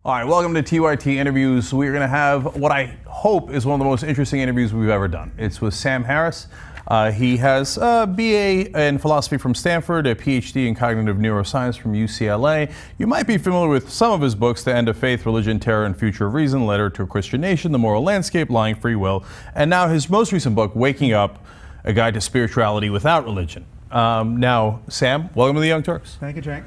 All right, welcome to TYT Interviews. We're going to have what I hope is one of the most interesting interviews we've ever done. It's with Sam Harris. He has a BA in philosophy from Stanford, a PhD in cognitive neuroscience from UCLA. You might be familiar with some of his books: The End of Faith, Religion, Terror, and Future of Reason, Letter to a Christian Nation, The Moral Landscape, Lying Free Will, and now his most recent book, Waking Up, A Guide to Spirituality Without Religion. Now, Sam, welcome to the Young Turks. Thank you, Cenk.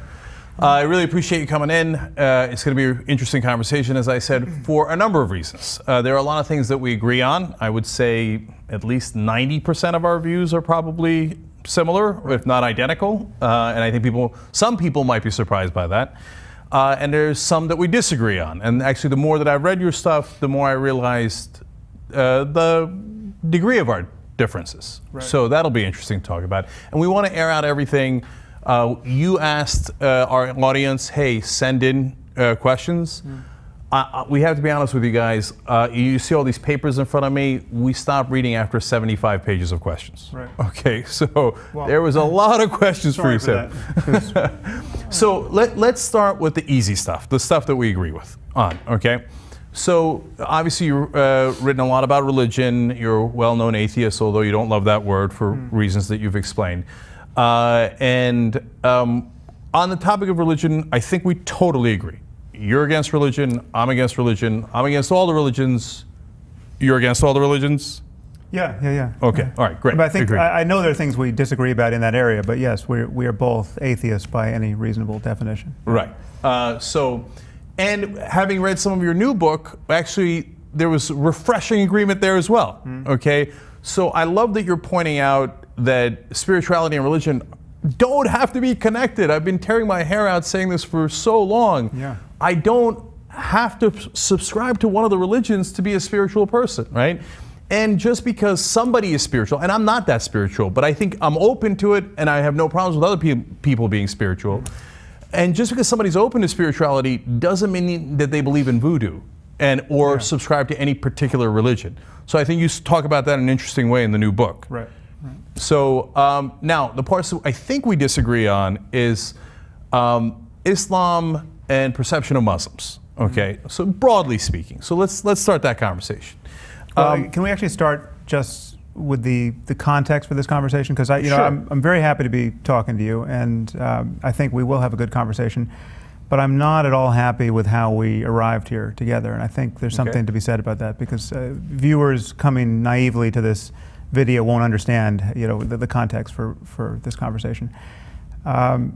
I really appreciate you coming in. It's going to be an interesting conversation, as I said, for a number of reasons. There are a lot of things that we agree on. I would say at least 90% of our views are probably similar, if not identical. And I think some people might be surprised by that. And there's some that we disagree on. And actually, the more that I've read your stuff, the more I realized the degree of our differences. Right. So that'll be interesting to talk about. And we want to air out everything. You asked our audience, hey, send in questions. We have to be honest with you guys. You see all these papers in front of me. We stopped reading after 75 pages of questions. Right. Okay, so there was a lot of questions for you, Sam. So let's start with the easy stuff, the stuff that we agree with on, okay? So obviously you've written a lot about religion. You're a well-known atheist, although you don't love that word for reasons that you've explained. On the topic of religion, I think we totally agree. You're against religion, I'm against religion, I'm against all the religions, you're against all the religions? Yeah. Okay, yeah. All right, great. But I think I know there are things we disagree about in that area, but yes, we are both atheists by any reasonable definition. Right. And having read some of your new book, actually, there was refreshing agreement there as well, okay? So I love that you're pointing out that spirituality and religion don't have to be connected. I've been tearing my hair out saying this for so long. Yeah. I don't have to subscribe to one of the religions to be a spiritual person, right? And just because somebody is spiritual, and I'm not that spiritual, but I think I'm open to it, and I have no problems with other people being spiritual. And just because somebody's open to spirituality doesn't mean that they believe in voodoo or subscribe to any particular religion. So I think you talk about that in an interesting way in the new book. Right. So now the parts that I think we disagree on is Islam and perception of Muslims. Okay, so broadly speaking. So let's start that conversation. Can we actually start just with the context for this conversation? Because I'm very happy to be talking to you, and I think we will have a good conversation. But I'm not at all happy with how we arrived here together, and I think there's something to be said about that, because viewers coming naively to this video won't understand, the context for this conversation. I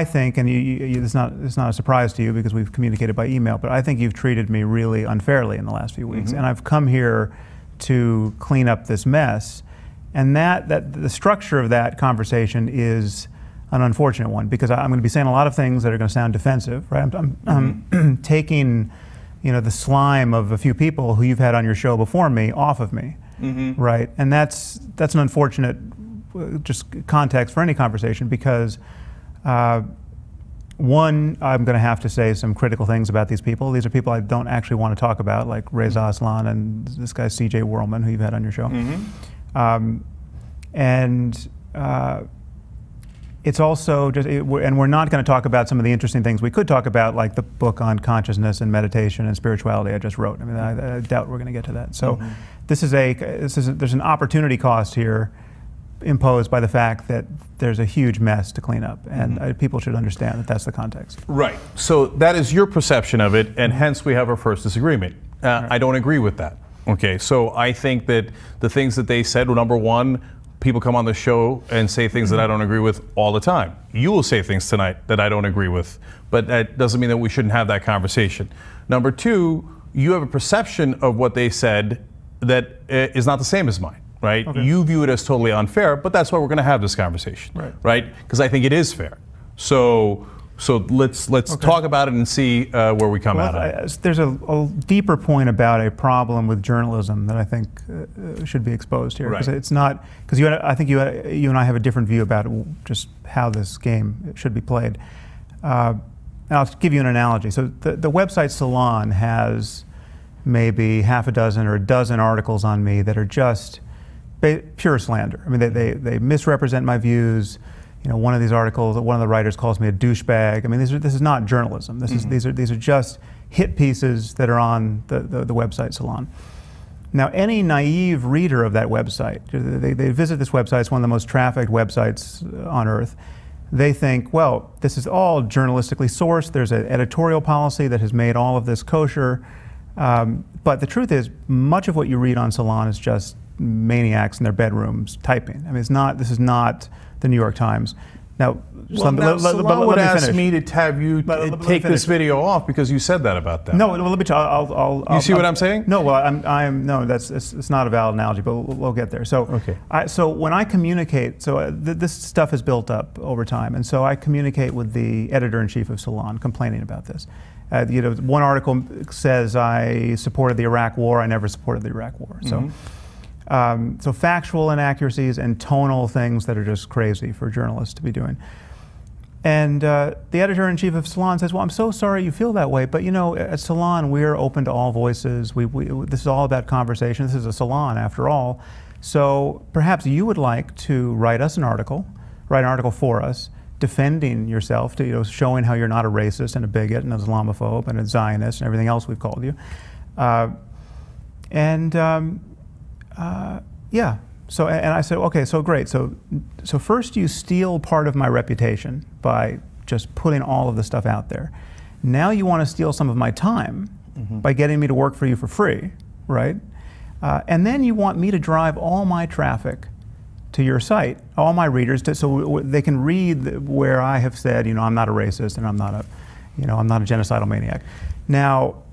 think, and it's not a surprise to you because we've communicated by email, but I think you've treated me really unfairly in the last few weeks, and I've come here to clean up this mess, and that the structure of that conversation is an unfortunate one, because I'm going to be saying a lot of things that are going to sound defensive, right? I'm taking, the slime of a few people who you've had on your show before me off of me, right? And that's an unfortunate just context for any conversation, because one, I'm going to have to say some critical things about these people. These are people I don't actually want to talk about, like Reza Aslan and this guy C.J. Worrellman, who you've had on your show. It's also just, and we're not going to talk about some of the interesting things we could talk about, like the book on consciousness and meditation and spirituality I just wrote. I mean, I doubt we're going to get to that. So there's an opportunity cost here imposed by the fact that there's a huge mess to clean up, and people should understand that that's the context. Right. So that is your perception of it, and hence we have our first disagreement. I don't agree with that. Okay, so I think that the things that they said, well, number one, people come on the show and say things that I don't agree with all the time. You will say things tonight that I don't agree with, but that doesn't mean that we shouldn't have that conversation. Number two, you have a perception of what they said that is not the same as mine, right? Okay. You view it as totally unfair, but that's why we're going to have this conversation, right? Because I think it is fair. So let's talk about it and see where we come out at. There's a deeper point about a problem with journalism that I think should be exposed here, because it's not, because I think you and I have a different view about just how this game should be played. And I'll give you an analogy. So the website Salon has maybe half a dozen or a dozen articles on me that are just pure slander. I mean, they misrepresent my views. one of these articles, one of the writers calls me a douchebag. I mean, this is not journalism. These are just hit pieces that are on the website Salon. Now, any naive reader of that website, they visit this website, it's one of the most trafficked websites on earth. They think, well, this is all journalistically sourced. There's an editorial policy that has made all of this kosher. But the truth is, much of what you read on Salon is just maniacs in their bedrooms typing. I mean, this is not the New York Times. Now, Salon would ask me to have you take this video off because you said that about them. No, well, let me tell. You see what I'm saying? No, well, no, it's not a valid analogy, but we'll get there. So, okay. So when I communicate, this stuff is built up over time, and so I communicate with the editor-in-chief of Salon, complaining about this. One article says I supported the Iraq War. I never supported the Iraq War. So. So factual inaccuracies and tonal things that are just crazy for journalists to be doing. And the editor-in-chief of Salon says, well, I'm so sorry you feel that way, but at Salon we're open to all voices. This is all about conversation. This is a salon after all. So perhaps you would like to write an article for us, defending yourself, showing how you're not a racist and a bigot and an Islamophobe and a Zionist and everything else we've called you. Yeah. So, and I said, okay, so great. So first you steal part of my reputation by just putting all of the stuff out there. Now you want to steal some of my time by getting me to work for you for free, right? And then you want me to drive all my traffic to your site, all my readers, so they can read where I have said, I'm not a racist and I'm not a genocidal maniac. Now,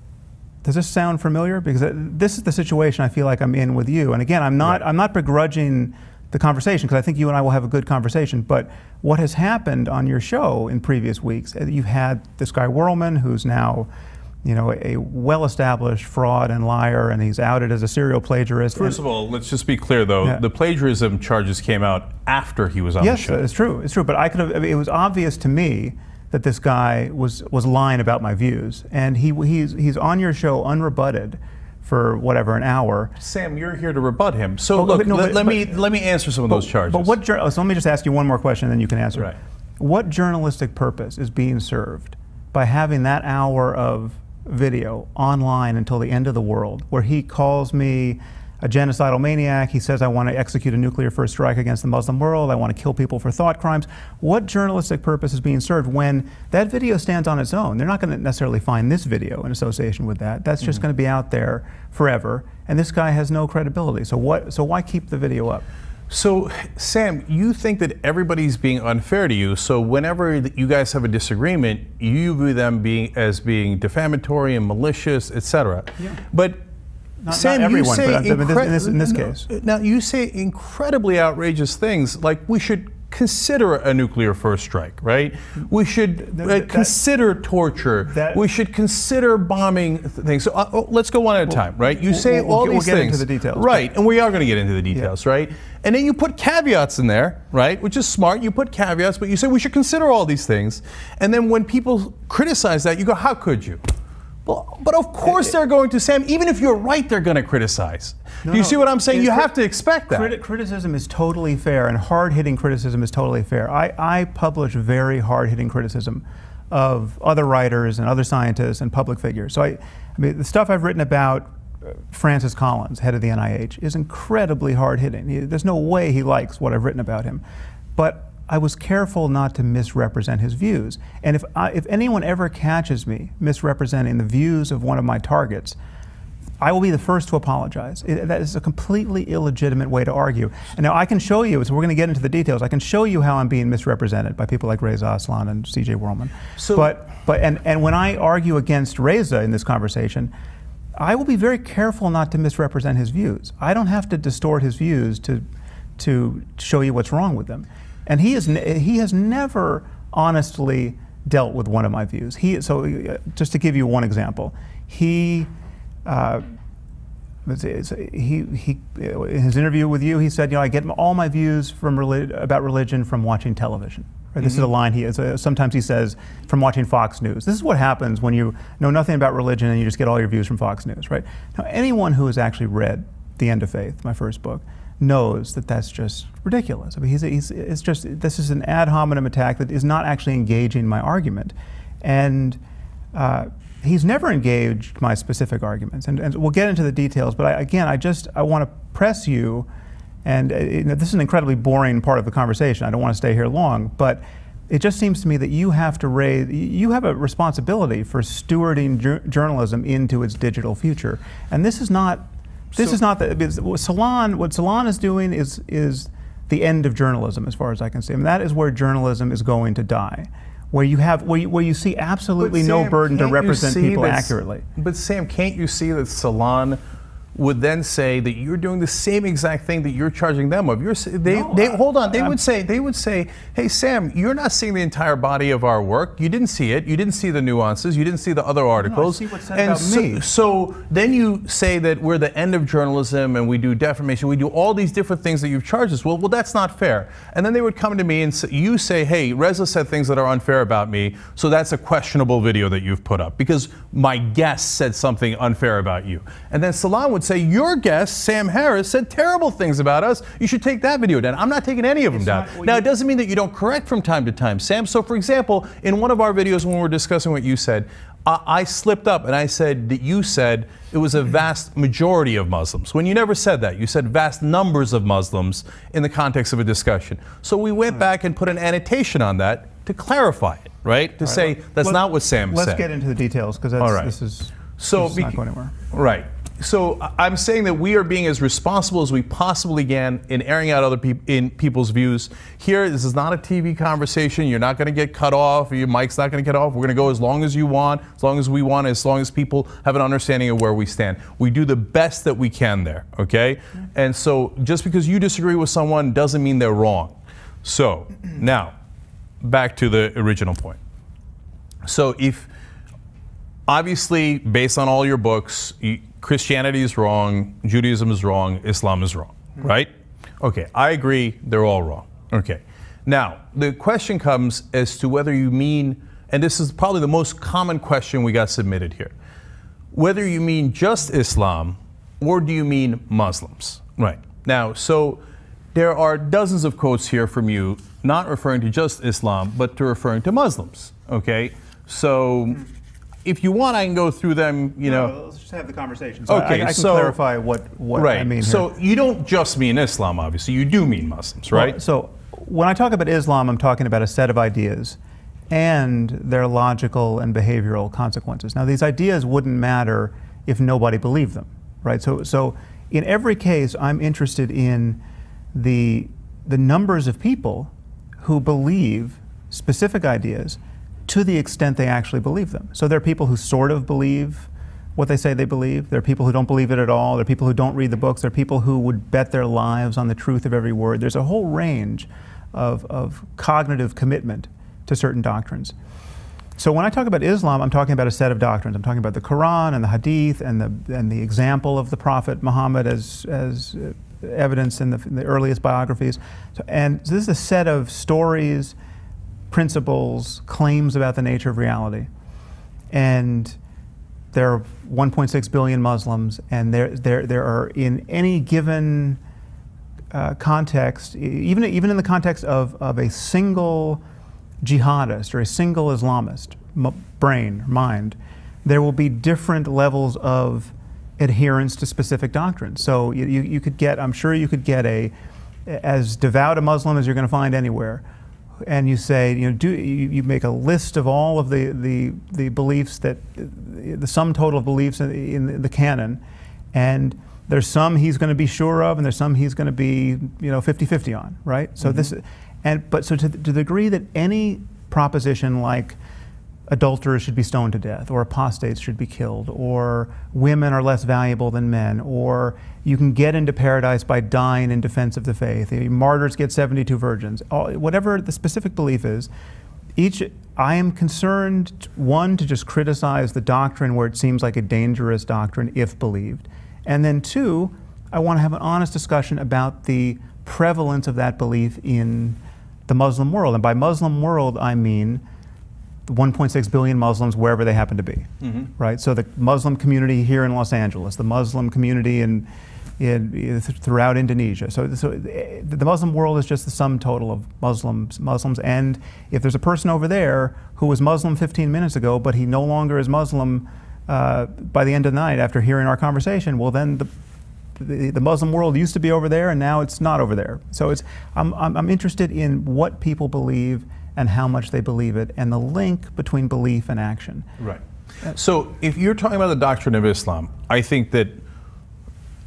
does this sound familiar? Because this is the situation I feel like I'm in with you. And again, I'm not begrudging the conversation, because I think you and I will have a good conversation. But what has happened on your show in previous weeks, you've had this guy Whirlman, who's now, a well-established fraud and liar, and he's outed as a serial plagiarist. First of all, let's just be clear, though. The plagiarism charges came out after he was on the show. Yes, it's true. It's true. But it was obvious to me that this guy was lying about my views, and he's on your show unrebutted for whatever, an hour. Sam, you're here to rebut him. So look, let me answer some of those charges. But so let me just ask you one more question, and then you can answer. Right. What journalistic purpose is being served by having that hour of video online until the end of the world, where he calls me a genocidal maniac? He says I want to execute a nuclear first strike against the Muslim world. I want to kill people for thought crimes. What journalistic purpose is being served when that video stands on its own? They're not going to necessarily find this video in association with that. That's just going to be out there forever, and this guy has no credibility. So why keep the video up? So, Sam, you think that everybody's being unfair to you, so whenever you guys have a disagreement, you view them as being defamatory and malicious, etc. Yeah. But Sam, not everyone, but in this case. Now, you say incredibly outrageous things, like we should consider a nuclear first strike, right? We should consider torture. We should consider bombing things. So let's go one at a time, right? You say all these things. We'll get into the details. Right, and we are going to get into the details, right? And then you put caveats in there, right? Which is smart. You put caveats, but you say we should consider all these things. And then when people criticize that, you go, how could you? Well, but of course they're going to, Sam, even if you're right, they're going to criticize. Do you see what I'm saying? You have to expect that. Criticism is totally fair, and hard-hitting criticism is totally fair. I publish very hard-hitting criticism of other writers and other scientists and public figures. So I mean, the stuff I've written about Francis Collins, head of the NIH, is incredibly hard-hitting. There's no way he likes what I've written about him. But I was careful not to misrepresent his views. And if anyone ever catches me misrepresenting the views of one of my targets, I will be the first to apologize. That is a completely illegitimate way to argue. And now I can show you, so we're going to get into the details, I can show you how I'm being misrepresented by people like Reza Aslan and C.J. Whirlman. So, and when I argue against Reza in this conversation, I will be very careful not to misrepresent his views. I don't have to distort his views to show you what's wrong with them. And he has never honestly dealt with one of my views. Just to give you one example, in his interview with you, he said, I get all my views about religion from watching television. Right? This is a line sometimes he says, from watching Fox News. This is what happens when you know nothing about religion and you just get all your views from Fox News, right? Now, anyone who has actually read The End of Faith, my first book, knows that that's just ridiculous. I mean, it's just, this is an ad hominem attack that is not actually engaging my argument. And he's never engaged my specific arguments. And we'll get into the details, but I want to press you, and this is an incredibly boring part of the conversation. I don't want to stay here long, but it just seems to me that you have a responsibility for stewarding journalism into its digital future. And what Salon is doing is the end of journalism, as far as I can see. I mean, that is where journalism is going to die, where you see absolutely no burden to represent people accurately. But Sam, can't you see that Salon would then say that you're doing the same exact thing that you're charging them of? They would say, hey Sam, you're not seeing the entire body of our work. You didn't see it. You didn't see the nuances. You didn't see the other articles. No, I see what's said about me. So then you say that we're the end of journalism and we do defamation. We do all these different things that you've charged us. Well, that's not fair. And then they would come to me and you say, hey, Reza said things that are unfair about me, so that's a questionable video that you've put up because my guest said something unfair about you. And then Salon would say, your guest, Sam Harris, said terrible things about us. You should take that video down. I'm not taking any of them down. Now, it doesn't mean that you don't correct from time to time, Sam. So, for example, in one of our videos when we were discussing what you said, I slipped up and I said that you said it was a vast majority of Muslims, when you never said that. You said vast numbers of Muslims in the context of a discussion. So we went back and put an annotation on that to clarify it, right? To say that's not what Sam said. Let's get into the details, because this is not going anywhere. Right. So I'm saying that we are being as responsible as we possibly can in airing out other people's views. Here, this is not a TV conversation. You're not going to get cut off. Your mic's not going to get off. We're going to go as long as you want, as long as we want, as long as people have an understanding of where we stand. We do the best that we can there, okay? And so just because you disagree with someone doesn't mean they're wrong. So now, back to the original point. So obviously, based on all your books, Christianity is wrong, Judaism is wrong, Islam is wrong, right? Okay, I agree, they're all wrong. Okay, now the question comes as to whether you mean, and this is probably the most common question we got submitted here, whether you mean just Islam or do you mean Muslims, right? Now, so there are dozens of quotes here from you, not referring to just Islam, but to referring to Muslims, okay? So, if you want, I can go through them, let's just have the conversation. So okay, I can clarify what I mean here. So you don't just mean Islam, obviously. You do mean Muslims, right? Well, so when I talk about Islam, I'm talking about a set of ideas and their logical and behavioral consequences. Now, these ideas wouldn't matter if nobody believed them, right? So in every case, I'm interested in the numbers of people who believe specific ideas to the extent they actually believe them. So there are people who sort of believe what they say they believe. There are people who don't believe it at all. There are people who don't read the books. There are people who would bet their lives on the truth of every word. There's a whole range of cognitive commitment to certain doctrines. So when I talk about Islam, I'm talking about a set of doctrines. I'm talking about the Quran and the Hadith and the example of the Prophet Muhammad as evidence in the earliest biographies. And this is a set of stories, principles, claims about the nature of reality. And there are 1.6 billion Muslims, and there are, in any given context, even in the context of a single jihadist or a single Islamist mind, there will be different levels of adherence to specific doctrines. So you could get, I'm sure you could get as devout a Muslim as you're going to find anywhere, and you say, you make a list of all of the beliefs, that the sum total of beliefs in the canon, and there's some he's going to be sure of, and there's some he's going to be 50-50 on, right? So but to the degree that any proposition like adulterers should be stoned to death, or apostates should be killed, or women are less valuable than men, or you can get into paradise by dying in defense of the faith, martyrs get 72 virgins, whatever the specific belief is, I am concerned, one, to just criticize the doctrine where it seems like a dangerous doctrine if believed, and then two, I want to have an honest discussion about the prevalence of that belief in the Muslim world. And by Muslim world, I mean 1.6 billion Muslims wherever they happen to be, right? So the Muslim community here in Los Angeles, the Muslim community in throughout Indonesia. So the Muslim world is just the sum total of Muslims. And if there's a person over there who was Muslim 15 minutes ago, but he no longer is Muslim by the end of the night after hearing our conversation, well then the Muslim world used to be over there and now it's not over there. So I'm interested in what people believe and how much they believe it, and the link between belief and action. Right. So if you're talking about the doctrine of Islam, I think that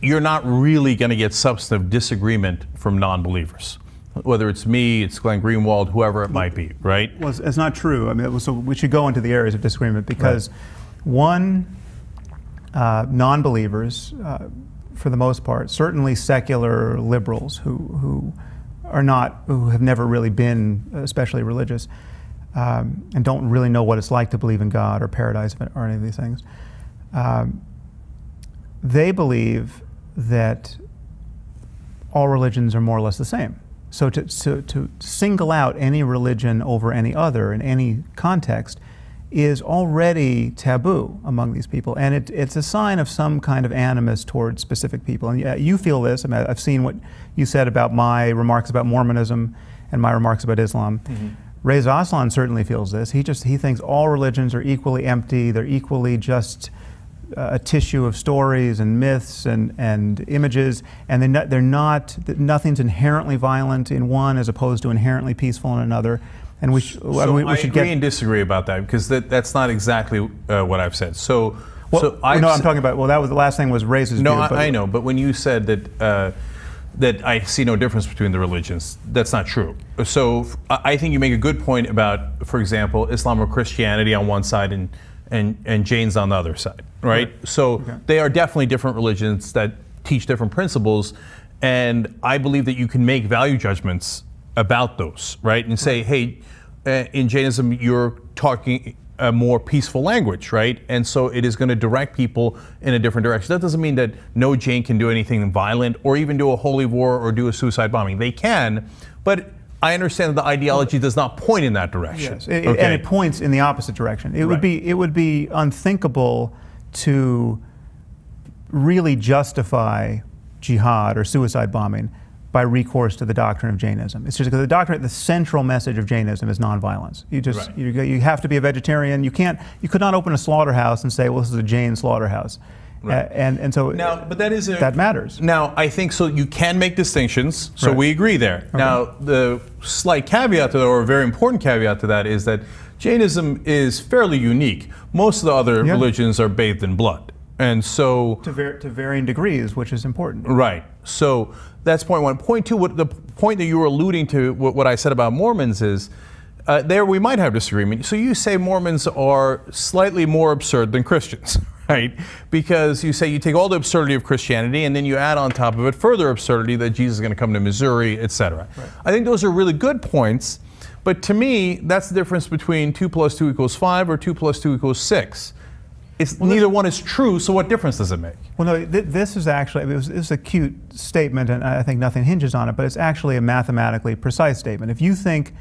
you're not really going to get substantive disagreement from non-believers. Whether it's me, it's Glenn Greenwald, whoever it might be, right? Well, it's not true. I mean, so we should go into the areas of disagreement because, one, non-believers, for the most part, certainly secular liberals who have never really been especially religious, and don't really know what it's like to believe in God or paradise or any of these things. They believe that all religions are more or less the same. So to single out any religion over any other in any context is already taboo among these people, and it's a sign of some kind of animus towards specific people. And you feel this. I mean, I've seen what you said about my remarks about Mormonism and my remarks about Islam. Mm-hmm. Reza Aslan certainly feels this. He thinks all religions are equally empty. They're equally just a tissue of stories and myths and images, and nothing's inherently violent in one as opposed to inherently peaceful in another. And we should agree and disagree about that, because that's not exactly what I've said. I'm talking about. Well, that was the last thing was Reza's view. No, I know, but when you said that I see no difference between the religions, that's not true. So I think you make a good point about, for example, Islam or Christianity on one side and Jain's on the other side, right? So they are definitely different religions that teach different principles, and I believe that you can make value judgments about those, right? And say, hey, in Jainism, you're talking a more peaceful language, right? And so it is going to direct people in a different direction. That doesn't mean that no Jain can do anything violent or even do a holy war or do a suicide bombing. They can, but I understand that the ideology does not point in that direction. Yes, and it points in the opposite direction. It would be unthinkable to really justify jihad or suicide bombing by recourse to the doctrine of Jainism. It's just because the central message of Jainism is nonviolence. You have to be a vegetarian. You could not open a slaughterhouse and say, well, this is a Jain slaughterhouse. Right. And so now, but that matters. Now, I think so. You can make distinctions. So we agree there. Okay. Now, the slight caveat to that, or a very important caveat to that, is that Jainism is fairly unique. Most of the other religions are bathed in blood, and so to varying degrees, which is important. Right. So that's point one. Point two. The point that you were alluding to, what I said about Mormons is. There we might have disagreement. So you say Mormons are slightly more absurd than Christians, right? Because you say you take all the absurdity of Christianity and then you add on top of it further absurdity that Jesus is going to come to Missouri, etc. Right. I think those are really good points, but to me, that's the difference between 2 + 2 = 5 or 2 + 2 = 6. Neither one is true, so what difference does it make? Well, no, this is actually, this is a cute statement, and I think nothing hinges on it, but it's actually a mathematically precise statement. If you think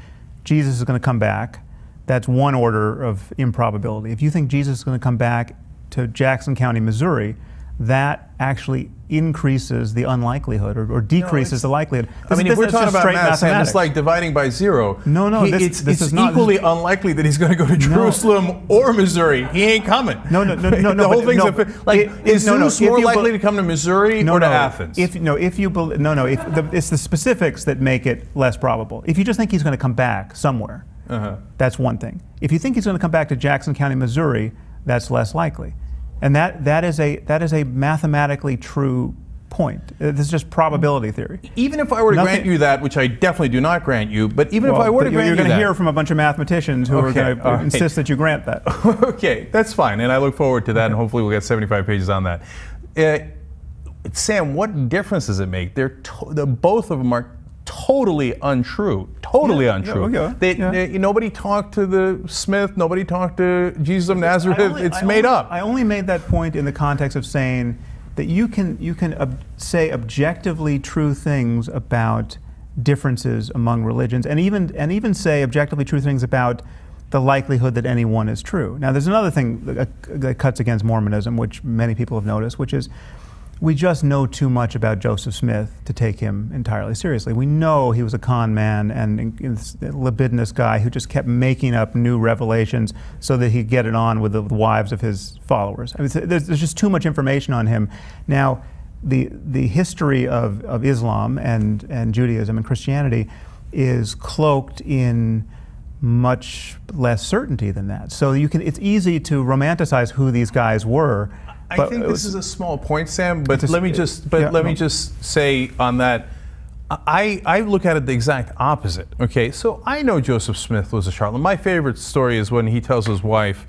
Jesus is going to come back, that's one order of improbability. If you think Jesus is going to come back to Jackson County, Missouri, that actually increases the unlikelihood or decreases the likelihood. If we're talking about math, it's like dividing by 0. No, it's equally unlikely that he's going to go to Jerusalem or Missouri. He ain't coming. No. The whole thing's is Zeus more likely to come to Missouri or to Athens? It's the specifics that make it less probable. If you just think he's going to come back somewhere, that's one thing. If you think he's going to come back to Jackson County, Missouri, that's less likely. And that is a mathematically true point. This is just probability theory. Even if I were to grant you that, which I definitely do not grant you, but even if I were to grant you that, you're going to hear from a bunch of mathematicians who are going to insist that you grant that. Okay, that's fine, and I look forward to that, and hopefully we'll get 75 pages on that. Sam, what difference does it make? Both of them are totally untrue. Totally untrue. Nobody talked to the Smith. Nobody talked to Jesus of Nazareth. It's made up. I only made that point in the context of saying that you can say objectively true things about differences among religions, and even say objectively true things about the likelihood that any one is true. Now, there's another thing that cuts against Mormonism, which many people have noticed, which is we just know too much about Joseph Smith to take him entirely seriously. We know he was a con man and a libidinous guy who just kept making up new revelations so that he'd get it on with the wives of his followers. I mean, there's just too much information on him. Now, the history of Islam and Judaism and Christianity is cloaked in much less certainty than that. So it's easy to romanticize who these guys were. I think this is a small point, Sam, but let me just say on that, I look at it the exact opposite. Okay, so I know Joseph Smith was a charlatan. My favorite story is when he tells his wife,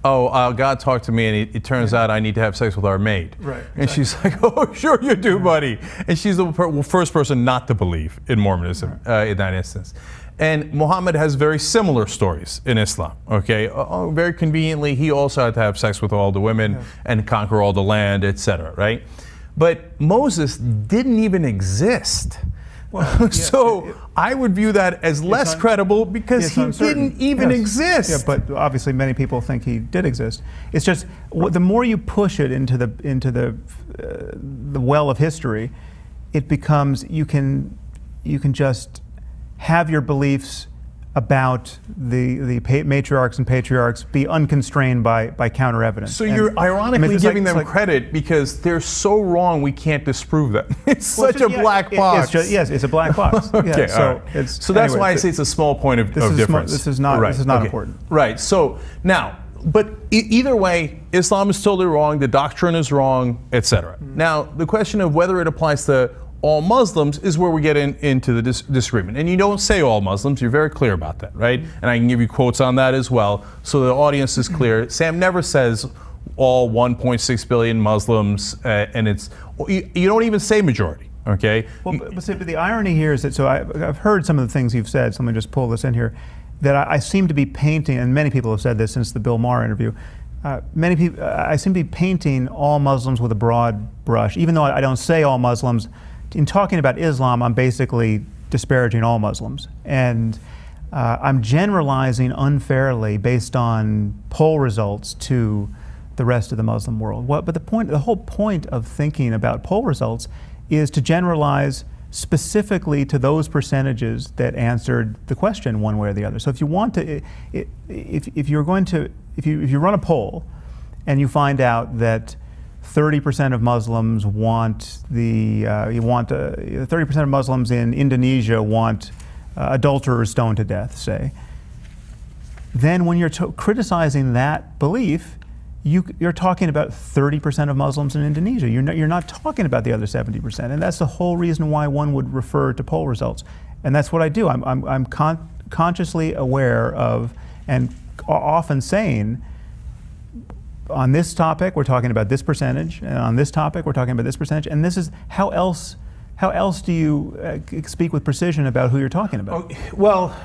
"Oh, God talked to me, and it turns out I need to have sex with our maid." Right. And she's like, "Oh, sure you do, buddy." And she's the first person not to believe in Mormonism in that instance. And Muhammad has very similar stories in Islam, okay? Very conveniently, he also had to have sex with all the women and conquer all the land, etc., right? But Moses didn't even exist. Well, so I would view that as less credible because he didn't even exist. Yeah, but obviously many people think he did exist. It's just the more you push it into the well of history, it becomes you can just have your beliefs about the matriarchs and patriarchs be unconstrained by counter evidence. So you're ironically giving them credit because they're so wrong we can't disprove them. It's such a black box. Yes, it's a black box. Okay, so that's why I say it's a small point of difference. This is not important. Right. So now, but either way, Islam is totally wrong. The doctrine is wrong, etc. Now, the question of whether it applies to all Muslims is where we get into the disagreement. And you don't say all Muslims, you're very clear about that, right? And I can give you quotes on that as well, so the audience is clear. Sam never says all 1.6 billion Muslims, and you don't even say majority, okay? Well, but the irony here is that, so I've heard some of the things you've said, so let me just pull this in here, that I seem to be painting, and many people have said this since the Bill Maher interview, I seem to be painting all Muslims with a broad brush, even though I don't say all Muslims. In talking about Islam, I'm basically disparaging all Muslims. And I'm generalizing unfairly based on poll results to the rest of the Muslim world. But the whole point of thinking about poll results is to generalize specifically to those percentages that answered the question one way or the other. So if you want to, if you run a poll and you find out that 30% of Muslims want 30% of Muslims in Indonesia want adulterers stoned to death, say. Then when you're criticizing that belief, you're talking about 30% of Muslims in Indonesia. You're not talking about the other 70%, and that's the whole reason why one would refer to poll results. And that's what I do. I'm consciously aware of and often saying, on this topic, we're talking about this percentage, and on this topic, we're talking about this percentage, and this is how else do you speak with precision about who you're talking about? Well,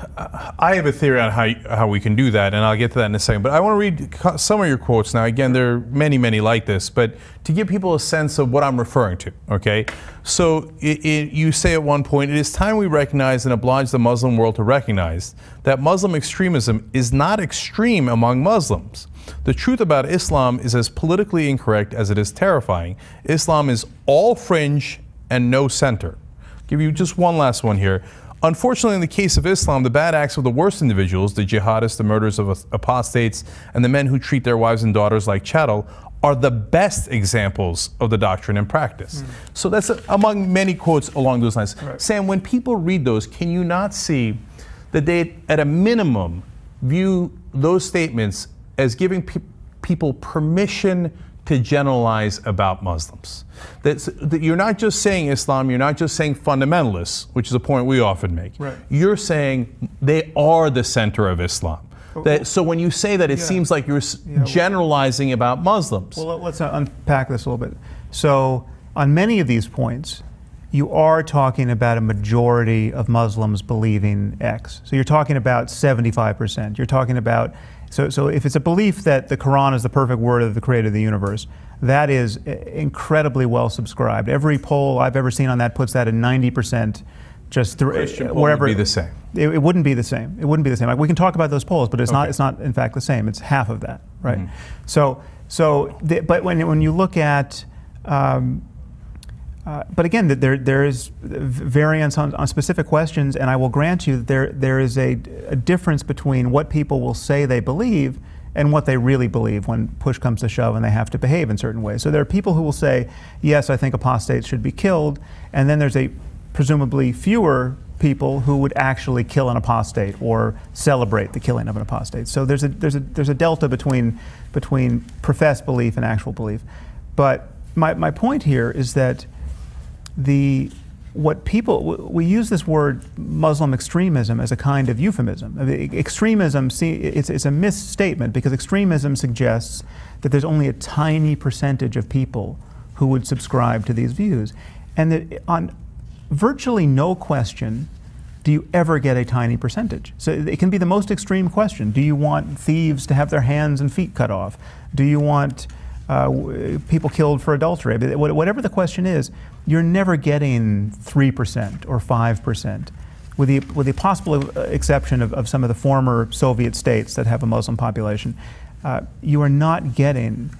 I have a theory on how we can do that, and I'll get to that in a second. But I want to read some of your quotes now. Again, there are many, many like this, but to give people a sense of what I'm referring to, okay? So you say at one point, it is time we recognize and oblige the Muslim world to recognize that Muslim extremism is not extreme among Muslims. The truth about Islam is as politically incorrect as it is terrifying. Islam is all fringe and no center. I'll give you just one last one here. Unfortunately, in the case of Islam, the bad acts of the worst individuals, the jihadists, the murderers of apostates, and the men who treat their wives and daughters like chattel, are the best examples of the doctrine and practice. So that's among many quotes along those lines. Right. Sam, when people read those, can you not see that they, at a minimum, view those statements as giving people permission to generalize about Muslims? That you're not just saying Islam, you're not just saying fundamentalists, which is a point we often make. Right. You're saying they are the center of Islam. So when you say that, it seems like you're generalizing about Muslims. Well, let's unpack this a little bit. So on many of these points, you are talking about a majority of Muslims believing X. So you're talking about 75%. You're talking about, so if it's a belief that the Quran is the perfect word of the creator of the universe, that is incredibly well subscribed. Every poll I've ever seen on that puts that at 90%. Just wherever would be the same. It wouldn't be the same. It wouldn't be the same. Like, we can talk about those polls, but it's not. It's not in fact the same. It's half of that, right? But when you look at But again, there is variance on specific questions, and I will grant you that there is a difference between what people will say they believe and what they really believe when push comes to shove and they have to behave in certain ways. So there are people who will say, yes, I think apostates should be killed, and then there's presumably fewer people who would actually kill an apostate or celebrate the killing of an apostate. So there's a delta between professed belief and actual belief. But my point here is that we use this word Muslim extremism as a kind of euphemism. I mean, extremism, it's a misstatement, because extremism suggests that there's only a tiny percentage of people who would subscribe to these views. And that on virtually no question do you ever get a tiny percentage. So it can be the most extreme question. Do you want thieves to have their hands and feet cut off? Do you want people killed for adultery? Whatever the question is, you're never getting 3% or 5%, with the possible exception of some of the former Soviet states that have a Muslim population. You are not getting,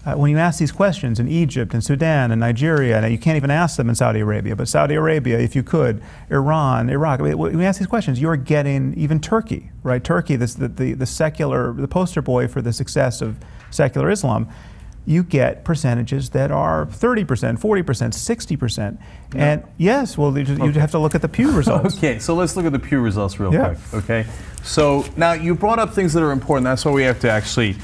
when you ask these questions in Egypt and Sudan and Nigeria, and you can't even ask them in Saudi Arabia, but Saudi Arabia, if you could, Iran, Iraq, when you ask these questions, you're getting even Turkey, right? Turkey, the secular, the poster boy for the success of secular Islam. You get percentages that are 30%, 40%, 60%. And yes, well, you'd have to look at the Pew results. Okay, so let's look at the Pew results real quick, okay? So now you brought up things that are important. That's why we have to actually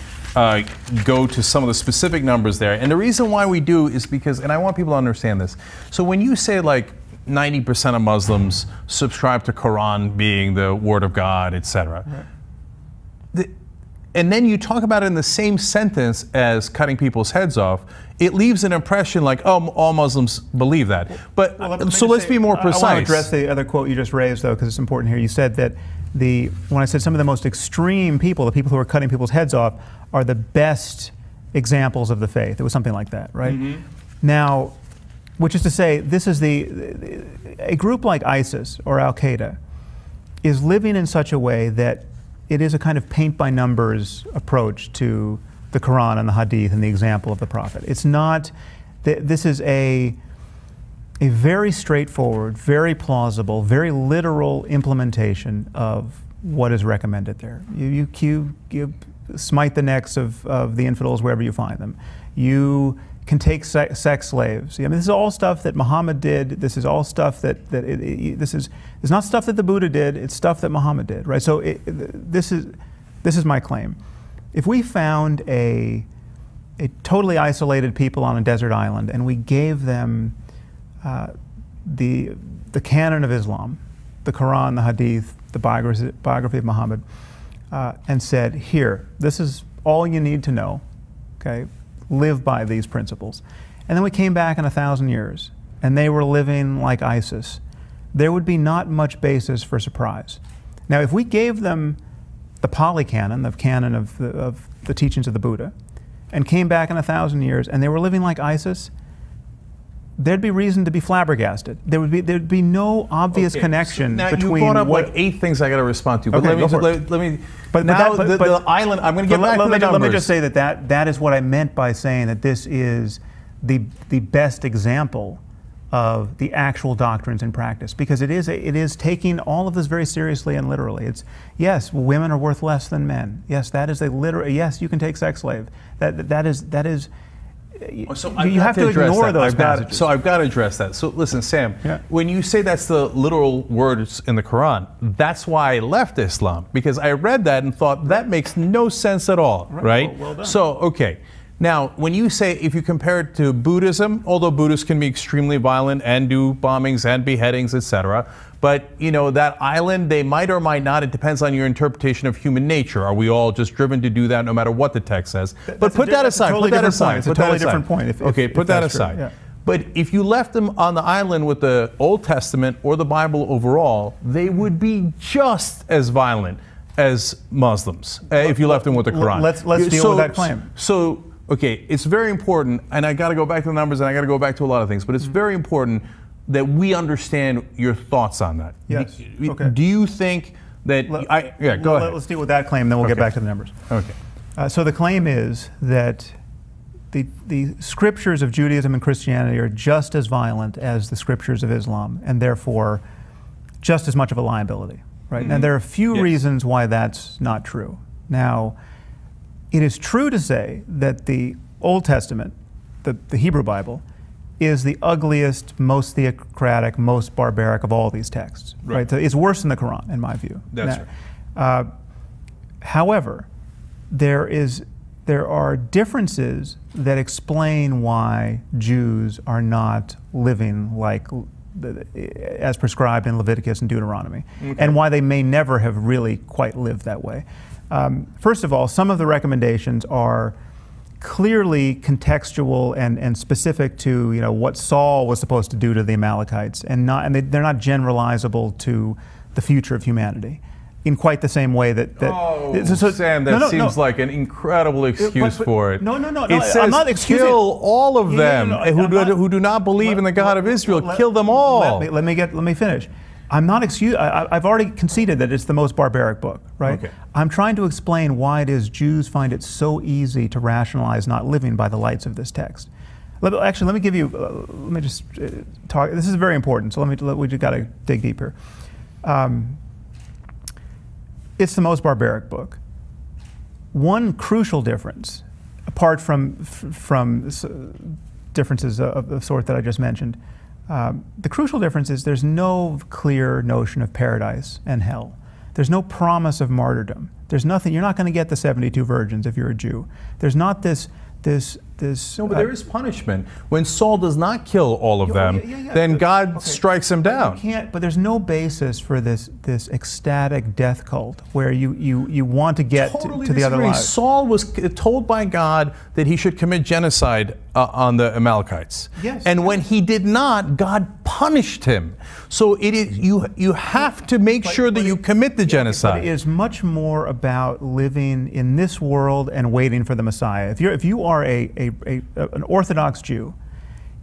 go to some of the specific numbers there. And the reason why we do is because, and I want people to understand this, so when you say like 90% of Muslims subscribe to Quran being the word of God, etc. Right. And then you talk about it in the same sentence as cutting people's heads off, it leaves an impression like, oh, all Muslims believe that. But let's be more precise. I want to address the other quote you just raised, though, because it's important here. You said that when I said some of the most extreme people, the people who are cutting people's heads off, are the best examples of the faith. It was something like that, right? Mm-hmm. Now, which is to say, this is a group like ISIS or Al-Qaeda is living in such a way that it is a kind of paint-by-numbers approach to the Quran and the Hadith and the example of the Prophet. It's not, this is a very straightforward, very plausible, very literal implementation of what is recommended there. You smite the necks of the infidels wherever you find them. You can take sex slaves. I mean, this is all stuff that Muhammad did. This is all stuff this is not stuff that the Buddha did. It's stuff that Muhammad did, right? So this is my claim. If we found a totally isolated people on a desert island and we gave them the canon of Islam, the Quran, the Hadith, the biography of Muhammad, and said, here, this is all you need to know, okay? Live by these principles. And then we came back in 1,000 years and they were living like ISIS. There would be not much basis for surprise. Now, if we gave them the polycanon, the canon of the teachings of the Buddha, and came back in 1,000 years and they were living like ISIS, there'd be reason to be flabbergasted. There'd be no obvious connection now between. You brought up like 8 things I got to respond to. But let me. But now the island. I'm going to get back to the numbers. Let me just say that is what I meant by saying that this is the best example of the actual doctrines in practice, because it is taking all of this very seriously and literally. It's, yes, women are worth less than men. Yes, that is a literal. Yes, you can take sex slave. That is. So you have to ignore those passages. So I've got to address that. So listen, Sam, when you say that's the literal words in the Quran, that's why I left Islam, because I read that and thought that makes no sense at all, right? Well done. So, okay. Now, when you say, if you compare it to Buddhism, although Buddhists can be extremely violent and do bombings and beheadings, etc., but, you know, that island, they might or might not. It depends on your interpretation of human nature. Are we all just driven to do that no matter what the text says? But put that aside. Put that aside. It's a totally different point. Okay, put that aside. Yeah. But if you left them on the island with the Old Testament or the Bible overall, they would be just as violent as Muslims if you left them with the Quran. Let's deal with that claim. So, okay, it's very important, and I got to go back to the numbers, and I got to go back to a lot of things, but it's very important that we understand your thoughts on that. Yes. Okay. Do you think that... go ahead. Let's deal with that claim, then we'll get back to the numbers. Okay. So the claim is that the scriptures of Judaism and Christianity are just as violent as the scriptures of Islam, and therefore just as much of a liability, right? And there are a few reasons why that's not true. Now, it is true to say that the Old Testament, the Hebrew Bible, is the ugliest, most theocratic, most barbaric of all these texts, right? So it's worse than the Quran, in my view. That's right. However, there are differences that explain why Jews are not living like as prescribed in Leviticus and Deuteronomy, and why they may never have really quite lived that way. First of all, some of the recommendations are clearly contextual and specific to what Saul was supposed to do to the Amalekites, and they're not generalizable to the future of humanity in quite the same way that Sam, that seems like an incredible excuse for it. No. It says I'm not excusing. Kill all of them who do not believe in the God of Israel. Kill them all. Let me finish. I'm not excusing. I've already conceded that it's the most barbaric book, right? Okay. I'm trying to explain why it is Jews find it so easy to rationalize not living by the lights of this text. Actually, let me give you. Let me just talk. This is very important. So we just got to dig deeper. It's the most barbaric book. One crucial difference, apart from differences of the sort that I just mentioned, the crucial difference is there's no clear notion of paradise and hell. There's no promise of martyrdom. There's nothing. You're not going to get the 72 virgins if you're a Jew. There's not this. No, but there is punishment. When Saul does not kill all of them, then God strikes him down. But there's no basis for this ecstatic death cult where you want to get to the other lives. Saul was told by God that he should commit genocide on the Amalekites. And when he did not, God punished him. So it is you have to make sure that you commit the genocide. But it is much more about living in this world and waiting for the Messiah. If you are an Orthodox Jew,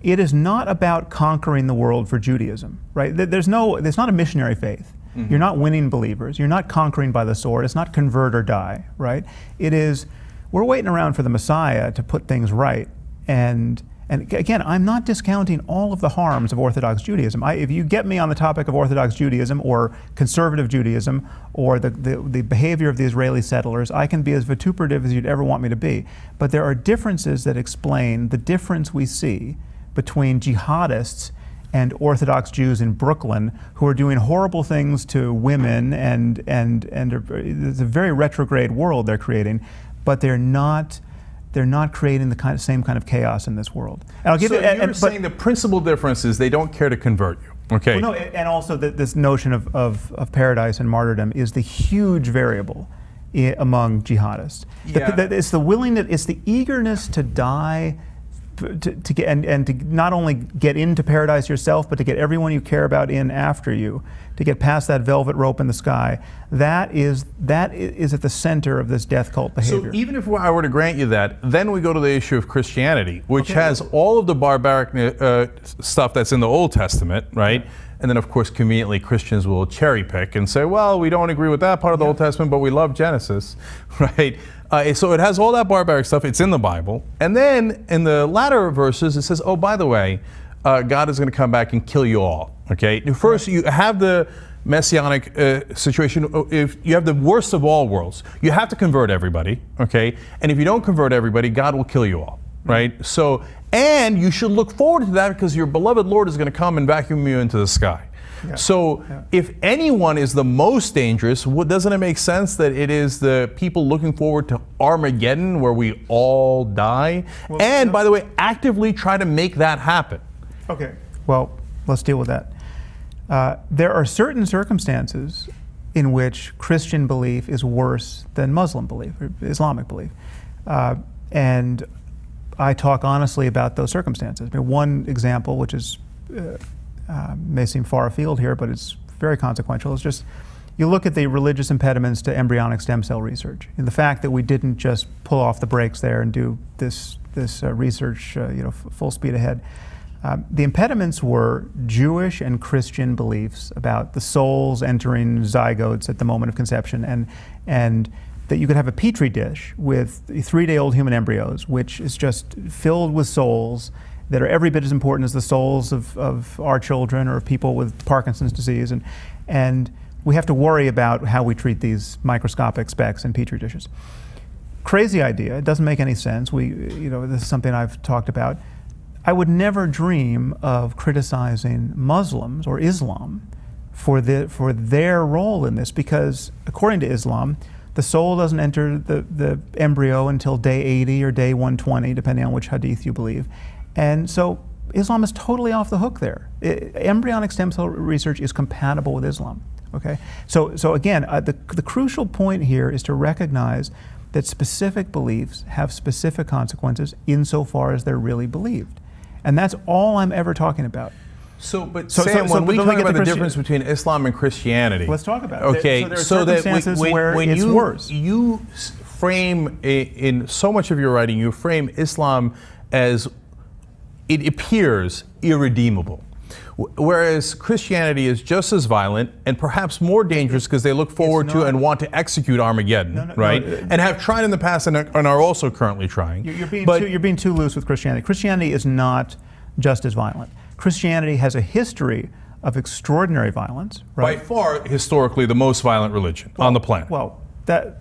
it is not about conquering the world for Judaism, right? There's not a missionary faith. You're not winning believers. You're not conquering by the sword. It's not convert or die, right? It is, we're waiting around for the Messiah to put things right. And again, I'm not discounting all of the harms of Orthodox Judaism. If you get me on the topic of Orthodox Judaism or conservative Judaism or the behavior of the Israeli settlers, I can be as vituperative as you'd ever want me to be. But there are differences that explain the difference we see between jihadists and Orthodox Jews in Brooklyn who are doing horrible things to women, and it's a very retrograde world they're creating, but they're not creating the same kind of chaos in this world. And I'll give you're saying the principal difference is they don't care to convert you. Okay. Well, no, and also this notion of paradise and martyrdom is the huge variable among jihadists. It's the willingness, it's the eagerness to die, to get and to not only get into paradise yourself, but to get everyone you care about in after you, to get past that velvet rope in the sky. That is at the center of this death cult behavior. So even if I were to grant you that, then we go to the issue of Christianity, which has all of the barbaric stuff that's in the Old Testament, right? And then, of course, conveniently, Christians will cherry pick and say, well, we don't agree with that part of the Old Testament, but we love Genesis, right? So it has all that barbaric stuff. It's in the Bible. And then in the latter verses, it says, oh, by the way, God is going to come back and kill you all, okay? First, you have the messianic situation. If you have the worst of all worlds, you have to convert everybody, okay? And if you don't convert everybody, God will kill you all, right? So, and you should look forward to that because your beloved Lord is going to come and vacuum you into the sky. So if anyone is the most dangerous, doesn't it make sense that it is the people looking forward to Armageddon where we all die? Well, and by the way, actively try to make that happen. Okay, well, let's deal with that. There are certain circumstances in which Christian belief is worse than Muslim belief, or Islamic belief. And I talk honestly about those circumstances. I mean, one example, which is may seem far afield here, but it's very consequential, is just you look at the religious impediments to embryonic stem cell research, and the fact that we didn't just pull off the brakes there and do this research, full speed ahead. The impediments were Jewish and Christian beliefs about the souls entering zygotes at the moment of conception, and that you could have a petri dish with 3-day-old human embryos, which is just filled with souls that are every bit as important as the souls of our children or people with Parkinson's disease, and we have to worry about how we treat these microscopic specks in petri dishes. Crazy idea. It doesn't make any sense. This is something I've talked about. I would never dream of criticizing Muslims or Islam for their role in this, because according to Islam, the soul doesn't enter the embryo until day 80 or day 120, depending on which hadith you believe. And so Islam is totally off the hook there. Embryonic stem cell research is compatible with Islam. Okay? So again, the crucial point here is to recognize that specific beliefs have specific consequences insofar as they're really believed. And that's all I'm ever talking about. Sam, when we talk about the difference between Islam and Christianity, let's talk about it. Okay, so there are circumstances where it's worse. You frame, in so much of your writing, you frame Islam as it appears irredeemable, whereas Christianity is just as violent and perhaps more dangerous because they look forward to and want to execute Armageddon, right? And have tried in the past and are also currently trying. You're being too loose with Christianity. Christianity is not just as violent. Christianity has a history of extraordinary violence, right? By far, historically, the most violent religion on the planet. Well, that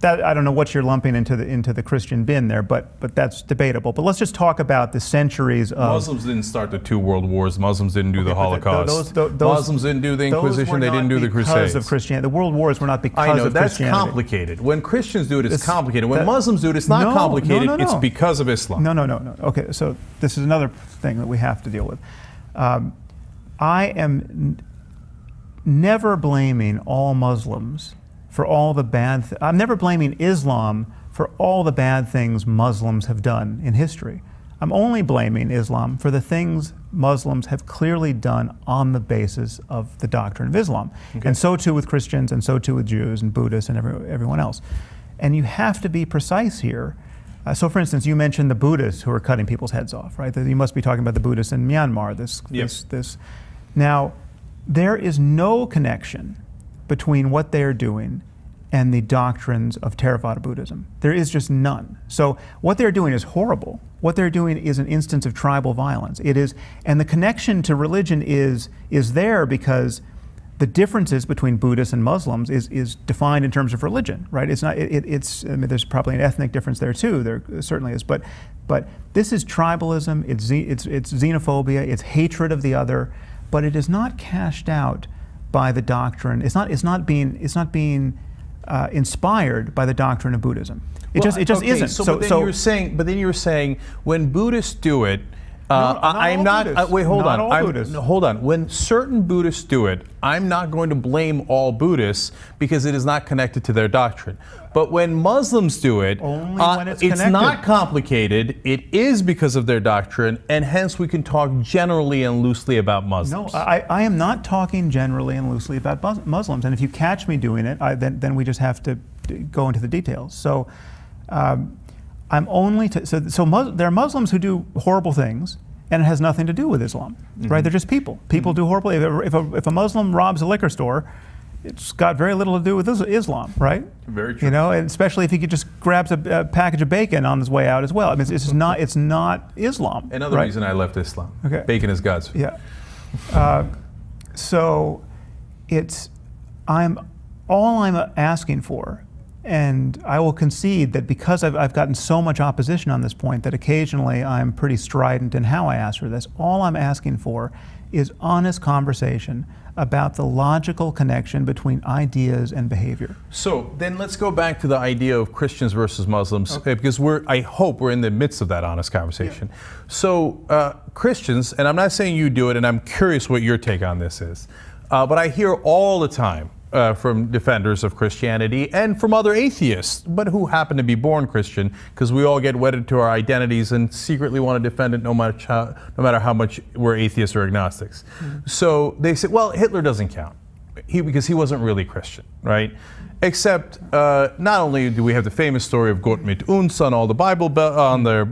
I don't know what you're lumping into the Christian bin there, but that's debatable. But let's just talk about the centuries of... Muslims didn't start the 2 world wars. Muslims didn't do the Holocaust. Muslims didn't do the Inquisition. They didn't do the Crusades. Of Christianity. The world wars were not because of Christianity. That's complicated. When Christians do it, it's complicated. When Muslims do it, it's not complicated. No. It's because of Islam. No. Okay, so this is another thing that we have to deal with. I am never blaming all Muslims for all the bad I'm never blaming Islam for all the bad things Muslims have done in history. I'm only blaming Islam for the things Muslims have clearly done on the basis of the doctrine of Islam. Okay. And so too with Christians, and so too with Jews and Buddhists and everyone else. And you have to be precise here. So for instance, you mentioned the Buddhists who are cutting people's heads off, right? You must be talking about the Buddhists in Myanmar. This. Now, there is no connection between what they are doing and the doctrines of Theravada Buddhism. There is just none. So what they're doing is horrible. What they're doing is an instance of tribal violence. It is, and the connection to religion is there because the differences between Buddhists and Muslims is defined in terms of religion, right? It's not. It's. I mean, there's probably an ethnic difference there too. There certainly is. But this is tribalism. It's xenophobia. It's hatred of the other. But it is not cashed out by the doctrine. It's not being inspired by the doctrine of Buddhism. It just isn't. But then you're saying when Buddhists do it. Wait, hold on. When certain Buddhists do it, I'm not going to blame all Buddhists because it is not connected to their doctrine. But when Muslims do it, it's not complicated. It is because of their doctrine, and hence we can talk generally and loosely about Muslims. No, I am not talking generally and loosely about Muslims. And if you catch me doing it, then we just have to go into the details. So. I'm only there are Muslims who do horrible things, and it has nothing to do with Islam, right? They're just people. People do horrible. If a Muslim robs a liquor store, it's got very little to do with Islam, right? Very true. You know, and especially if he just grabs a package of bacon on his way out as well. I mean, it's not Islam. Another reason I left Islam. Okay. Bacon is God's food. Yeah. So all I'm asking for. And I will concede that because I've gotten so much opposition on this point that occasionally I'm pretty strident in how I answer this, all I'm asking for is honest conversation about the logical connection between ideas and behavior. So then let's go back to the idea of Christians versus Muslims, because I hope we're in the midst of that honest conversation. Yeah. So Christians, and I'm not saying you do it, and I'm curious what your take on this is, but I hear all the time from defenders of Christianity and from other atheists, but who happen to be born Christian, because we all get wedded to our identities and secretly want to defend it no matter how much we're atheists or agnostics. So they say, well, Hitler doesn't count because he wasn't really Christian, right? Except not only do we have the famous story of Gott mit uns on all the Bible on their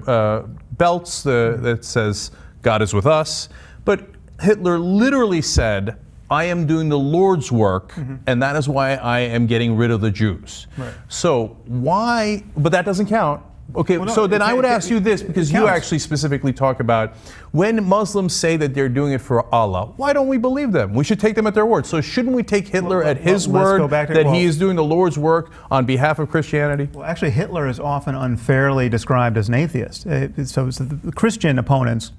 belts that says God is with us, but Hitler literally said, I am doing the Lord's work, and that is why I am getting rid of the Jews. Right. So why, but that doesn't count. Okay, well, no, so then I would ask you this, because you actually specifically talk about when Muslims say that they're doing it for Allah, why don't we believe them? We should take them at their word. So shouldn't we take Hitler at his word that he is doing the Lord's work on behalf of Christianity? Well, actually, Hitler is often unfairly described as an atheist. So the Christian opponents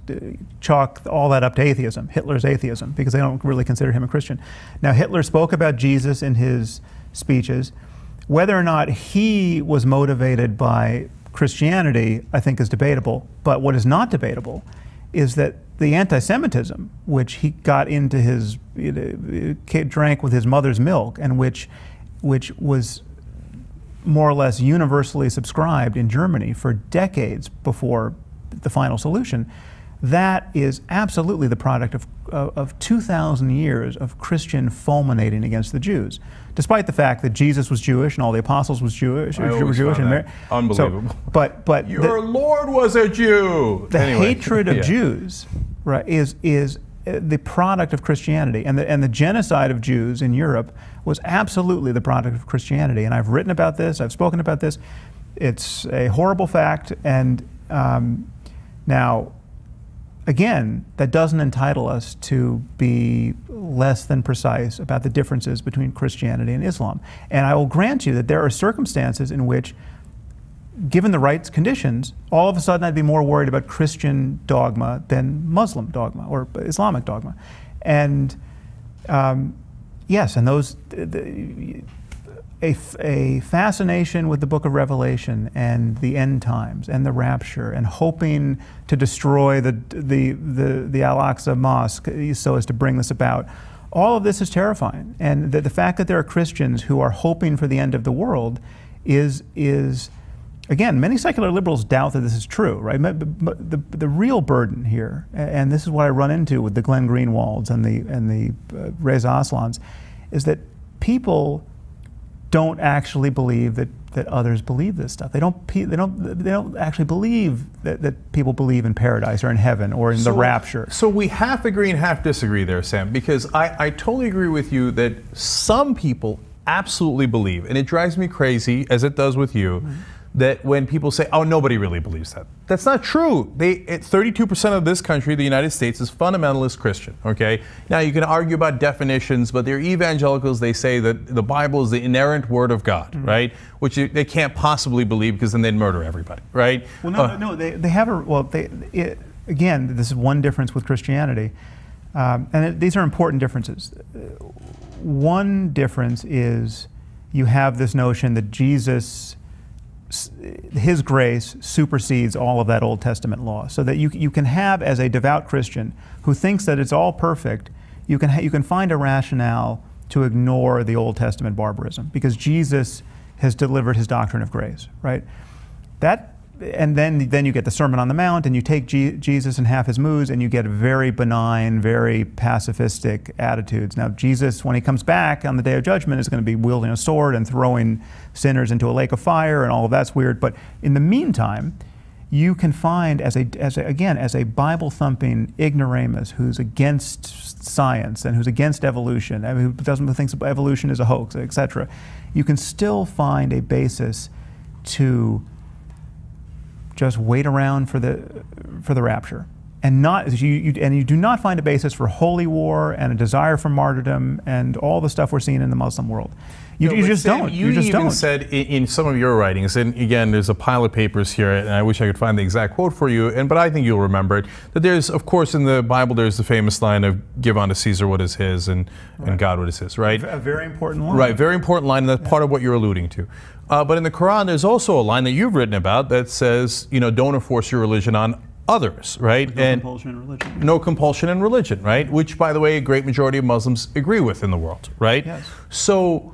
chalk all that up to atheism, Hitler's atheism, because they don't really consider him a Christian. Now, Hitler spoke about Jesus in his speeches. Whether or not he was motivated by Christianity, I think, is debatable. But what is not debatable is that the anti-Semitism, which he got into his, drank with his mother's milk, and which was more or less universally subscribed in Germany for decades before the final solution, that is absolutely the product of 2,000 years of Christian fulminating against the Jews, despite the fact that Jesus was Jewish and all the apostles were Jewish. Unbelievable. So, but your Lord was a Jew. The hatred of Jews, right, is the product of Christianity, and the genocide of Jews in Europe was absolutely the product of Christianity. And I've written about this. I've spoken about this. It's a horrible fact. And now, again, that doesn't entitle us to be less than precise about the differences between Christianity and Islam. And I will grant you that there are circumstances in which, given the right conditions, all of a sudden I'd be more worried about Christian dogma than Muslim dogma or Islamic dogma. And yes, and those, a fascination with the book of Revelation and the end times and the rapture and hoping to destroy the Al-Aqsa Mosque so as to bring this about. All of this is terrifying. And the fact that there are Christians who are hoping for the end of the world is again, many secular liberals doubt that this is true, right? But the real burden here, and this is what I run into with the Glenn Greenwalds and the Reza Aslans, is that people don't actually believe that others believe this stuff. They don't actually believe that people believe in paradise or in heaven or in the rapture. So we half agree and half disagree there, Sam, because I totally agree with you that some people absolutely believe, and it drives me crazy, as it does with you, that when people say, oh, nobody really believes that. That's not true. 32% of this country, the United States, is fundamentalist Christian, okay? Now, you can argue about definitions, but they're evangelicals. They say that the Bible is the inerrant word of God, right? Which they can't possibly believe, because then they'd murder everybody, right? Well, no, they have a, well, again, this is one difference with Christianity, and these are important differences. One difference is you have this notion that Jesus, his grace supersedes all of that Old Testament law, so that you can have, as a devout Christian who thinks that it's all perfect, you can find a rationale to ignore the Old Testament barbarism, because Jesus has delivered his doctrine of grace, right? And then you get the Sermon on the Mount, and you take Jesus and half his moods, and you get very benign, very pacifistic attitudes. Now, Jesus, when he comes back on the Day of Judgment, is going to be wielding a sword and throwing sinners into a lake of fire, and all of that's weird. But in the meantime, you can find, as a Bible-thumping ignoramus who's against science and who's against evolution, I mean, who thinks evolution is a hoax, etc., you can still find a basis to just wait around for the rapture, and you do not find a basis for holy war and a desire for martyrdom and all the stuff we're seeing in the Muslim world. You just don't. You even said in some of your writings, and again, there's a pile of papers here, and I wish I could find the exact quote for you, but I think you'll remember it, that there's, of course, in the Bible, there's the famous line of give unto Caesar what is his and God what is his, right? A very important line. Right, very important line, and that's part of what you're alluding to. But in the Quran, there's also a line that you've written about that says, don't enforce your religion on others, right? No compulsion in religion. No compulsion in religion, right? Which, by the way, a great majority of Muslims agree with in the world, right? Yes. So,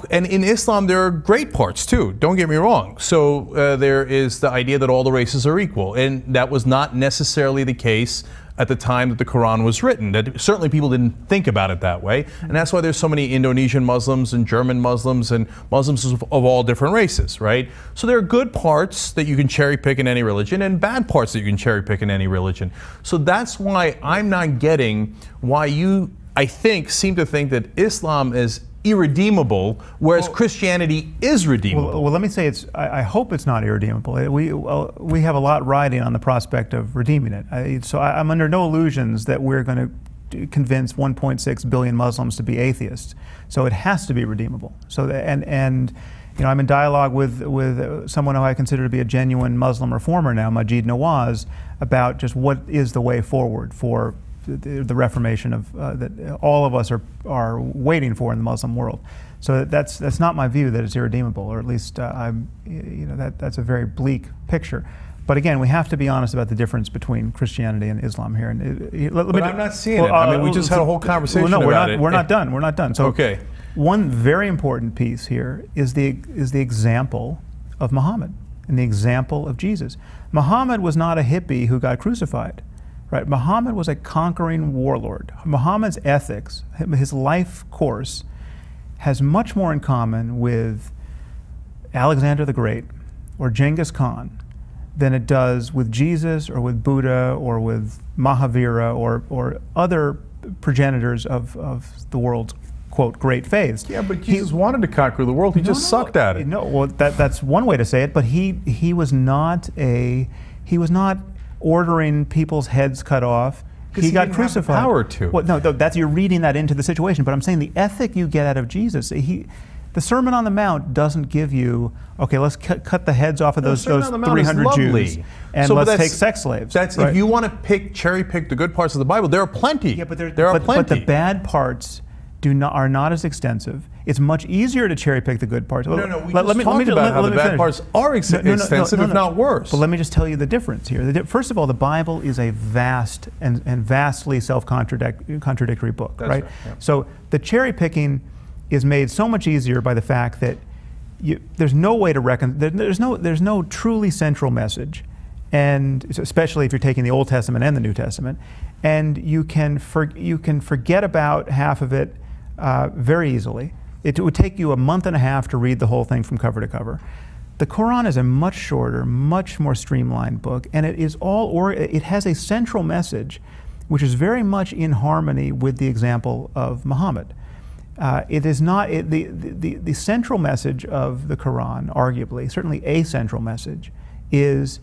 and in Islam, there are great parts too, don't get me wrong. So there is the idea that all the races are equal, and that was not necessarily the case at the time that the Quran was written. That certainly people didn't think about it that way, and that's why there's so many Indonesian Muslims and German Muslims and Muslims of all different races, right? So there are good parts that you can cherry pick in any religion and bad parts that you can cherry pick in any religion. So that's why I'm not getting why you I think, seem to think that Islam is irredeemable, whereas Christianity is redeemable. Well, let me say I hope it's not irredeemable. We have a lot riding on the prospect of redeeming it. So I'm under no illusions that we're going to convince 1.6 billion Muslims to be atheists. So it has to be redeemable. So and you know, I'm in dialogue with someone who I consider to be a genuine Muslim reformer now, Maajid Nawaz, about just what is the way forward for the reformation of that all of us are waiting for in the Muslim world. So that's not my view that it's irredeemable, or at least that's a very bleak picture. But again, we have to be honest about the difference between Christianity and Islam here. And but I'm not seeing it. I mean, we just had a whole conversation about it. We're not done. We're not done. So okay. One very important piece here is the example of Muhammad and the example of Jesus. Muhammad was not a hippie who got crucified. Right, Muhammad was a conquering warlord. Muhammad's ethics, his life course, has much more in common with Alexander the Great or Genghis Khan than it does with Jesus or with Buddha or with Mahavira or other progenitors of the world's, quote, great faiths. Yeah, but Jesus wanted to conquer the world. He just sucked at it. No, well, that's one way to say it. But he was not ordering people's heads cut off. He got crucified. Have the power to. Well, no, you're reading that into the situation. But I'm saying the ethic you get out of Jesus. The Sermon on the Mount doesn't give you, okay, let's cut the heads off of those 300 Jews and let's take sex slaves. Right? If you want to cherry pick the good parts of the Bible, there are plenty. Yeah, but there are plenty. But the bad parts are not as extensive. It's much easier to cherry pick the good parts. No, we just talked about how the bad parts are extensive, if not worse. But let me just tell you the difference here. First of all, the Bible is a vast and vastly self-contradictory book, right? Yeah. So the cherry picking is made so much easier by the fact that there's no way to there's no truly central message, and especially if you're taking the Old Testament and the New Testament, and you can forget about half of it very easily. It would take you a month and a half to read the whole thing from cover to cover. The Quran is a much shorter, much more streamlined book, and it has a central message which is very much in harmony with the example of Muhammad. It is not the central message of the Quran, arguably, certainly a central message, is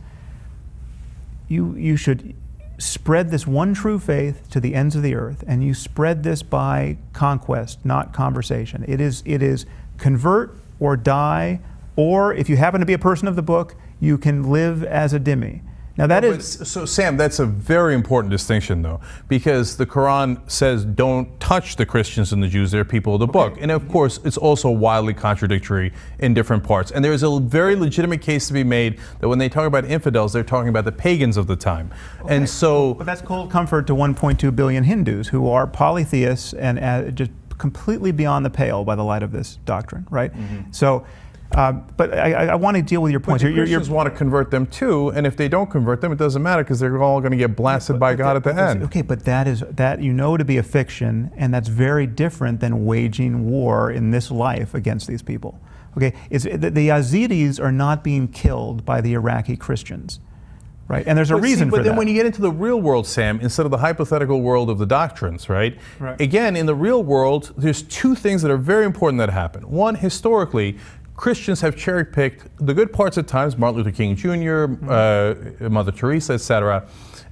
you should spread this one true faith to the ends of the earth, and you spread this by conquest, not conversation. It is convert or die, or if you happen to be a person of the book, you can live as a dhimmi. Now so Sam, that's a very important distinction though, because the Quran says don't touch the Christians and the Jews, they're people of the book. And of course, it's also wildly contradictory in different parts. And there's a very legitimate case to be made that when they talk about infidels, they're talking about the pagans of the time. Okay. And so... But that's cold comfort to 1.2 billion Hindus who are polytheists and just completely beyond the pale by the light of this doctrine, right? Mm-hmm. So... but I want to deal with your points. But the Christians want to convert them too, and if they don't convert them, it doesn't matter because they're all going to get blasted by God at the end. Okay, but that you know to be a fiction, and that's very different than waging war in this life against these people. Okay, the Yazidis are not being killed by the Iraqi Christians. Right, and there's a reason for that. But then when you get into the real world, Sam, instead of the hypothetical world of the doctrines, right? Again, in the real world, there's two things that are very important that happen. One, historically, Christians have cherry-picked the good parts at times, Martin Luther King Jr., Mother Teresa, etc.,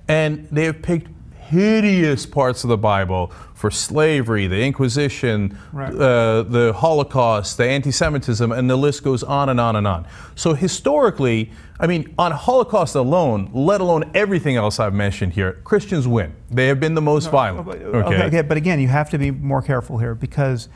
and they have picked hideous parts of the Bible for slavery, the Inquisition, the Holocaust, the anti-Semitism, and the list goes on and on and on. So historically, I mean, on Holocaust alone, let alone everything else I've mentioned here, Christians win. They have been the most violent. Okay, but again, you have to be more careful here because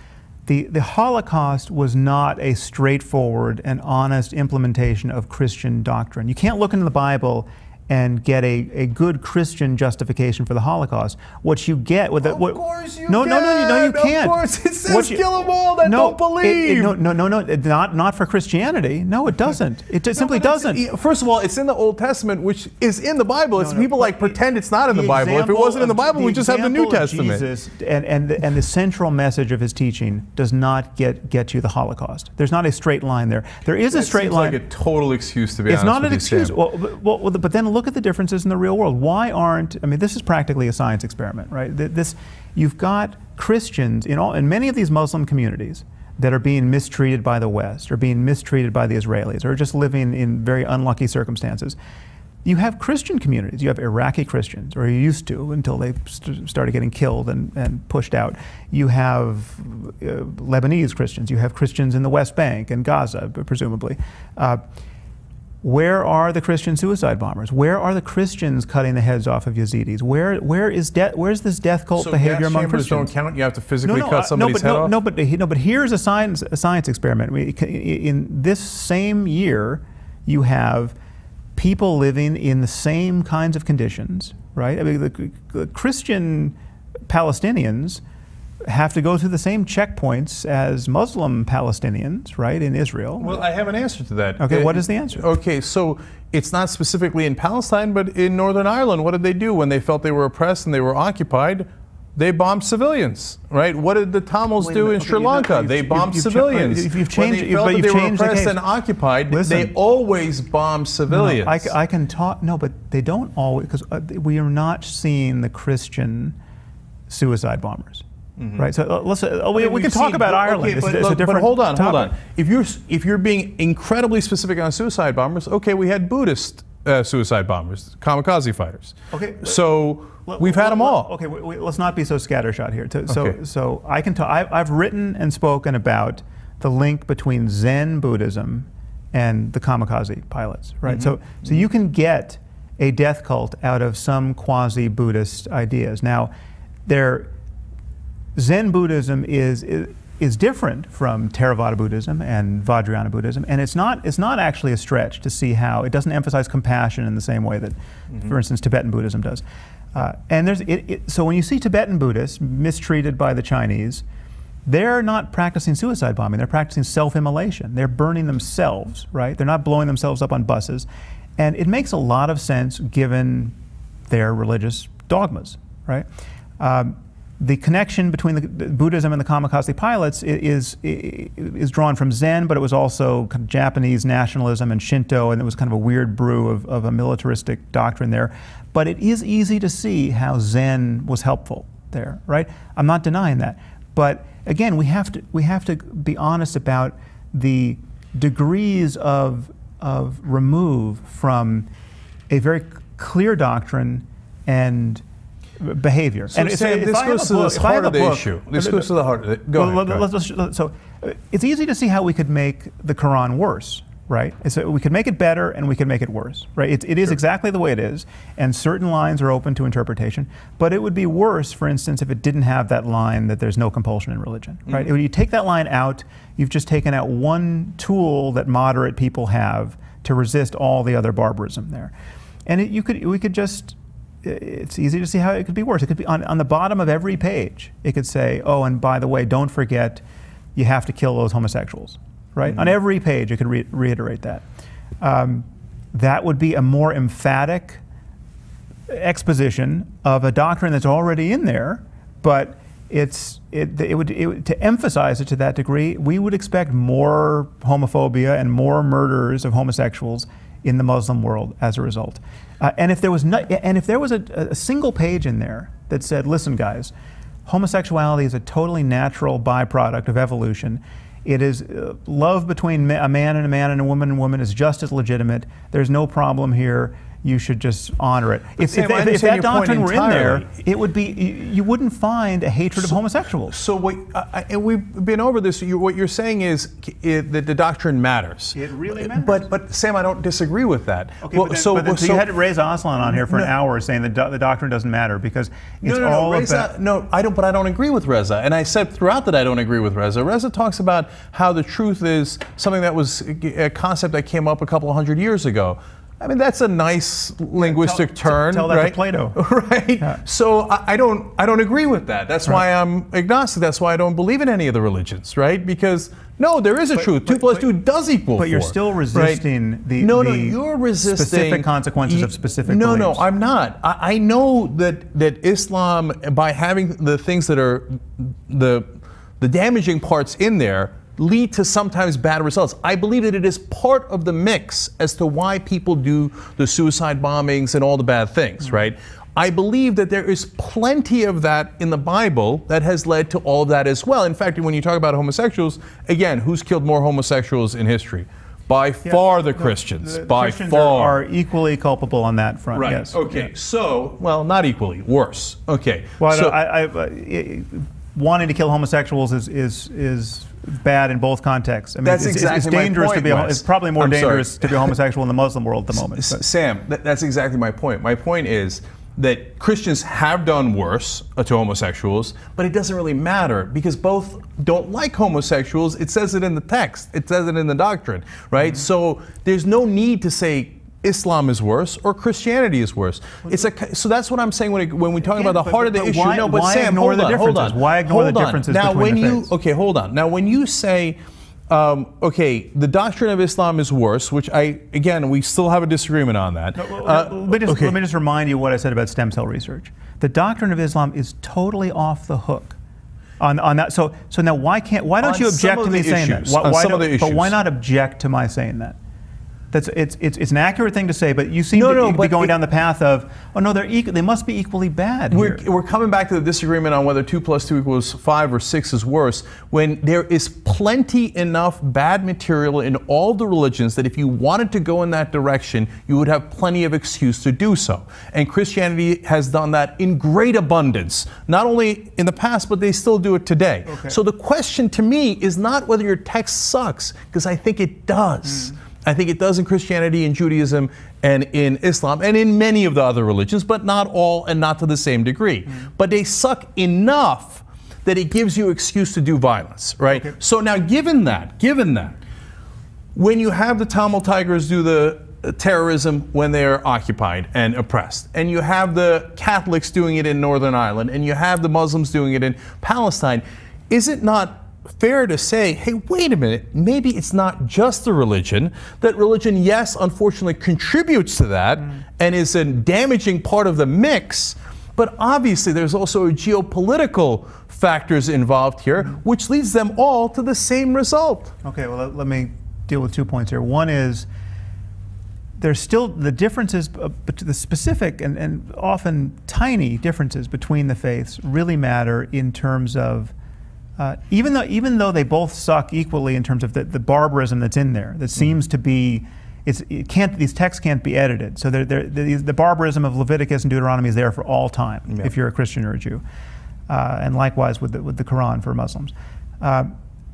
the Holocaust was not a straightforward and honest implementation of Christian doctrine. You can't look into the Bible and get a good Christian justification for the Holocaust. What you get with Of course you no, you can't. Of course it says kill them all that don't believe. Not for Christianity. No, it doesn't. It simply doesn't. First of all, it's in the Old Testament, which is in the Bible. It's people pretend it's not in the Bible. If it wasn't in the Bible, we just have the New Testament. Jesus and the central message of his teaching does not get you the Holocaust. There's not a straight line there. There is a straight line. It's like a total excuse to be honest. It's not an excuse. Well, but then look at the differences in the real world. Why aren't, I mean, this is practically a science experiment, right? You've got Christians in many of these Muslim communities that are being mistreated by the West, or being mistreated by the Israelis, or just living in very unlucky circumstances. You have Christian communities. You have Iraqi Christians, or you used to until they started getting killed and pushed out. You have Lebanese Christians. You have Christians in the West Bank and Gaza, presumably. Where are the Christian suicide bombers? Where are the Christians cutting the heads off of Yazidis? Where's this death cult behavior among Christians? So gas chambers don't count? You have to physically cut somebody's head off? No, but here's a science experiment. In this same year, you have people living in the same kinds of conditions, right? I mean, the Christian Palestinians have to go through the same checkpoints as Muslim Palestinians, right, in Israel. Well, I have an answer to that. Okay, what is the answer? Okay, so it's not specifically in Palestine, but in Northern Ireland, what did they do when they felt they were oppressed and they were occupied? They bombed civilians, right? What did the Tamils do in Sri Lanka? They bombed civilians. You've changed, when they felt that they were oppressed and occupied, they always bombed civilians. No, I can talk, no, but they don't always, because we are not seeing the Christian suicide bombers. Mm-hmm. Right, so we can talk about Ireland. Okay, but hold on. If you're being incredibly specific on suicide bombers, okay, we had Buddhist suicide bombers, kamikaze fighters. Okay, so we've had them all. Okay, let's not be so scattershot here. So I can talk. I've written and spoken about the link between Zen Buddhism and the kamikaze pilots. Right, so you can get a death cult out of some quasi-Buddhist ideas. Now, Zen Buddhism is different from Theravada Buddhism and Vajrayana Buddhism, and it's not actually a stretch to see how it doesn't emphasize compassion in the same way that, for instance, Tibetan Buddhism does. So when you see Tibetan Buddhists mistreated by the Chinese, they're not practicing suicide bombing. They're practicing self-immolation. They're burning themselves, right? They're not blowing themselves up on buses, and it makes a lot of sense given their religious dogmas, right? The connection between the Buddhism and the kamikaze pilots is drawn from Zen, but it was also kind of Japanese nationalism and Shinto, and it was kind of a weird brew of a militaristic doctrine there. But it is easy to see how Zen was helpful there, right? I'm not denying that. But again, we have to be honest about the degrees of remove from a very clear doctrine and behavior. So, Sam, this goes to the heart of the issue. This goes to the heart of it. Go ahead. So it's easy to see how we could make the Quran worse, right? So we could make it better and we could make it worse, right? It is exactly the way it is, and certain lines are open to interpretation, but it would be worse, for instance, if it didn't have that line that there's no compulsion in religion, right? When you take that line out, you've just taken out one tool that moderate people have to resist all the other barbarism there. And it's easy to see how it could be worse. It could be on the bottom of every page. It could say, oh, and by the way, don't forget, you have to kill those homosexuals, right? On every page, it could reiterate that. That would be a more emphatic exposition of a doctrine that's already in there, but to emphasize it to that degree, we would expect more homophobia and more murders of homosexuals in the Muslim world as a result. And if there was a single page in there that said, listen guys, homosexuality is a totally natural byproduct of evolution. It is love between a man and a woman is just as legitimate. There's no problem here. You should just honor it. If that doctrine were in there, it would be, you wouldn't find a hatred of homosexuals. So and we've been over this, what you're saying is that the doctrine matters. It really matters. But Sam, I don't disagree with that. Okay, so you had Reza Aslan on here for an hour saying that the doctrine doesn't matter because it's all about... No, I don't, but I don't agree with Reza. And I said throughout that I don't agree with Reza. Reza talks about how the truth is something that was a concept that came up a couple of 100 years ago. I mean, that's a nice linguistic turn, tell that right? to Plato. Right? Yeah. So I don't agree with that. That's why I'm agnostic. That's why I don't believe in any of the religions, right? Because no, there is a truth. 2 + 2 does equal 4. But you're still resisting right? you're resisting specific consequences of specific beliefs. No, I'm not. I know that Islam, by having the things that are the damaging parts in there, lead to sometimes bad results. I believe that it is part of the mix as to why people do the suicide bombings and all the bad things, right? I believe that there is plenty of that in the Bible that has led to all of that as well. In fact, when you talk about homosexuals, again, who's killed more homosexuals in history? By far the Christians. By Christians far. are equally culpable on that front, Right. yes. Okay. So, well, not equally. Worse. Okay. Well, So, wanting to kill homosexuals is bad in both contexts. I mean, That's exactly it's dangerous my point, to be. Wes. It's probably more I'm dangerous sorry. to be a homosexual in the Muslim world at the moment. But. Sam, that's exactly my point. My point is that Christians have done worse to homosexuals, but it doesn't really matter because both don't like homosexuals. It says it in the text. It says it in the doctrine, right? Mm-hmm. So there's no need to say Islam is worse or Christianity is worse. So that's what I'm saying when we talk about the heart of the issue. Why, no, but why Sam, ignore hold the on, differences? hold on. Why ignore the differences now, between when the you faiths? okay, hold on. Now, when you say okay, the doctrine of Islam is worse, which we still have a disagreement on that. Let me just remind you what I said about stem cell research. The doctrine of Islam is totally off the hook on that. So now why don't you object to me saying that? But why not object to my saying that? It's an accurate thing to say, but you seem to be going down the path of, oh no, they must be equally bad here. We're coming back to the disagreement on whether 2 + 2 = 5 or 6 is worse, when there is plenty enough bad material in all the religions that if you wanted to go in that direction, you would have plenty of excuse to do so. And Christianity has done that in great abundance, not only in the past, but they still do it today. Okay. So the question to me is not whether your text sucks, because I think it does. I think it does in Christianity, in Judaism, and in Islam, and in many of the other religions, but not all and not to the same degree. But they suck enough that it gives you excuse to do violence, right? Okay. So now given that, when you have the Tamil Tigers do the terrorism when they're occupied and oppressed, and you have the Catholics doing it in Northern Ireland, and you have the Muslims doing it in Palestine, is it not fair to say, hey, wait a minute, maybe it's not just the religion, that religion, yes, unfortunately contributes to that and is a damaging part of the mix, but obviously there's also geopolitical factors involved here, which leads them all to the same result. Okay, well, let me deal with 2 points here. One is, there's still the differences, the specific and often tiny differences between the faiths really matter in terms of even though they both suck equally in terms of the barbarism that's in there, that seems to be, these texts can't be edited. So the barbarism of Leviticus and Deuteronomy is there for all time, if you're a Christian or a Jew, and likewise with the Quran for Muslims.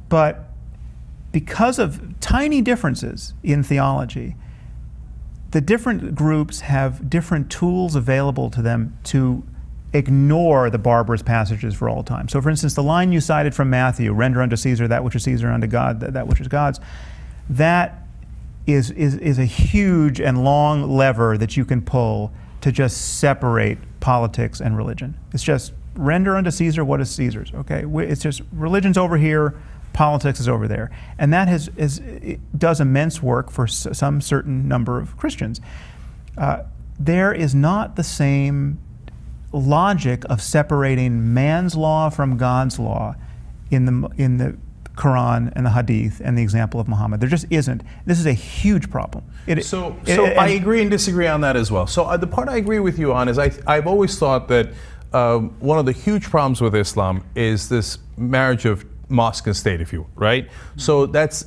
But because of tiny differences in theology, the different groups have different tools available to them to ignore the barbarous passages for all time. So for instance, the line you cited from Matthew, render unto Caesar that which is Caesar, and unto God that which is God's, that is a huge and long lever that you can pull to just separate politics and religion. It's just render unto Caesar what is Caesar's, okay? It's just religion's over here, politics is over there. And that it does immense work for some certain number of Christians. There is not the same logic of separating man's law from God's law in the Quran and the Hadith and the example of Muhammad. There just isn't. This is a huge problem. So I agree and disagree on that as well. So the part I agree with you on is I've always thought that one of the huge problems with Islam is this marriage of mosque and state, if you will, right? So that's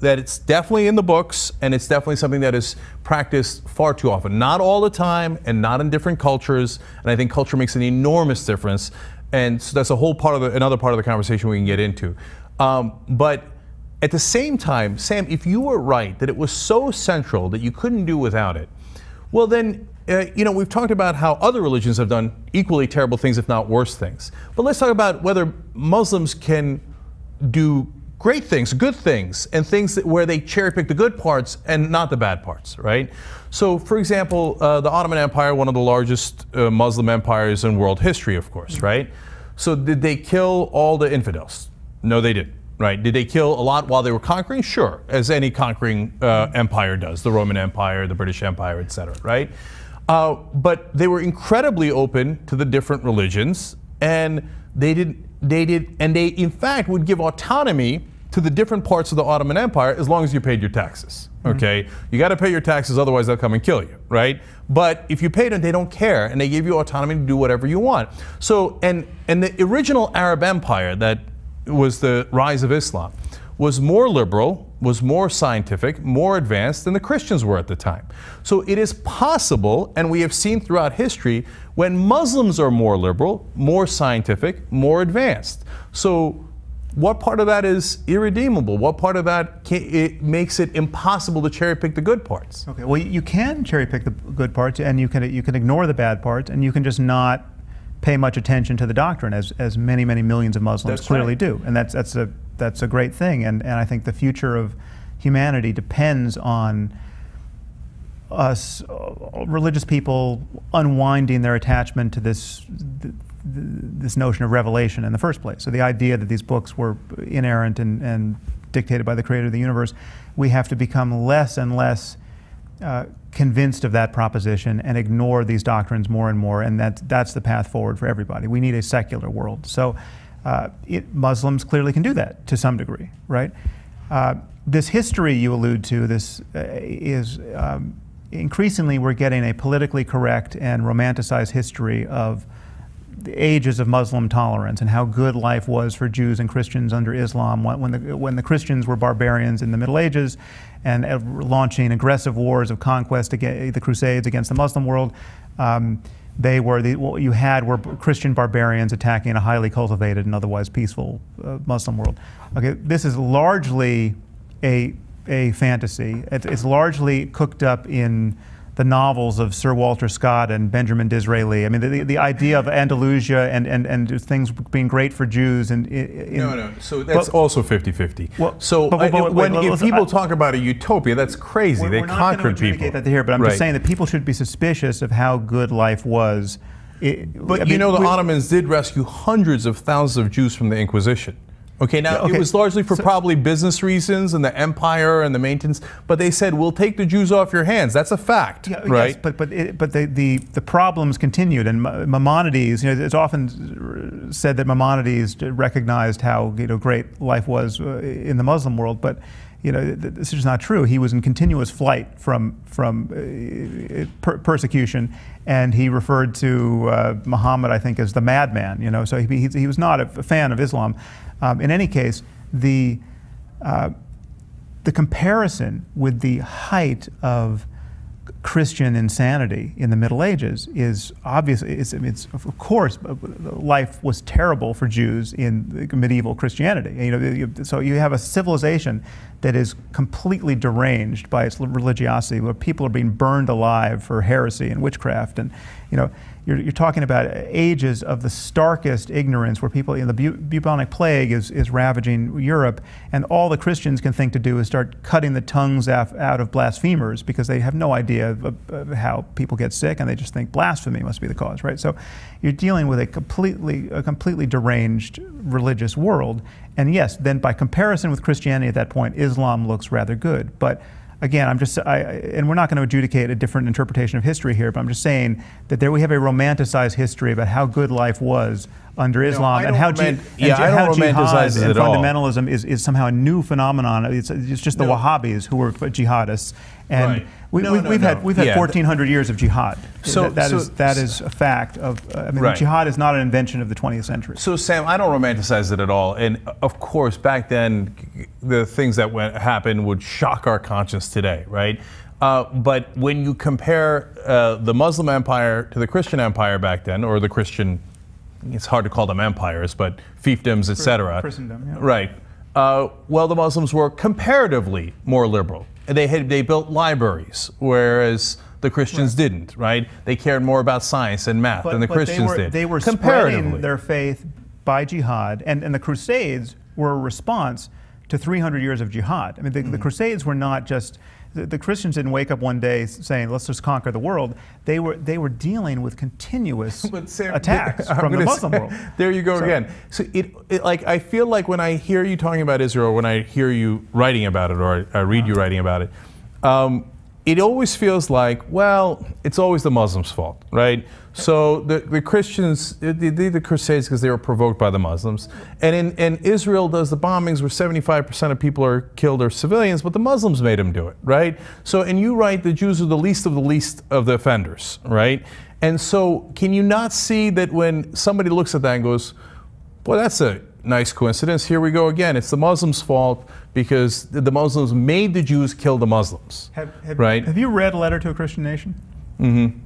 that it's definitely in the books, and it's definitely something that is practiced far too often. Not all the time, and not in different cultures, and I think culture makes an enormous difference, and so that's a whole part of another part of the conversation we can get into. But at the same time, Sam, if you were right that it was so central that you couldn't do without it, well then, we've talked about how other religions have done equally terrible things, if not worse things. But let's talk about whether Muslims can do great things, good things, and things where they cherry pick the good parts and not the bad parts, right? So, for example, the Ottoman Empire, one of the largest Muslim empires in world history, of course, right? So did they kill all the infidels? No, they didn't, right? Did they kill a lot while they were conquering? Sure, as any conquering empire does, the Roman Empire, the British Empire, etc., right? But they were incredibly open to the different religions, and they in fact would give autonomy to the different parts of the Ottoman Empire as long as you paid your taxes. Okay, you got to pay your taxes, otherwise they'll come and kill you, right? But if you paid them, they don't care, and they give you autonomy to do whatever you want. So, and the original Arab Empire that was the rise of Islam was more liberal, was more scientific, more advanced than the Christians were at the time. So it is possible, and we have seen throughout history, when Muslims are more liberal, more scientific, more advanced. So what part of that is irredeemable? What part of that it makes it impossible to cherry pick the good parts? Okay, well, you can cherry pick the good parts, and you can ignore the bad parts, and you can just not pay much attention to the doctrine, as many millions of Muslims clearly do, and that's a great thing. And I think the future of humanity depends on us, religious people, unwinding their attachment to this notion of revelation in the first place. So the idea that these books were inerrant and dictated by the creator of the universe, we have to become less and less convinced of that proposition and ignore these doctrines more and more, and that's the path forward for everybody. We need a secular world. So Muslims clearly can do that to some degree, right? This history you allude to, this is increasingly we're getting a politically correct and romanticized history of the ages of Muslim tolerance and how good life was for Jews and Christians under Islam when the Christians were barbarians in the Middle Ages and launching aggressive wars of conquest against the Crusades against the Muslim world. What you had were Christian barbarians attacking a highly cultivated and otherwise peaceful Muslim world. Okay, this is largely a fantasy. It's largely cooked up in the novels of Sir Walter Scott and Benjamin Disraeli. I mean, the idea of Andalusia and things being great for Jews. No. So that's also 50-50. Well, so if people talk about a utopia, that's crazy. They conquered people. We're not going to that here, but I'm just saying that people should be suspicious of how good life was. But the Ottomans did rescue hundreds of thousands of Jews from the Inquisition. Okay, now it was largely for probably business reasons and the empire and the maintenance, but they said, we'll take the Jews off your hands. That's a fact, right? Yes, but the problems continued, and Maimonides, it's often said that Maimonides recognized how great life was in the Muslim world, but this is just not true. He was in continuous flight from persecution, and he referred to Muhammad, I think, as the madman. So he was not a fan of Islam. In any case, the comparison with the height of Christian insanity in the Middle Ages is obviously, of course, life was terrible for Jews in medieval Christianity. So you have a civilization that is completely deranged by its religiosity, where people are being burned alive for heresy and witchcraft, and you're talking about ages of the starkest ignorance, where people, the bubonic plague is ravaging Europe, and all the Christians can think to do is start cutting the tongues out of blasphemers, because they have no idea of how people get sick, and they just think blasphemy must be the cause, right? So you're dealing with a completely deranged religious world, and yes, then by comparison with Christianity at that point, Islam looks rather good, but again, and we're not going to adjudicate a different interpretation of history here, but I'm just saying that there we have a romanticized history about how good life was under Islam, and how jihad and fundamentalism is somehow a new phenomenon. It's just the Wahhabis who were jihadists, and we've had 1,400 years of jihad. So that is a fact of. Jihad is not an invention of the 20th century. So Sam, I don't romanticize it at all, and of course back then the things that happened would shock our conscience today, right? But when you compare the Muslim empire to the Christian empire back then, or the Christian, it's hard to call them empires, but fiefdoms, etc. Christendom, yeah. Right. Well, the Muslims were comparatively more liberal. They built libraries, whereas the Christians didn't, right? They cared more about science and math than the Christians did. They were spreading their faith by jihad, and the Crusades were a response to 300 years of jihad. I mean, the Crusades were not just. The Christians didn't wake up one day saying, let's just conquer the world. They were dealing with continuous attacks from the Muslim world. There you go again. So I feel like when I hear you talking about Israel, when I hear you writing about it, or I read you writing about it, it always feels like, well, it's always the Muslims' fault, right? So the Christians, they did the Crusades because they were provoked by the Muslims. And Israel does the bombings where 75% of people are killed or civilians, but the Muslims made them do it, right? So, and you write the Jews are the least of the offenders, right? And so can you not see that when somebody looks at that and goes, boy, that's a nice coincidence, here we go again. It's the Muslims' fault because the Muslims made the Jews kill the Muslims, right? Have you read A Letter to a Christian Nation? Mm-hmm.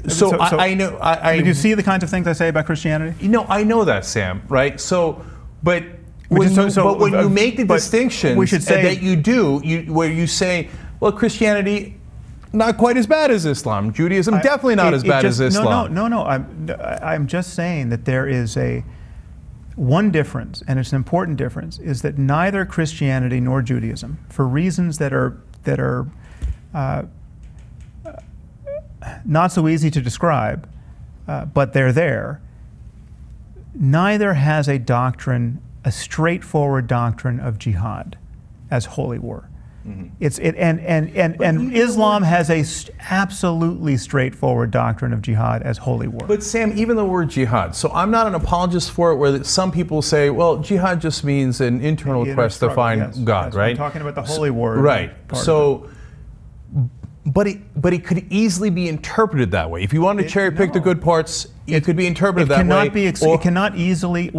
So I know. Did you see the kinds of things I say about Christianity? You know, I know that, Sam, right? So, but when you make the distinction that you do, where you say, well, Christianity, not quite as bad as Islam. Judaism, definitely not as bad as Islam. No. I'm just saying that there is one difference, and it's an important difference, is that neither Christianity nor Judaism, for reasons that are not so easy to describe, but they're there, neither has a straightforward doctrine of jihad as holy war. Mm-hmm. And Islam has a absolutely straightforward doctrine of jihad as holy war. But Sam, even the word jihad, so I'm not an apologist for it, where some people say, well, jihad just means an internal quest to find God, right? I'm talking about the holy war. Right. So, but it could easily be interpreted that way. If you want to cherry pick the good parts, it could be interpreted that way. It cannot easily.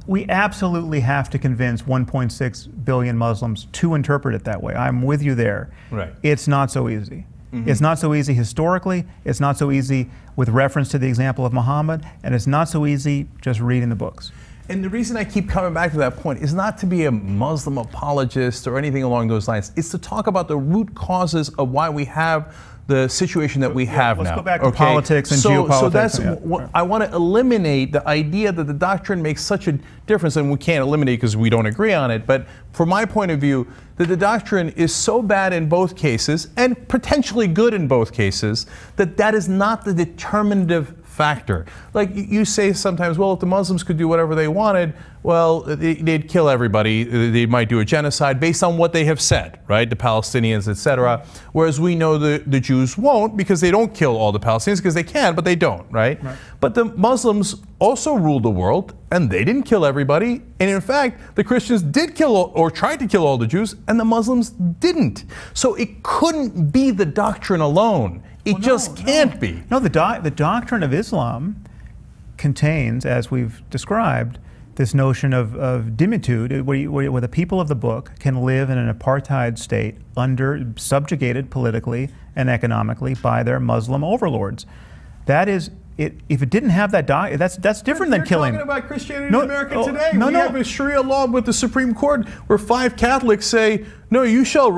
We absolutely have to convince 1.6 billion Muslims to interpret it that way. I'm with you there. Right. It's not so easy. Mm-hmm. It's not so easy historically. It's not so easy with reference to the example of Muhammad, and it's not so easy just reading the books. And the reason I keep coming back to that point is not to be a Muslim apologist or anything along those lines. It's to talk about the root causes of why we have the situation that we have now. Let's go back to politics and geopolitics. So that's what I want to eliminate, the idea that the doctrine makes such a difference, and we can't eliminate because we don't agree on it, but from my point of view, that the doctrine is so bad in both cases, and potentially good in both cases, that is not the determinative factor. Like you say sometimes, well, if the Muslims could do whatever they wanted, well, they'd kill everybody. They might do a genocide based on what they have said, right? The Palestinians, etc. Whereas we know the Jews won't, because they don't kill all the Palestinians, because they can, but they don't, right? But the Muslims also ruled the world, and they didn't kill everybody. And in fact, the Christians did kill or tried to kill all the Jews, and the Muslims didn't. So it couldn't be the doctrine alone. It just can't be. No, the doctrine of Islam contains, as we've described, this notion of dimitude, where the people of the book can live in an apartheid state subjugated politically and economically by their Muslim overlords. That is, if it didn't have that that's different than killing. You're talking about Christianity in America today. We have a Sharia law with the Supreme Court where 5 Catholics say, no, you shall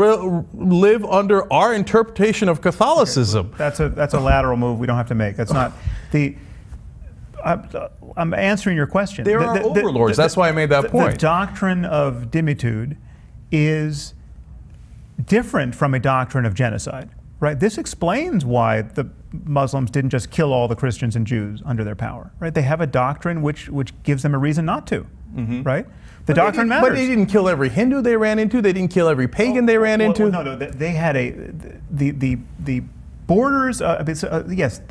live under our interpretation of Catholicism. Okay, that's a lateral move we don't have to make. That's not the. I'm answering your question. There are overlords. That's why I made that point. The doctrine of dimitude is different from a doctrine of genocide, right? This explains why the Muslims didn't just kill all the Christians and Jews under their power, right? They have a doctrine which gives them a reason not to, right? The doctrine matters. But they didn't kill every Hindu they ran into. They didn't kill every pagan they ran into. No. They had the borders. Yes,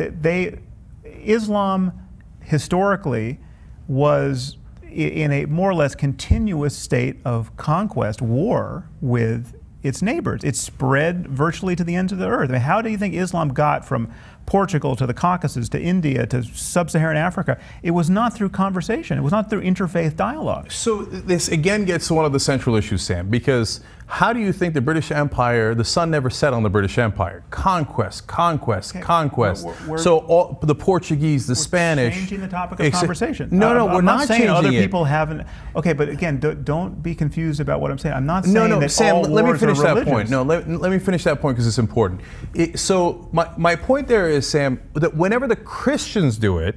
Islam historically was in a more or less continuous state of conquest, war with its neighbors. It spread virtually to the ends of the earth. I mean, how do you think Islam got from Portugal to the Caucasus to India to sub-Saharan Africa? It was not through conversation. It was not through interfaith dialogue. So this again gets to one of the central issues, Sam, because how do you think the British Empire, the sun never set on the British Empire? Conquest. So all, the Portuguese, the Spanish. Changing the topic of conversation. No, we're not saying changing other it. people haven't. Okay, but again, don't be confused about what I'm saying. I'm not saying that Sam, all let me finish wars are that point. No, let me finish that point because it's important. So my point there is, Sam, that whenever the Christians do it,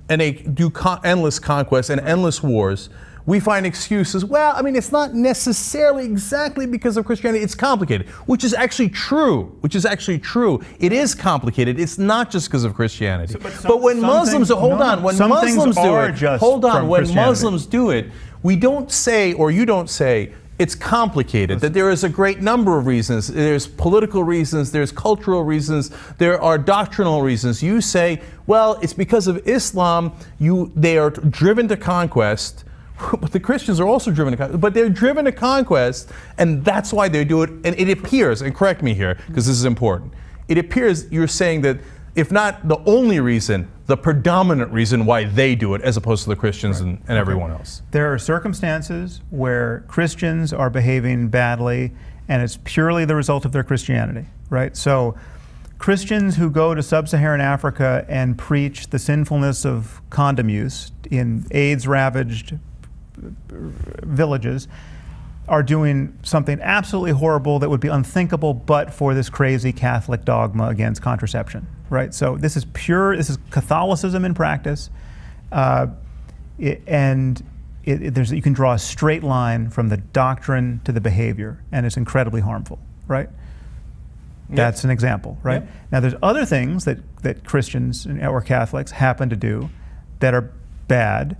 and they do endless conquests and endless wars, we find excuses. Well, I mean, it's not necessarily exactly because of Christianity. It's complicated, which is actually true. It is complicated. It's not just because of Christianity. But when Muslims Muslims do it, we don't say, or you don't say, it's complicated, that there is a great number of reasons. There's political reasons, there's cultural reasons, there are doctrinal reasons. You say, well, it's because of Islam, they are driven to conquest, but the Christians are also driven to conquest, but they're driven to conquest, and that's why they do it. And it appears, and correct me here, because this is important, it appears you're saying that if not the only reason, the predominant reason why they do it as opposed to the Christians and everyone else. There are circumstances where Christians are behaving badly and it's purely the result of their Christianity, right? So Christians who go to sub-Saharan Africa and preach the sinfulness of condom use in AIDS-ravaged villages are doing something absolutely horrible that would be unthinkable but for this crazy Catholic dogma against contraception, right? So this is Catholicism in practice, you can draw a straight line from the doctrine to the behavior, and it's incredibly harmful, right? Yep. That's an example, right? Yep. Now there's other things that Christians or Catholics happen to do that are bad,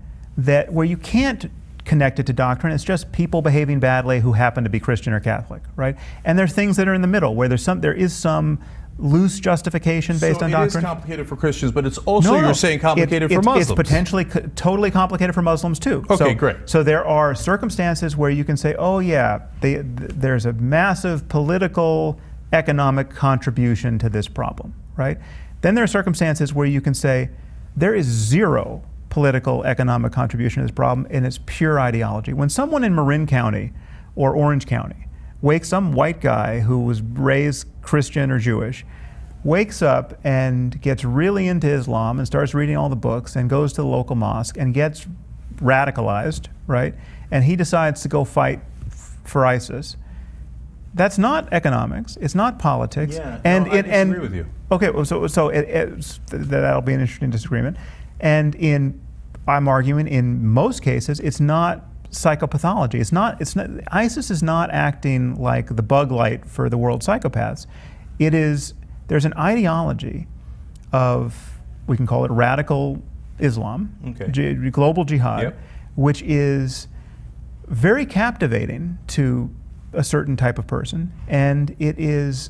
where you can't connected to doctrine. It's just people behaving badly who happen to be Christian or Catholic, right? And there's things that are in the middle where there is some loose justification based on doctrine. So it is complicated for Christians, but it's also, you're saying, complicated for Muslims. It's potentially totally complicated for Muslims too. Okay, great. So there are circumstances where you can say, oh yeah, there's a massive political, economic contribution to this problem, right? Then there are circumstances where you can say, there is zero political, economic contribution to this problem, and it's pure ideology. When someone in Marin County or Orange County some white guy who was raised Christian or Jewish, wakes up and gets really into Islam and starts reading all the books and goes to the local mosque and gets radicalized, right? And he decides to go fight for ISIS. That's not economics. It's not politics. Yeah, I disagree with you. Okay, well, so that'll be an interesting disagreement. And I'm arguing in most cases it's not psychopathology. It's not. ISIS is not acting like the bug light for the world psychopaths. There's an ideology of, we can call it radical Islam, global jihad, which is very captivating to a certain type of person, and it is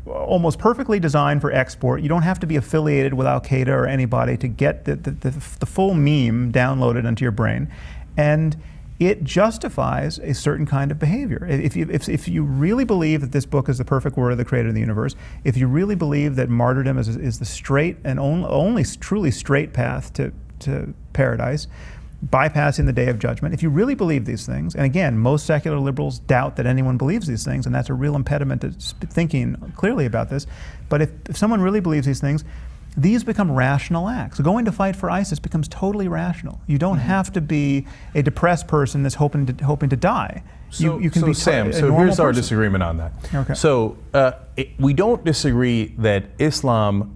almost perfectly designed for export. You don't have to be affiliated with Al-Qaeda or anybody to get the full meme downloaded into your brain, and it justifies a certain kind of behavior. If you really believe that this book is the perfect word of the creator of the universe, if you really believe that martyrdom is the straight and only truly straight path to paradise, bypassing the day of judgment, if you really believe these things, and again, most secular liberals doubt that anyone believes these things, and that's a real impediment to thinking clearly about this, but if someone really believes these things, these become rational acts. Going to fight for ISIS becomes totally rational. You don't have to be a depressed person that's hoping to die. You can be Sam, so here's our disagreement on that. Okay. So we don't disagree that Islam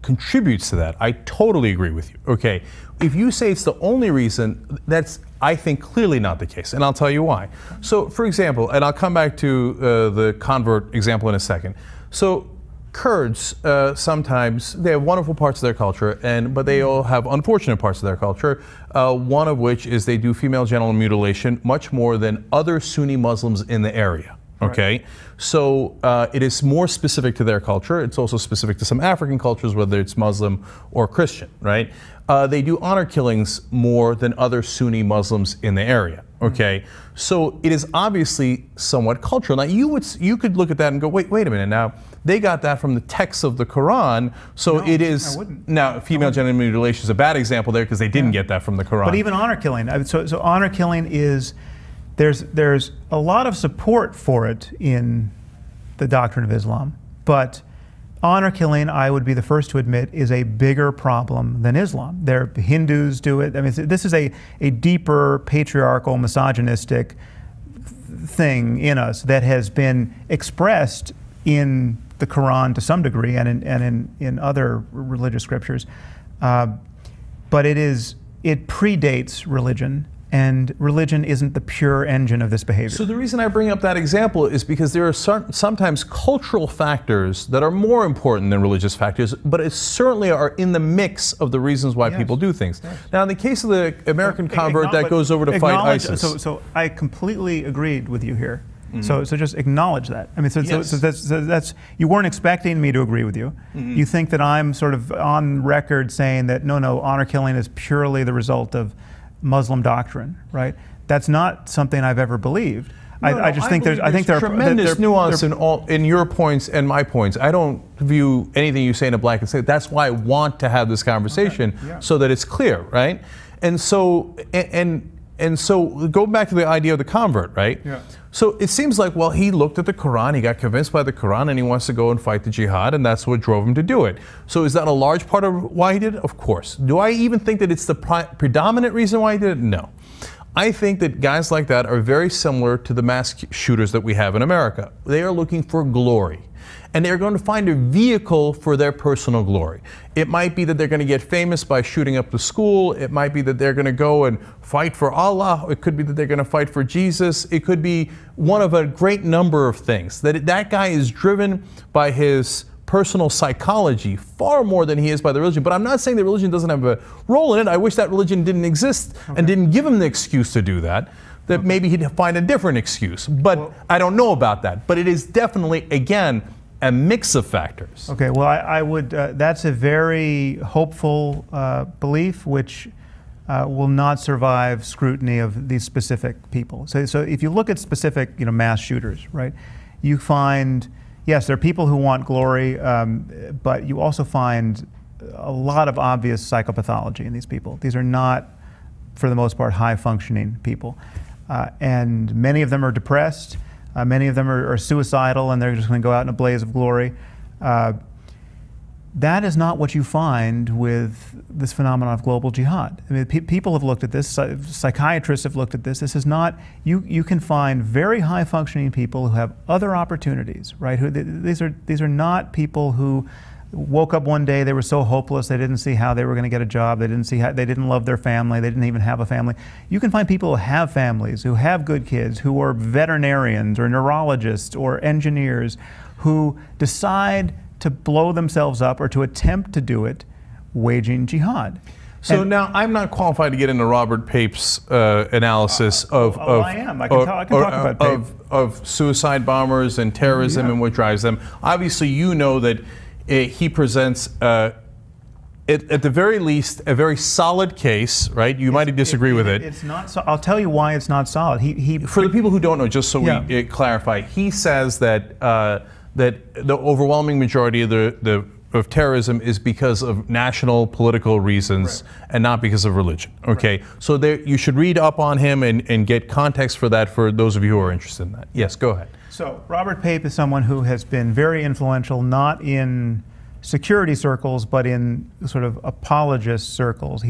contributes to that. I totally agree with you. Okay, if you say it's the only reason, that's, I think, clearly not the case, and I'll tell you why. So, for example, and I'll come back to the convert example in a second. So, Kurds sometimes, they have wonderful parts of their culture, but they all have unfortunate parts of their culture. One of which is they do female genital mutilation much more than other Sunni Muslims in the area. Okay, right. So it is more specific to their culture. It's also specific to some African cultures, whether it's Muslim or Christian, right? They do honor killings more than other Sunni Muslims in the area. Okay, so it is obviously somewhat cultural. Now you could look at that and go, wait a minute. Now they got that from the text of the Quran, so it is. I wouldn't. Now female genital mutilation is a bad example there because they didn't get that from the Quran. But even honor killing. So honor killing is. There's a lot of support for it in the doctrine of Islam, but honor killing, I would be the first to admit, is a bigger problem than Islam. Hindus do it. I mean, this is a deeper patriarchal, misogynistic thing in us that has been expressed in the Quran to some degree and in other religious scriptures, but it predates religion. and religion isn't the pure engine of this behavior. So the reason I bring up that example is because there are sometimes cultural factors that are more important than religious factors, but it certainly are in the mix of the reasons why people do things. Yes. Now, in the case of the American convert that goes over to fight ISIS. So I completely agreed with you here. So just acknowledge that. I mean, so that's you weren't expecting me to agree with you. You think that I'm sort of on record saying that no, honor killing is purely the result of Muslim doctrine, right? That's not something I've ever believed. I just think there's tremendous nuance in your points and my points. I don't view anything you say in a blanket statement. That's why I want to have this conversation so that it's clear, right? And so go back to the idea of the convert, right? Yeah. So it seems like, well, he looked at the Quran, he got convinced by the Quran, and he wants to go and fight the jihad, and that's what drove him to do it. So is that a large part of why he did it? Of course. Do I even think that it's the predominant reason why he did it? No. I think that guys like that are very similar to the mass shooters that we have in America. They are looking for glory. And they're going to find a vehicle for their personal glory. It might be that they're going to get famous by shooting up the school. It might be that they're going to go and fight for Allah. It could be that they're going to fight for Jesus. It could be one of a great number of things. That guy is driven by his personal psychology far more than he is by the religion. But I'm not saying that religion doesn't have a role in it. I wish that religion didn't exist and didn't give him the excuse to do that. That maybe he'd find a different excuse. But I don't know about that. But it is definitely, again, a mix of factors. Okay, well, I would, that's a very hopeful belief which will not survive scrutiny of these specific people. So if you look at specific, mass shooters, right, you find, yes, there are people who want glory, but you also find a lot of obvious psychopathology in these people. These are not, for the most part, high-functioning people. And many of them are depressed. Many of them are suicidal, and they're just going to go out in a blaze of glory. That is not what you find with this phenomenon of global jihad. I mean, people have looked at this. Psychiatrists have looked at this. This is not. You can find very high-functioning people who have other opportunities, right? These are not people who woke up one day, they were so hopeless, they didn't see how they were going to get a job, they didn't love their family, they didn't even have a family. You can find people who have families, who have good kids, who are veterinarians or neurologists or engineers, who decide to blow themselves up or to attempt to do it waging jihad. So now I'm not qualified to get into Robert Pape's analysis of I am. I can talk about Pape. Of suicide bombers and terrorism and what drives them. Obviously, you know that he presents, at the very least, a very solid case, right? You might disagree with it. It's not. I'll tell you why it's not solid. For the people who don't know, just so we clarify, he says that that the overwhelming majority of terrorism is because of national political reasons and not because of religion. Okay, so you should read up on him and get context for that for those of you who are interested in that. Yes, go ahead. So Robert Pape is someone who has been very influential, not in security circles, but in sort of apologist circles.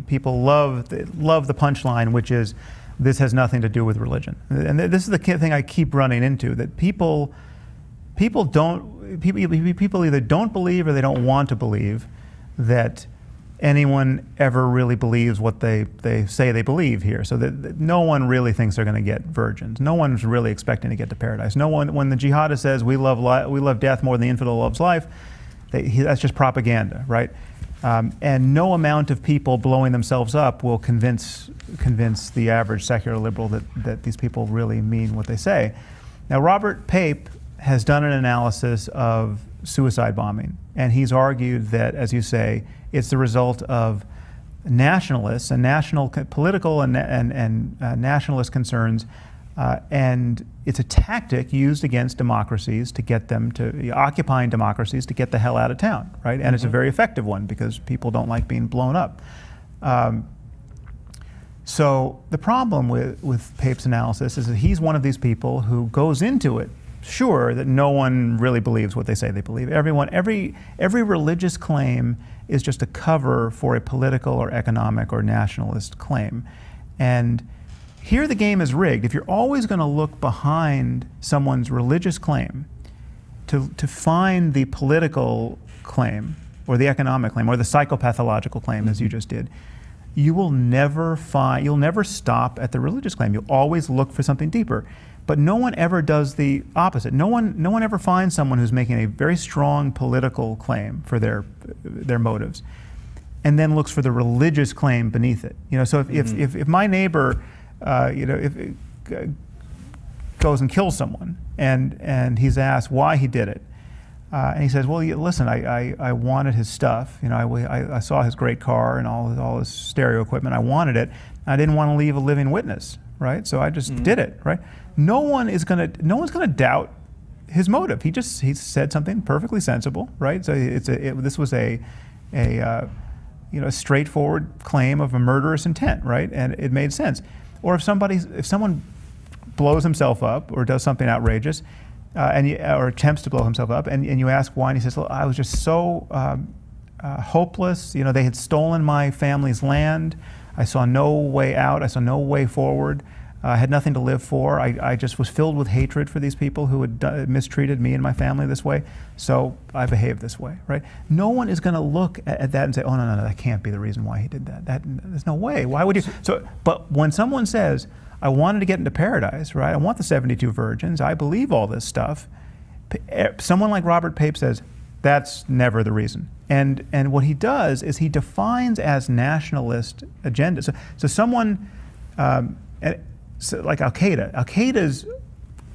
People love the punchline, which is, this has nothing to do with religion. And this is the thing I keep running into, that people either don't believe or they don't want to believe that anyone ever really believes what they say they believe here. So that no one really thinks they're going to get virgins. No one's really expecting to get to paradise. No one, when the jihadist says we love death more than the infidel loves life, that's just propaganda, right? And no amount of people blowing themselves up will convince the average secular liberal that these people really mean what they say. Now, Robert Pape has done an analysis of suicide bombing, and he's argued that, as you say, it's the result of nationalists and political and nationalist concerns, and it's a tactic used against democracies to get them to, occupying democracies, to get the hell out of town, right? And it's a very effective one because people don't like being blown up. So the problem with Pape's analysis is that he's one of these people who goes into it sure that no one really believes what they say they believe. Every religious claim is just a cover for a political or economic or nationalist claim. And here the game is rigged. If you're always going to look behind someone's religious claim to find the political claim or the economic claim or the psychopathological claim, as you just did, you'll never stop at the religious claim. You'll always look for something deeper. But no one ever does the opposite. No one ever finds someone who's making a very strong political claim for their motives, and then looks for the religious claim beneath it. So if my neighbor, goes and kills someone, and he's asked why he did it, and he says, well, listen, I wanted his stuff. I saw his great car and all his stereo equipment. I wanted it. I didn't want to leave a living witness, right? So I just did it, right? No one's gonna doubt his motive. He said something perfectly sensible, right? So this was a straightforward claim of a murderous intent, right? And it made sense. Or if someone blows himself up or does something outrageous, or attempts to blow himself up, and you ask why, and he says, well, I was just so hopeless. They had stolen my family's land. I saw no way out. I saw no way forward. I had nothing to live for. I just was filled with hatred for these people who had mistreated me and my family this way, so I behaved this way, right? No one is going to look at that and say, oh, no, that can't be the reason why he did that. There's no way. Why would you? But when someone says, I wanted to get into paradise, right? I want the 72 virgins. I believe all this stuff. Someone like Robert Pape says, that's never the reason. And what he does is he defines as nationalist agenda. So someone, like Al-Qaeda's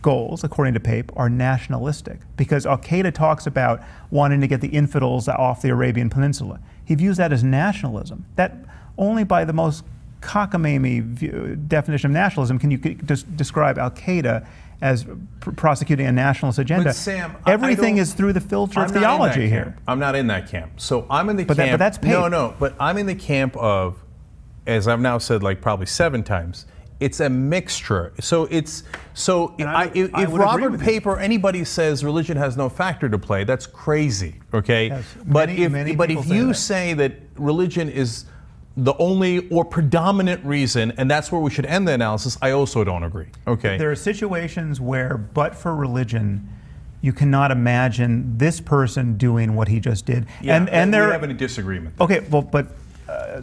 goals, according to Pape, are nationalistic, because Al-Qaeda talks about wanting to get the infidels off the Arabian Peninsula. He views that as nationalism. That only by the most cockamamie definition of nationalism can you describe Al-Qaeda as prosecuting a nationalist agenda. But Sam, everything is through the filter of theology here. I'm not in that camp. So I'm in the camp. But that's Pape. No, but I'm in the camp of, as I've now said like probably 7 times, it's a mixture. So if Robert Pape or anybody says religion has no factor to play, that's crazy. Okay, yes, but if you say that religion is the only or predominant reason, and that's where we should end the analysis, I also don't agree. Okay, there are situations where, but for religion, you cannot imagine this person doing what he just did. Yeah, and we have a disagreement there. Okay, well, but.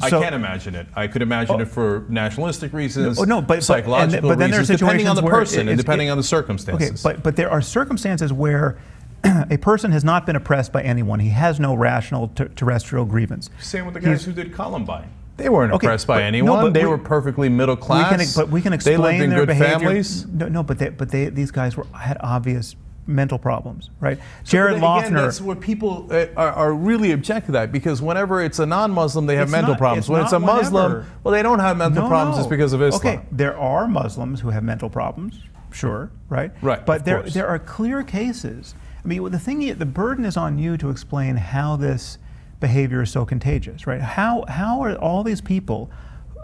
I can't imagine it. I could imagine it for nationalistic reasons, but psychological then reasons, there are depending on the where person and depending on the circumstances. Okay, but there are circumstances where a person has not been oppressed by anyone. He has no rational terrestrial grievance. Same with the guys who did Columbine. They weren't oppressed by anyone. They were perfectly middle class. We can explain they lived in their good behavior. families. These guys had obvious mental problems, right? Jared Loughner. Again, that's where people are really object to that, because whenever it's a non-Muslim, they have mental problems. When it's a Muslim, well, they don't have mental problems just because of Islam. Okay, there are Muslims who have mental problems, sure, right? Right. But there are clear cases. I mean, the burden is on you to explain how this behavior is so contagious, right? How are all these people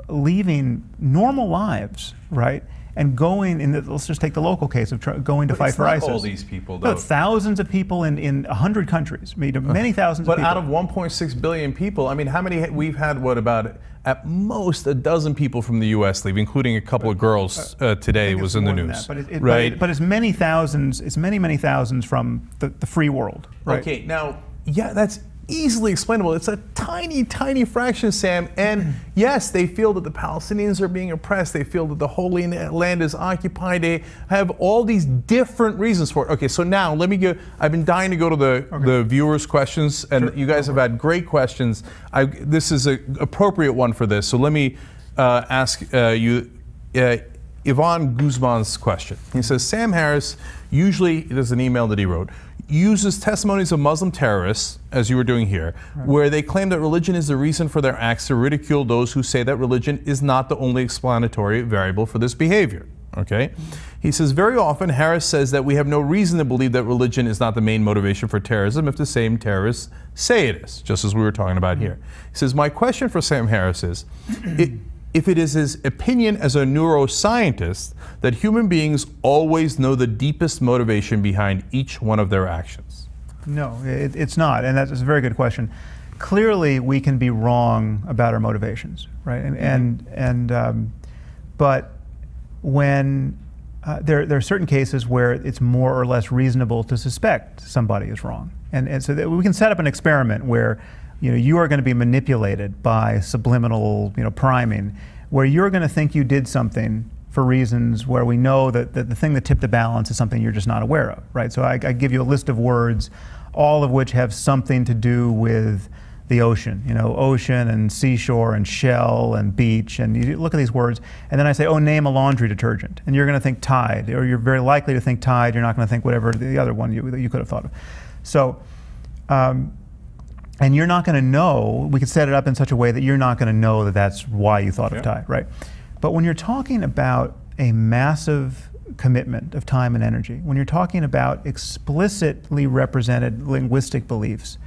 leaving normal lives, right? And going, let's just take the local case of going to fight for ISIS. It's not all these people, though. No, thousands of people in 100 countries, many thousands of people. But out of 1.6 billion people, I mean, how many, we've had, about at most a dozen people from the U.S. leave, including a couple of girls today was in the news. But it's many thousands, it's many thousands from the free world, right? Okay, now, yeah, that's easily explainable. It's a tiny fraction, Sam. And yes, they feel that the Palestinians are being oppressed. They feel that the Holy Land is occupied. They have all these different reasons for it. Okay, so now let me go. I've been dying to go to the viewers' questions, and you guys have had great questions. This is an appropriate one for this. So let me ask you Yvonne Guzman's question. He says, Sam Harris usually, there's an email that he wrote, uses testimonies of Muslim terrorists, as you were doing here, where they claim that religion is the reason for their acts to ridicule those who say that religion is not the only explanatory variable for this behavior. Okay? He says, very often Harris says that we have no reason to believe that religion is not the main motivation for terrorism if the same terrorists say it is, just as we were talking about here. He says, my question for Sam Harris is, if it is his opinion as a neuroscientist that human beings always know the deepest motivation behind each one of their actions? No, it's not, and that's a very good question. Clearly, we can be wrong about our motivations, right? But when there are certain cases where it's more or less reasonable to suspect somebody is wrong, and so that we can set up an experiment where you are going to be manipulated by subliminal, priming, where you're going to think you did something for reasons where we know that the thing that tipped the balance is something you're just not aware of, right? So I give you a list of words, all of which have something to do with the ocean, ocean and seashore and shell and beach, and you look at these words, and then I say, oh, name a laundry detergent, and you're going to think Tide, or you're very likely to think Tide, you're not going to think whatever the other one you could have thought of. So, and you're not going to know, we could set it up in such a way that you're not going to know that that's why you thought of Tide, right? But when you're talking about a massive commitment of time and energy, when you're talking about explicitly represented linguistic beliefs,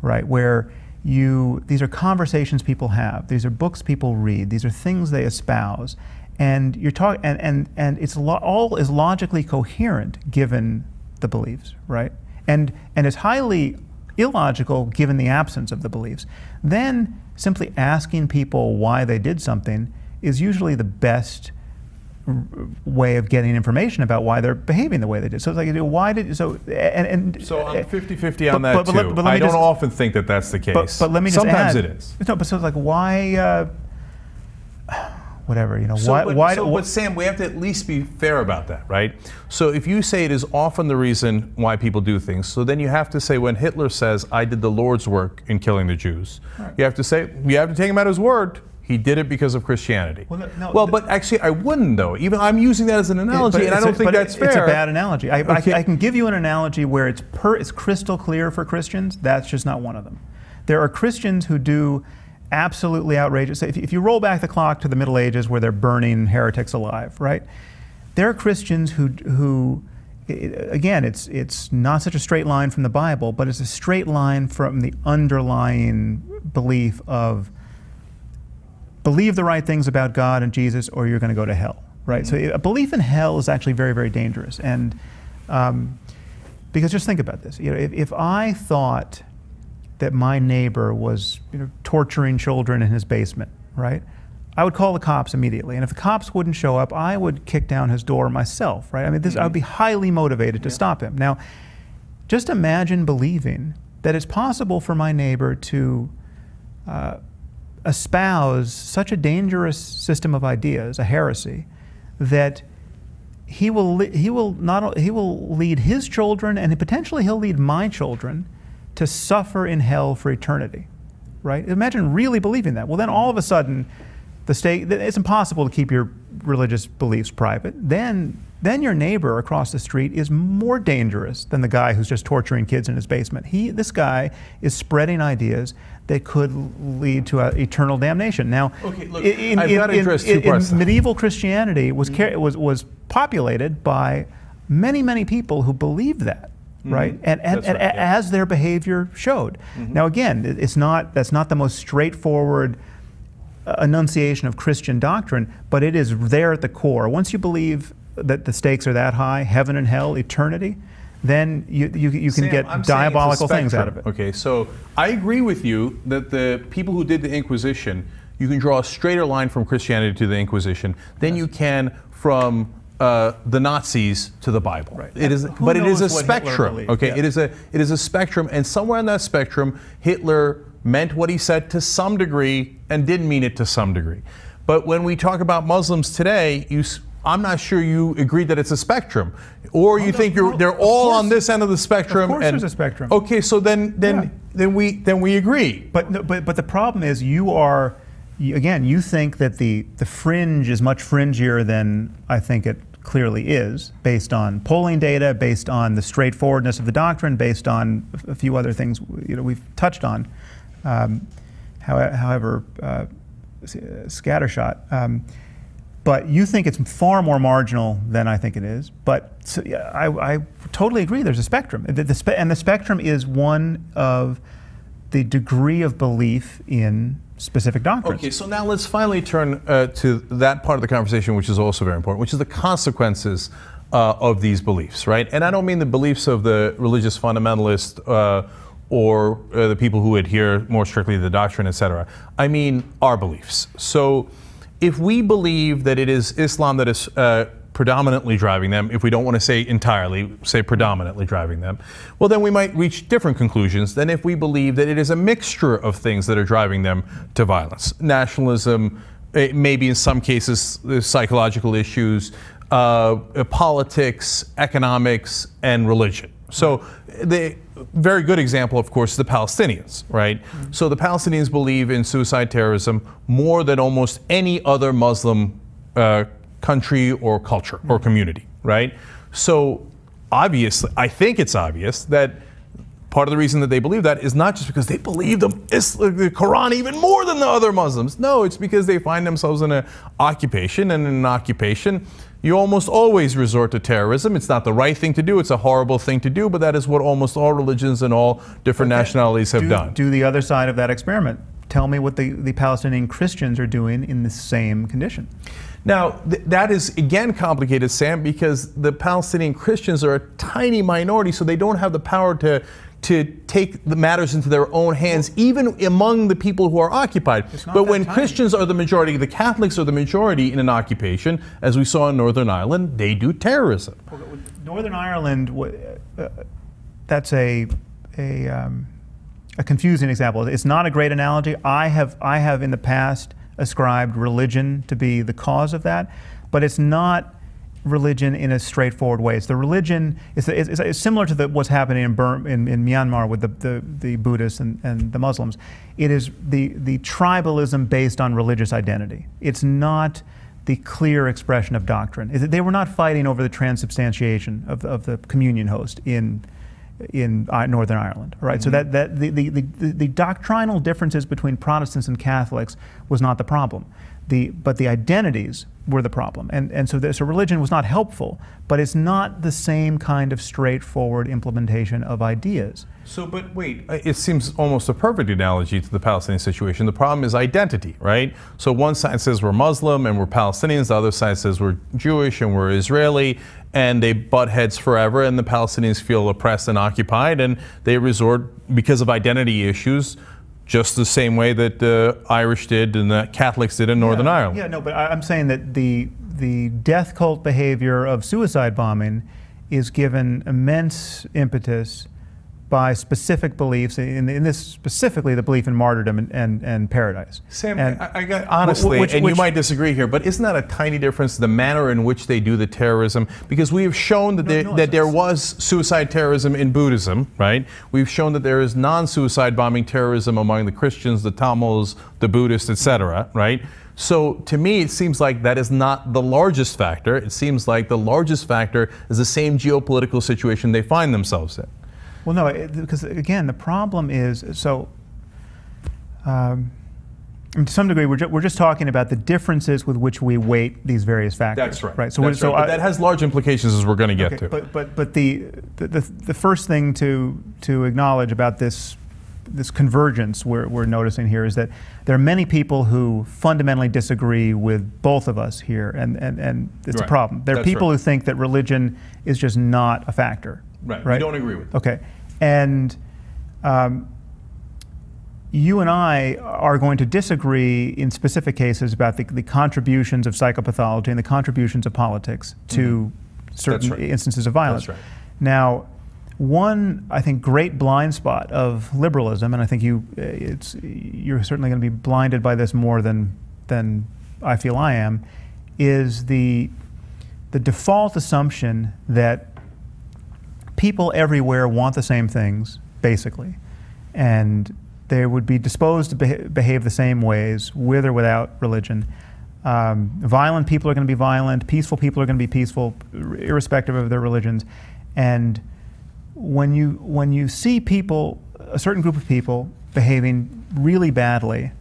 right, where these are conversations people have, these are books people read, these are things they espouse, and you're talking, and it's all is logically coherent given the beliefs, right? And it's highly illogical given the absence of the beliefs. Then simply asking people why they did something is usually the best way of getting information about why they're behaving the way they did. So it's like, why did, so, and so I'm 50-50 on that too. I don't often think that that's the case. But let me just Sometimes add, it is. No, but so it's like, why, whatever, But Sam, we have to at least be fair about that, right? So if you say it is often the reason why people do things, so then you have to say when Hitler says, I did the Lord's work in killing the Jews, right, you have to say, you have to take him at his word. He did it because of Christianity. But actually I wouldn't though. Even I'm using that as an analogy, and I don't think that's fair. It's a bad analogy. I can give you an analogy where it's crystal clear for Christians. That's just not one of them. There are Christians who do absolutely outrageous. If you roll back the clock to the Middle Ages where they're burning heretics alive, right? There are Christians who again, it's not such a straight line from the Bible, but it's a straight line from the underlying belief of believe the right things about God and Jesus, or you're going to go to hell, right? Mm-hmm. So a belief in hell is actually very, very dangerous, and because just think about this: if I thought that my neighbor was torturing children in his basement, right? I would call the cops immediately, and if the cops wouldn't show up, I would kick down his door myself, right? I mean, I would be highly motivated to stop him. Now, just imagine believing that it's possible for my neighbor to espouse such a dangerous system of ideas, a heresy, that he will lead his children, and potentially he'll lead my children, to suffer in hell for eternity, right? Imagine really believing that. Well, then all of a sudden, the state, it's impossible to keep your religious beliefs private. Then your neighbor across the street is more dangerous than the guy who's just torturing kids in his basement. This guy is spreading ideas that could lead to eternal damnation. Now, okay, look, I've got to address two parts. Medieval Christianity was populated by many, many people who believed that. Right, and as their behavior showed. Now again, that's not the most straightforward enunciation of Christian doctrine, but it is there at the core. Once you believe that the stakes are that high, heaven and hell, eternity, then you can Sam, get diabolical things out of it. Okay, so I agree with you that the people who did the Inquisition, you can draw a straighter line from Christianity to the Inquisition than you can from the Nazis to the Bible. Right. It is, but it is a spectrum. Okay, yeah. It is a spectrum, and somewhere in that spectrum, Hitler meant what he said to some degree and didn't mean it to some degree. But when we talk about Muslims today, I'm not sure you agree that it's a spectrum, or you think they're all on this end of the spectrum. Of course, there's a spectrum. Okay, so then we agree. But the problem is you think that the fringe is much fringier than I think it clearly is, based on polling data, based on the straightforwardness of the doctrine, based on a few other things we've touched on, however scattershot. But you think it's far more marginal than I think it is. But so, yeah, I totally agree. There's a spectrum, and the spectrum is one of the degree of belief in specific doctrines. Okay, so now let's finally turn to that part of the conversation, which is also very important, which is the consequences of these beliefs, right? And I don't mean the beliefs of the religious fundamentalist or the people who adhere more strictly to the doctrine, etc. I mean our beliefs. So if we believe that it is Islam that is predominantly driving them, if we don't want to say entirely, say predominantly driving them, well, then we might reach different conclusions than if we believe that it is a mixture of things that are driving them to violence. Nationalism, maybe in some cases, psychological issues, politics, economics, and religion. So the very good example, of course, is the Palestinians, right? Mm-hmm. So the Palestinians believe in suicide terrorism more than almost any other Muslim country or culture or community, right? So obviously, I think it's obvious that part of the reason that they believe that is not just because they believe the Quran even more than the other Muslims. No, it's because they find themselves in an occupation, and in an occupation, you almost always resort to terrorism. It's not the right thing to do, it's a horrible thing to do, but that is what almost all religions and all different nationalities have done. Do the other side of that experiment. Tell me what the Palestinian Christians are doing in the same condition. Now, that is, again, complicated, Sam, because the Palestinian Christians are a tiny minority, so they don't have the power to take the matters into their own hands, even among the people who are occupied. But when Christians are the majority, the Catholics are the majority in an occupation, as we saw in Northern Ireland, they do terrorism. Northern Ireland, that's a confusing example. It's not a great analogy. I have in the past ascribed religion to be the cause of that, but it's not religion in a straightforward way. It's the religion, it's similar to what's happening in Myanmar with the Buddhists and the Muslims. It is the tribalism based on religious identity. It's not the clear expression of doctrine. They were not fighting over the transubstantiation of the communion host in Northern Ireland, right? Mm-hmm. So that the doctrinal differences between Protestants and Catholics was not the problem. But the identities were the problem. And so religion was not helpful, but it's not the same kind of straightforward implementation of ideas. So, but wait, it seems almost a perfect analogy to the Palestinian situation. The problem is identity, right? So one side says we're Muslim and we're Palestinians, the other side says we're Jewish and we're Israeli, and they butt heads forever, and the Palestinians feel oppressed and occupied, and they resort, because of identity issues, just the same way that the Irish did and the Catholics did in Northern Ireland. Yeah, no, but I'm saying that the death cult behavior of suicide bombing is given immense impetus by specific beliefs, in this specifically the belief in martyrdom and paradise. Sam, honestly, you might disagree here, but isn't that a tiny difference, the manner in which they do the terrorism? Because we have shown that there was suicide terrorism in Buddhism, right? We've shown that there is non-suicide bombing terrorism among the Christians, the Tamils, the Buddhists, etc., right? So to me, it seems like that is not the largest factor. It seems like the largest factor is the same geopolitical situation they find themselves in. Well, no, because again, the problem is, so to some degree, we're just talking about the differences with which we weight these various factors. That's right. Right. So, but that has large implications, as we're going to get to. But the first thing to acknowledge about this convergence we're noticing here is that there are many people who fundamentally disagree with both of us here, and it's a problem. There are people who think that religion is just not a factor. Right. We don't agree with it. Okay. And you and I are going to disagree in specific cases about the contributions of psychopathology and the contributions of politics to certain instances of violence. That's right. Now, one, I think, great blind spot of liberalism, and I think you're certainly going to be blinded by this more than I feel I am, is the default assumption that people everywhere want the same things, basically, and they would be disposed to behave the same ways, with or without religion. Violent people are going to be violent, peaceful people are going to be peaceful, irrespective of their religions. And when you see people, a certain group of people, behaving really badly,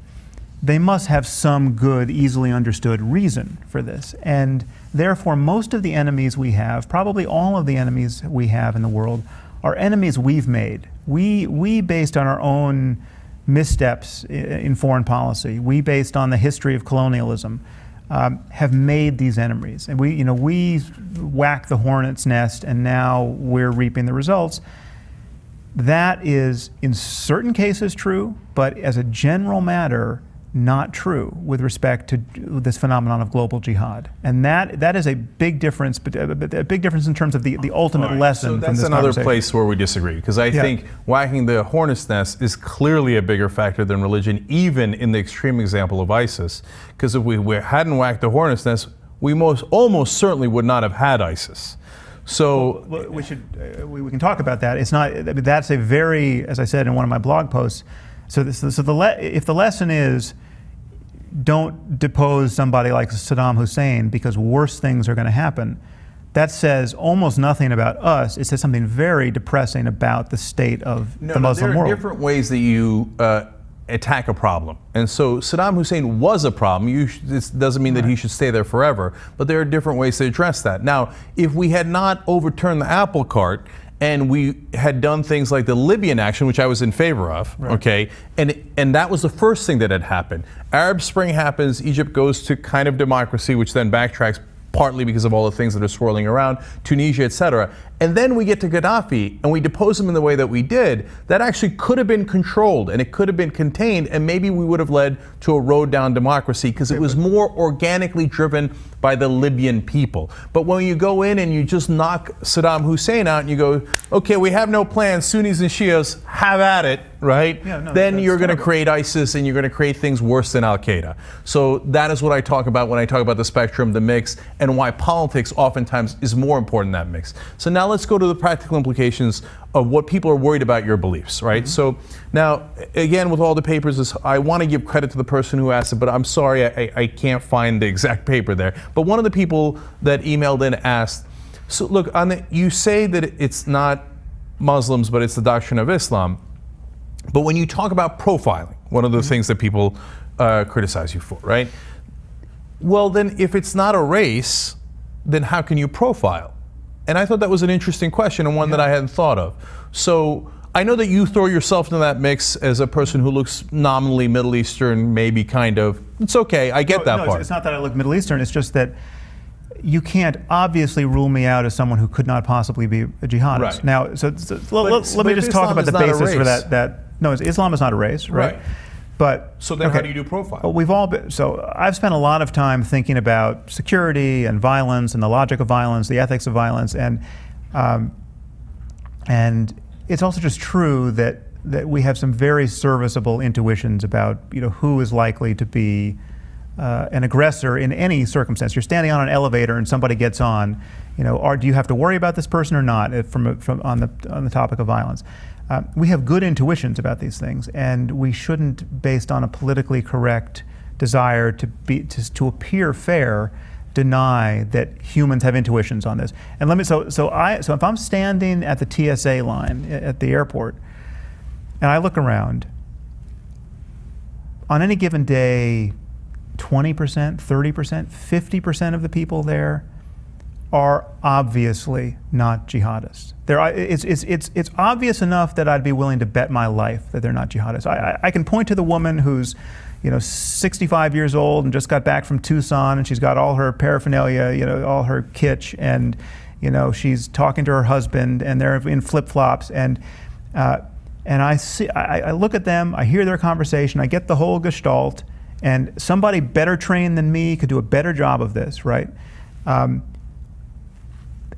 they must have some good, easily understood reason for this. And therefore, most of the enemies we have, probably all of the enemies we have in the world, are enemies we've made. We based on our own missteps in foreign policy, we based on the history of colonialism, have made these enemies. And we whacked the hornet's nest, and now we're reaping the results. That is, in certain cases, true, but as a general matter, not true with respect to this phenomenon of global jihad, and that is a big difference, but a big difference in terms of the ultimate lesson. So from that's this another place where we disagree, because I think whacking the hornet's nest is clearly a bigger factor than religion, even in the extreme example of ISIS. Because if we hadn't whacked the hornet's nest, we almost certainly would not have had ISIS. So we can talk about that. It's not. I mean, that's a very, as I said in one of my blog posts. So if the lesson is, don't depose somebody like Saddam Hussein because worse things are going to happen, that says almost nothing about us. It says something very depressing about the state of the Muslim world. There are different ways that you attack a problem. And so Saddam Hussein was a problem. This doesn't mean that he should stay there forever, but there are different ways to address that. Now, if we had not overturned the apple cart, and we had done things like the Libyan action, which I was in favor of, okay, and that was the first thing that had happened. Arab Spring happens, Egypt goes to kind of democracy, which then backtracks partly because of all the things that are swirling around, Tunisia, etc. And then we get to Gaddafi and we depose him in the way that we did. That actually could have been controlled and it could have been contained, and maybe we would have led to a road down democracy because it was more organically driven by the Libyan people. But when you go in and you just knock Saddam Hussein out and you go, okay, we have no plans, Sunnis and Shias, have at it, right? Then you're going to create ISIS and you're going to create things worse than Al-Qaeda. So that is what I talk about when I talk about the spectrum, the mix, and why politics oftentimes is more important than that mix. So now let's go to the practical implications of what people are worried about your beliefs, right? So now, again, with all the papers, I want to give credit to the person who asked it, but I'm sorry, I can't find the exact paper there. But one of the people that emailed in asked, so look, you say that it's not Muslims, but it's the doctrine of Islam. But when you talk about profiling, one of the things that people criticize you for, right? Well, then if it's not a race, then how can you profile? And I thought that was an interesting question and one that I hadn't thought of. So I know that you throw yourself into that mix as a person who looks nominally Middle Eastern, maybe kind of. It's okay, I get that part. It's not that I look Middle Eastern, it's just that you can't obviously rule me out as someone who could not possibly be a jihadist. Right. Now, let me just talk about the basis for that. No, Islam is not a race, right? But so then how do you do profile? We've all been, so I've spent a lot of time thinking about security and violence and the logic of violence, the ethics of violence, and it's also just true that we have some very serviceable intuitions about who is likely to be an aggressor in any circumstance. You're standing on an elevator and somebody gets on, do you have to worry about this person or not on the topic of violence? We have good intuitions about these things, and we shouldn't, based on a politically correct desire to appear fair, deny that humans have intuitions on this. And so if I'm standing at the TSA line at the airport, and I look around, on any given day, 20%, 30%, 50% of the people there are obviously not jihadists. It's obvious enough that I'd be willing to bet my life that they're not jihadists. I can point to the woman who's 65 years old and just got back from Tucson, and she's got all her paraphernalia, all her kitsch, and she's talking to her husband, and they're in flip-flops, and I look at them, I hear their conversation, I get the whole gestalt, and somebody better trained than me could do a better job of this, right?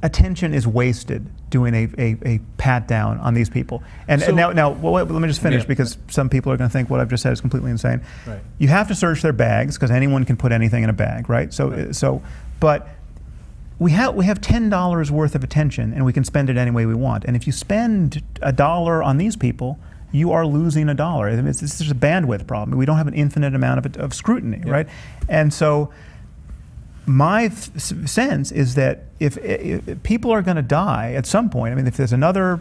Attention is wasted doing a pat down on these people. And now let me just finish, because some people are going to think what I've just said is completely insane. Right. You have to search their bags because anyone can put anything in a bag, right? But we have $10 worth of attention, and we can spend it any way we want. And if you spend $1 on these people, you are losing $1. I mean, it's just a bandwidth problem. We don't have an infinite amount of scrutiny, right? And so my sense is that if people are going to die at some point, I mean, if there's another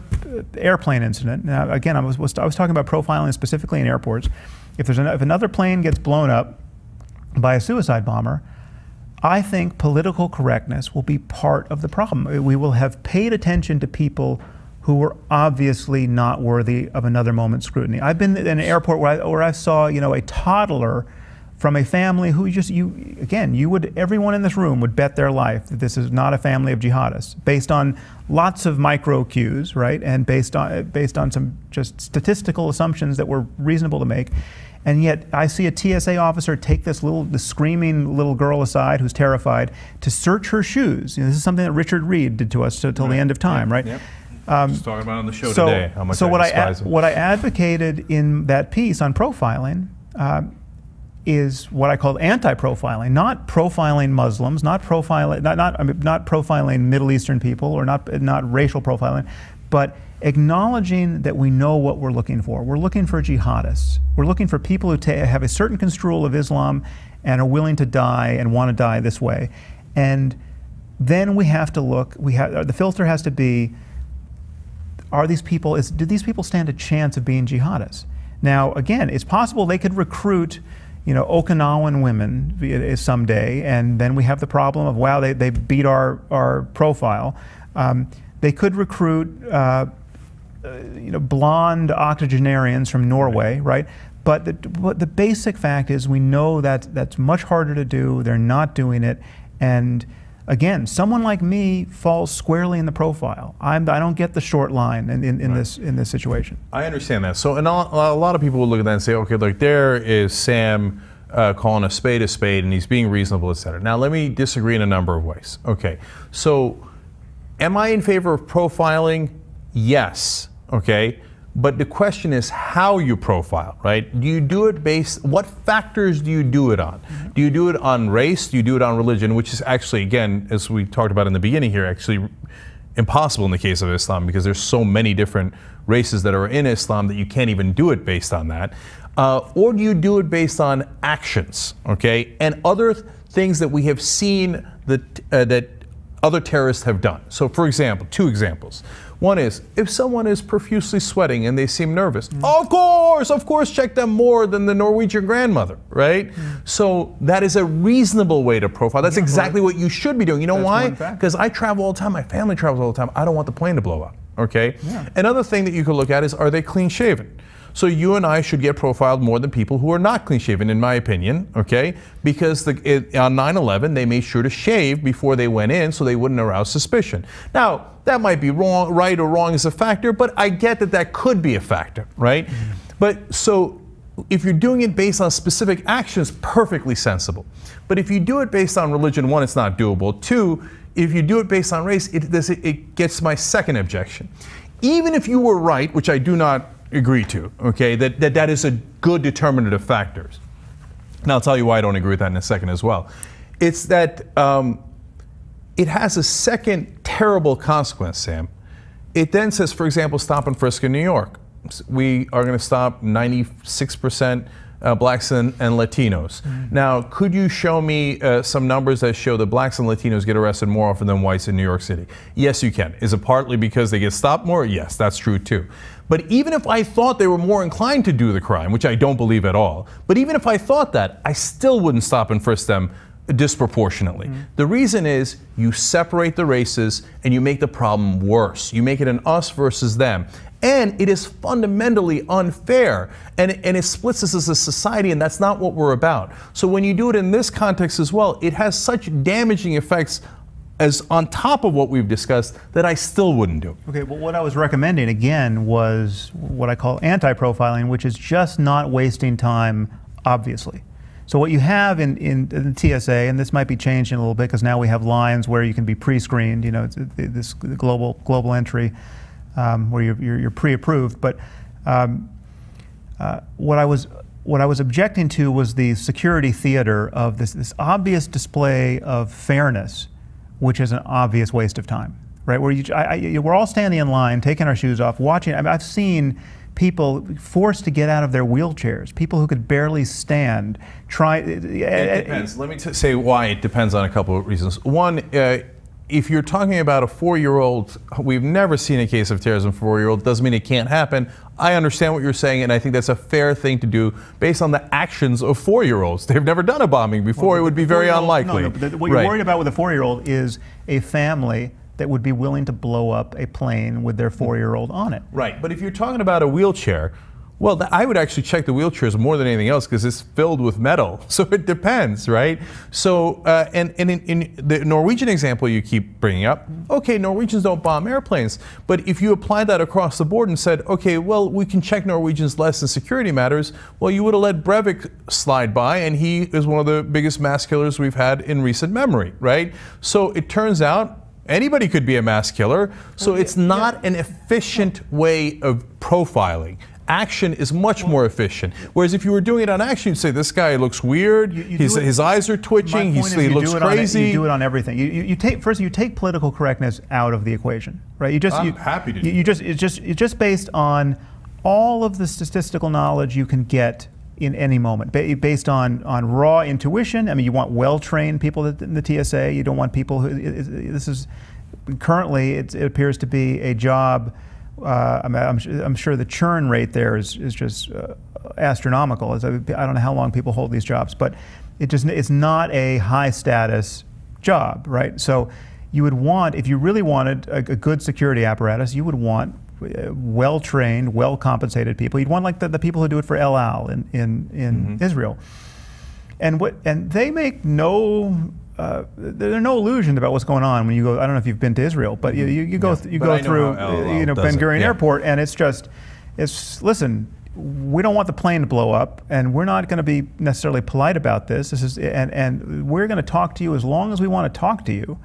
airplane incident, now again, I was talking about profiling specifically in airports. If another plane gets blown up by a suicide bomber, I think political correctness will be part of the problem. We will have paid attention to people who were obviously not worthy of another moment's scrutiny. I've been in an airport where I saw a toddler from a family who everyone in this room would bet their life that this is not a family of jihadists, based on lots of micro cues, right? And based on some just statistical assumptions that were reasonable to make. And yet I see a TSA officer take this screaming little girl aside who's terrified to search her shoes. You know, this is something that Richard Reed did to us till the end of time, right? Yep. Just talking about on the show today how much what I advocated in that piece on profiling is what I called anti-profiling, not profiling Muslims, not profiling Middle Eastern people, or not racial profiling, but acknowledging that we know what we're looking for. We're looking for jihadists. We're looking for people who have a certain construal of Islam and are willing to die and want to die this way. And then we have to look. The filter has to be: do these people stand a chance of being jihadists? Now, again, it's possible they could recruit, you know, Okinawan women someday, and then we have the problem of, wow, they beat our profile. They could recruit, you know, blonde octogenarians from Norway, right? But the basic fact is, we know that that's much harder to do. They're not doing it, and again, someone like me falls squarely in the profile. I don't get the short line in this situation. I understand that. So, and a lot of people will look at that and say, okay, look, there is Sam calling a spade, and he's being reasonable, et cetera. Now, let me disagree in a number of ways. Okay, so am I in favor of profiling? Yes. Okay. But the question is how you profile, right? Do you do it what factors do you do it on? Do you do it on race? Do you do it on religion? Which is actually, again, as we talked about in the beginning here, actually impossible in the case of Islam, because there's so many different races that are in Islam that you can't even do it based on that. Or do you do it based on actions, okay? And other things that we have seen that other terrorists have done. So, for example, 2 examples. One is, if someone is profusely sweating and they seem nervous, of course, check them more than the Norwegian grandmother, right? So that is a reasonable way to profile. That's exactly what you should be doing. You know why? Because I travel all the time, my family travels all the time. I don't want the plane to blow up, okay? Another thing that you could look at is, are they clean shaven? So you and I should get profiled more than people who are not clean shaven, in my opinion, okay? Because on 9/11, they made sure to shave before they went in so they wouldn't arouse suspicion. Now, that might be wrong, right or wrong as a factor, but I get that that could be a factor, right? But so if you're doing it based on specific actions, perfectly sensible. But if you do it based on religion, 1, it's not doable. 2, if you do it based on race, it gets my second objection. Even if you were right, which I do not agree to, okay, that is a good determinative factor. And I'll tell you why I don't agree with that in a second as well. It's that it has a second terrible consequence, Sam. It then says, for example, stop and frisk in New York. We are going to stop 96% blacks and Latinos. Now, could you show me some numbers that show that blacks and Latinos get arrested more often than whites in New York City? Yes, you can. Is it partly because they get stopped more? Yes, that's true too. But even if I thought they were more inclined to do the crime, which I don't believe at all, but even if I thought that, I still wouldn't stop and frisk them disproportionately. The reason is you separate the races and you make the problem worse. You make it an us versus them. And it is fundamentally unfair, and it splits us as a society, and that's not what we're about. So when you do it in this context as well, it has such damaging effects as on top of what we've discussed that I still wouldn't do. Okay, well, what I was recommending again was what I call anti-profiling, which is just not wasting time, obviously. So what you have in the TSA, and this might be changing a little bit because now we have lines where you can be pre-screened, you know, this global entry, where you're pre-approved. But what I was objecting to was the security theater of this obvious display of fairness, which is an obvious waste of time, right? Where we're all standing in line, taking our shoes off, watching. I mean, I've seen people forced to get out of their wheelchairs, people who could barely stand. It depends. Let me say why it depends on a couple of reasons. One, if you're talking about a 4-year-old, we've never seen a case of terrorism for a 4-year-old, doesn't mean it can't happen. I understand what you're saying, and I think that's a fair thing to do based on the actions of 4-year-olds. They've never done a bombing before. It would be very unlikely. No, what you're worried about with a 4-year-old is a family that would be willing to blow up a plane with their 4-year-old on it. Right, but if you're talking about a wheelchair, Well, I would actually check the wheelchairs more than anything else because it's filled with metal. So it depends, right? So, and in the Norwegian example you keep bringing up, okay, Norwegians don't bomb airplanes. But if you apply that across the board and said, okay, well, we can check Norwegians less in security matters, well, you would have let Breivik slide by, and he is one of the biggest mass killers we've had in recent memory, right? So it turns out anybody could be a mass killer. So it's not an efficient way of profiling. Action is much more efficient. Whereas if you were doing it on action, you'd say, this guy looks weird, his eyes are twitching, he looks crazy. You do it on everything. You take political correctness out of the equation, right? I'm happy to do It's just based on all of the statistical knowledge you can get in any moment, based on raw intuition. I mean, you want well-trained people in the TSA. You don't want people who, currently it appears to be a job. I'm sure the churn rate there is just astronomical. I don't know how long people hold these jobs, but it's not a high status job, right? So you would want, if you really wanted a good security apparatus, you would want well-trained, well-compensated people. You'd want like the people who do it for El Al in Israel, and they make no. There are no illusions about what's going on when you go. I don't know if you've been to Israel, but you go through Ben Gurion Airport, and listen. We don't want the plane to blow up, and we're not going to be necessarily polite about this. And we're going to talk to you as long as we want to talk to you,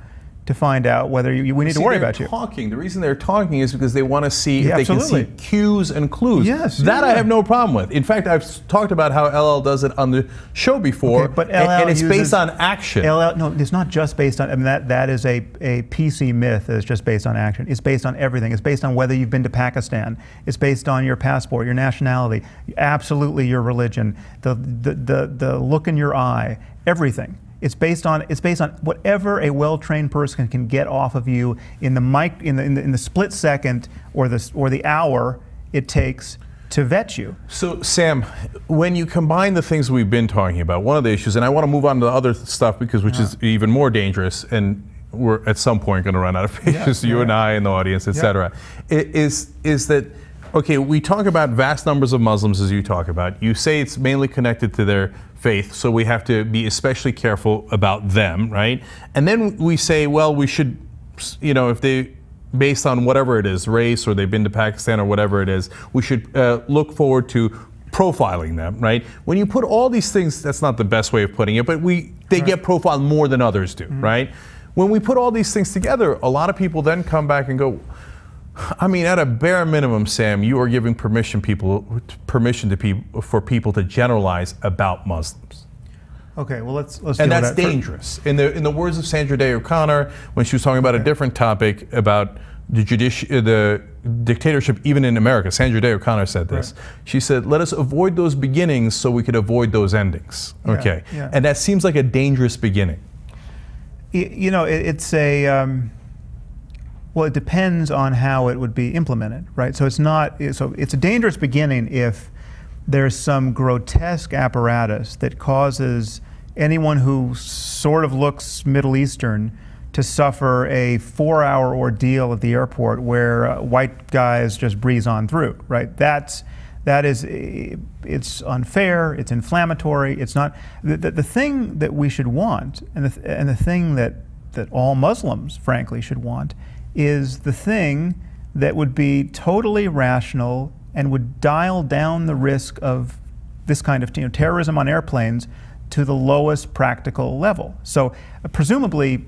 to find out whether we need to worry about you. The reason they're talking is because they want to see if they can see cues and clues. Yes, that I have no problem with. In fact, I've talked about how LL does it on the show before, okay, but and it's based on action. No, it's not just based on. I mean, that is a PC myth that is just based on action. It's based on everything. It's based on whether you've been to Pakistan. It's based on your passport, your nationality, absolutely your religion, the look in your eye, everything. It's based on whatever a well-trained person can get off of you in the split second or the hour it takes to vet you. So Sam, when you combine the things we've been talking about, one of the issues, and I want to move on to the other stuff which is even more dangerous, and we're at some point going to run out of patience, you and I and the audience, etc. Is that, okay, we talk about vast numbers of Muslims, as you talk about. You say it's mainly connected to their faith, so we have to be especially careful about them, right? And then we say, well, we should, if they, based on whatever it is, race, or they've been to Pakistan or whatever it is, we should look forward to profiling them, right? When you put all these things, that's not the best way of putting it, but they get profiled more than others do, right? When we put all these things together, a lot of people then come back and go, I mean, at a bare minimum, Sam, you are giving permission for people to generalize about Muslims. Okay, well let's and that's dangerous. In the words of Sandra Day O'Connor, when she was talking about a different topic about the dictatorship, even in America, Sandra Day O'Connor said this. Right. She said, "Let us avoid those beginnings so we could avoid those endings." Okay, and that seems like a dangerous beginning. It's a. Well, it depends on how it would be implemented, right? So it's a dangerous beginning if there's some grotesque apparatus that causes anyone who sort of looks Middle Eastern to suffer a 4-hour ordeal at the airport where white guys just breeze on through, right? It's unfair, it's inflammatory, it's not, the thing that we should want, and the thing that all Muslims, frankly, should want, is the thing that would be totally rational and would dial down the risk of this kind of terrorism on airplanes to the lowest practical level. So presumably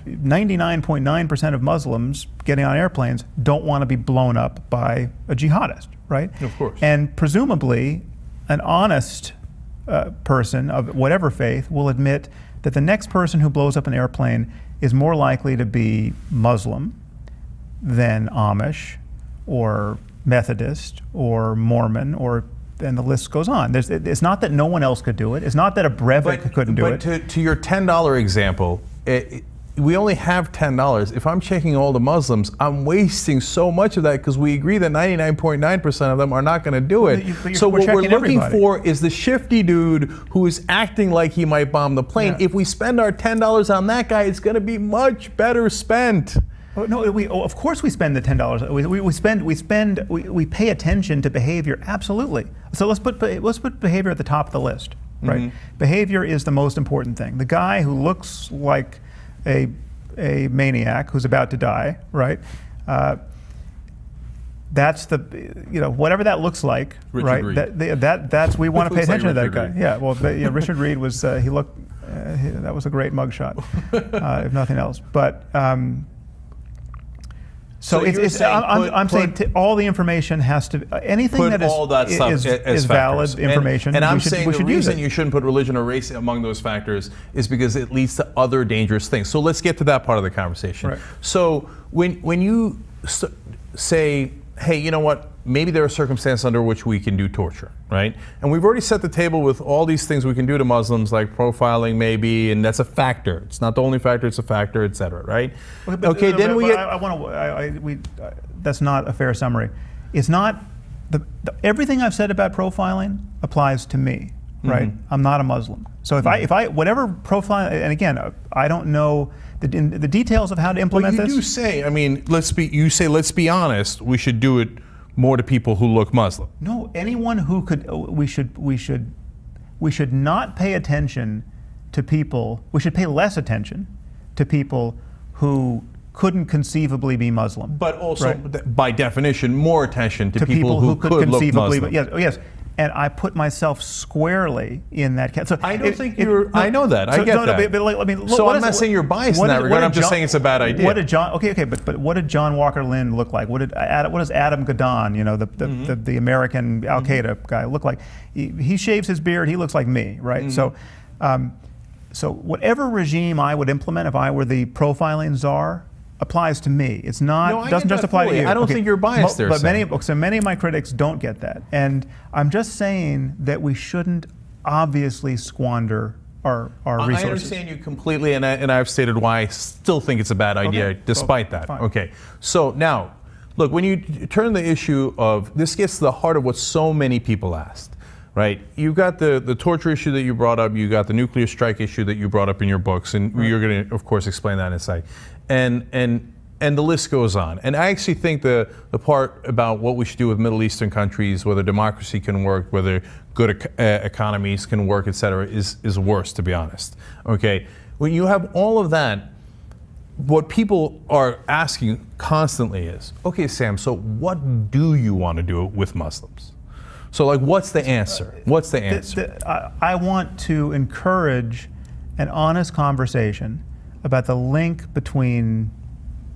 99.9% of Muslims getting on airplanes don't want to be blown up by a jihadist, right? Of course. And presumably an honest person of whatever faith will admit that the next person who blows up an airplane is more likely to be Muslim than Amish or Methodist or Mormon, and the list goes on. It's not that no one else could do it. It's not that a Breivik couldn't do it. But to your $10 example, we only have $10. If I'm checking all the Muslims, I'm wasting so much of that because we agree that 99.9% of them are not going to do it. So what we're looking for is the shifty dude who is acting like he might bomb the plane. If we spend our $10 on that guy, it's going to be much better spent. Oh, no, of course we spend the $10. We pay attention to behavior, absolutely. So let's put behavior at the top of the list, right? Behavior is the most important thing. The guy who looks like a maniac who's about to die, right? That's the, whatever that looks like, Richard right? That's we want to pay attention to that guy. Reed. Yeah, well, Richard Reed was he looked. That was a great mugshot, if nothing else. But so I'm saying all the information has to anything that is valid information. And I'm saying we should the use reason it. you shouldn't put religion or race among those factors is because it leads to other dangerous things. So let's get to that part of the conversation. Right. So when you say, hey, you know what? Maybe there are circumstances under which we can do torture, right? And we've already set the table with all these things we can do to Muslims, like profiling maybe, and that's a factor. It's not the only factor, it's a factor, et cetera, right? Okay, then we get... that's not a fair summary. It's not, everything I've said about profiling applies to me, right? I'm not a Muslim. So if I whatever profile, and again, I don't know the details of how to implement this. You do say, I mean, let's be honest, we should do it more to people who look Muslim. No, anyone who could, we should not pay attention to people, we should pay less attention to people who couldn't conceively be Muslim. But also, right? By definition, more attention to people who could conceivably look Muslim. Yes, and I put myself squarely in that category. So I don't think you're. I know that. I get that. So I'm not saying you're biased in that regard. I'm just saying it's a bad idea. What did John? Okay. But what did John Walker Lindh look like? What does Adam Gadon, the American Al Qaeda guy, look like? He shaves his beard. He looks like me, right? So, so whatever regime I would implement if I were the profiling czar applies to me. It's not, doesn't just apply to you. I don't think you're biased there. But many of my critics don't get that. And I'm just saying that we shouldn't obviously squander our resources. I understand you completely, and I've stated why I still think it's a bad idea despite that. Fine. Okay, so now, look, when you turn the issue of, this gets to the heart of what so many people asked, right? You've got the torture issue that you brought up, you got the nuclear strike issue that you brought up in your books, and you're going to, of course, explain that in a second. And the list goes on. And I actually think the part about what we should do with Middle Eastern countries, whether democracy can work, whether good economies can work, et cetera, is worse, to be honest. Okay, when you have all of that, what people are asking constantly is, okay, Sam, so what do you want to do with Muslims? So, like, what's the answer? What's the answer? I want to encourage an honest conversation about the link between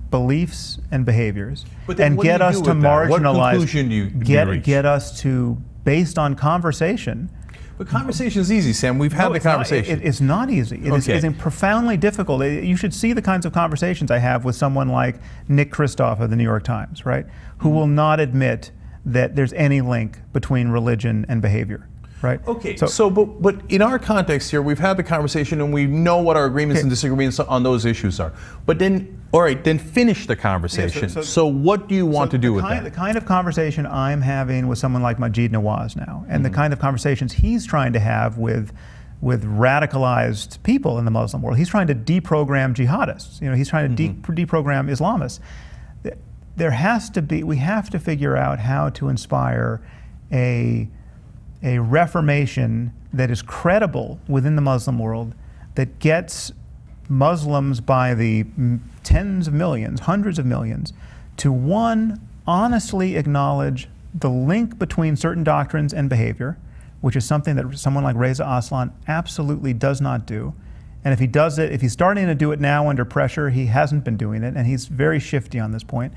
beliefs and behaviors, and get us to marginalize. What conclusion do you reach? Get us to, based on conversation. But conversation is easy, Sam. We've had the conversation. It's not easy. It's profoundly difficult. You should see the kinds of conversations I have with someone like Nick Kristof of the New York Times, right? Who will not admit that there's any link between religion and behavior. Right. Okay. So, but in our context here, we've had the conversation and we know what our agreements and disagreements on those issues are. But then, all right, then finish the conversation. Yeah, so what do you want to do with that? The kind of conversation I'm having with someone like Maajid Nawaz now, and the kind of conversations he's trying to have with radicalized people in the Muslim world. He's trying to deprogram jihadists. He's trying to deprogram Islamists. We have to figure out how to inspire a reformation that is credible within the Muslim world, that gets Muslims by the tens of millions, hundreds of millions, to one, honestly acknowledge the link between certain doctrines and behavior, which is something that someone like Reza Aslan absolutely does not do. And if he does it, if he's starting to do it now under pressure, he hasn't been doing it, and he's very shifty on this point.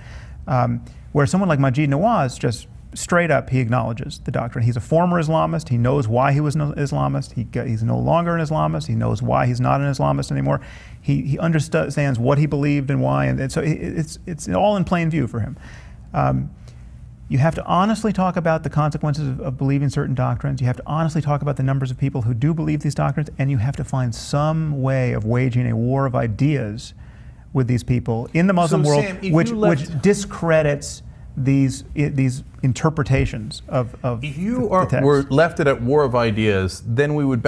Where someone like Maajid Nawaz just straight up, he acknowledges the doctrine. He's a former Islamist. He knows why he was an Islamist. He's no longer an Islamist. He knows why he's not an Islamist anymore. He understands what he believed and why, and so it's all in plain view for him. You have to honestly talk about the consequences of believing certain doctrines. You have to honestly talk about the numbers of people who do believe these doctrines, and you have to find some way of waging a war of ideas with these people in the Muslim world, Sam, which discredits these interpretations of if you were left at war of ideas, then we would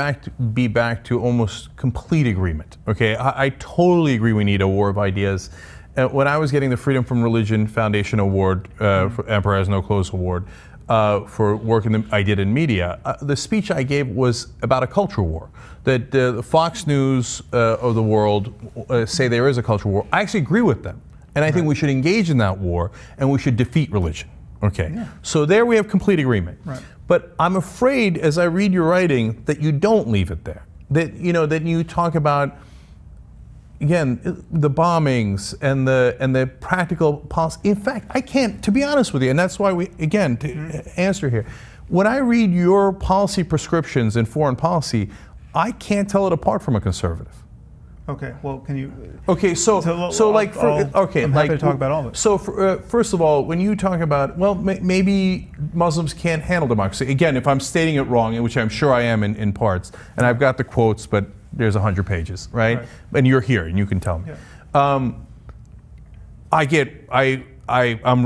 be back to almost complete agreement. Okay, I totally agree we need a war of ideas, when I was getting the Freedom from Religion Foundation Award, for Emperor Has No Clothes Award, for work I did in media, the speech I gave was about a culture war. That the Fox News of the world say there is a culture war. I actually agree with them. And I think we should engage in that war, and we should defeat religion. Okay, so there we have complete agreement. But I'm afraid, as I read your writing, that you don't leave it there. That that you talk about, again, the bombings and the practical policy. In fact, I can't, to be honest with you, and that's why we, again, to answer here, when I read your policy prescriptions in foreign policy, I can't tell it apart from a conservative. Okay, well, can you? Okay, so like, I'm happy to talk about all of it. So, first of all, when you talk about, well, maybe Muslims can't handle democracy. Again, if I'm stating it wrong, which I'm sure I am in parts, and I've got the quotes, but there's 100 pages, right? And you're here, and you can tell me. I'm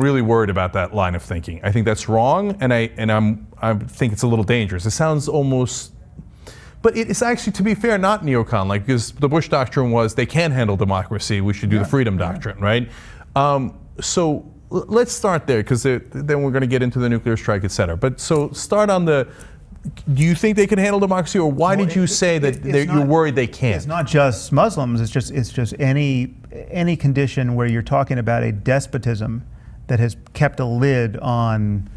really worried about that line of thinking. I think that's wrong, and I think it's a little dangerous. It sounds almost. But it's actually, to be fair, not neocon, like, because the Bush doctrine was they can't handle democracy, we should do the freedom doctrine, right? So let's start there, because then we're going to get into the nuclear strike, et cetera. But so start on do you think they can handle democracy, or why did you say that you're worried they can't? It's not just Muslims, it's just any condition where you're talking about a despotism that has kept a lid on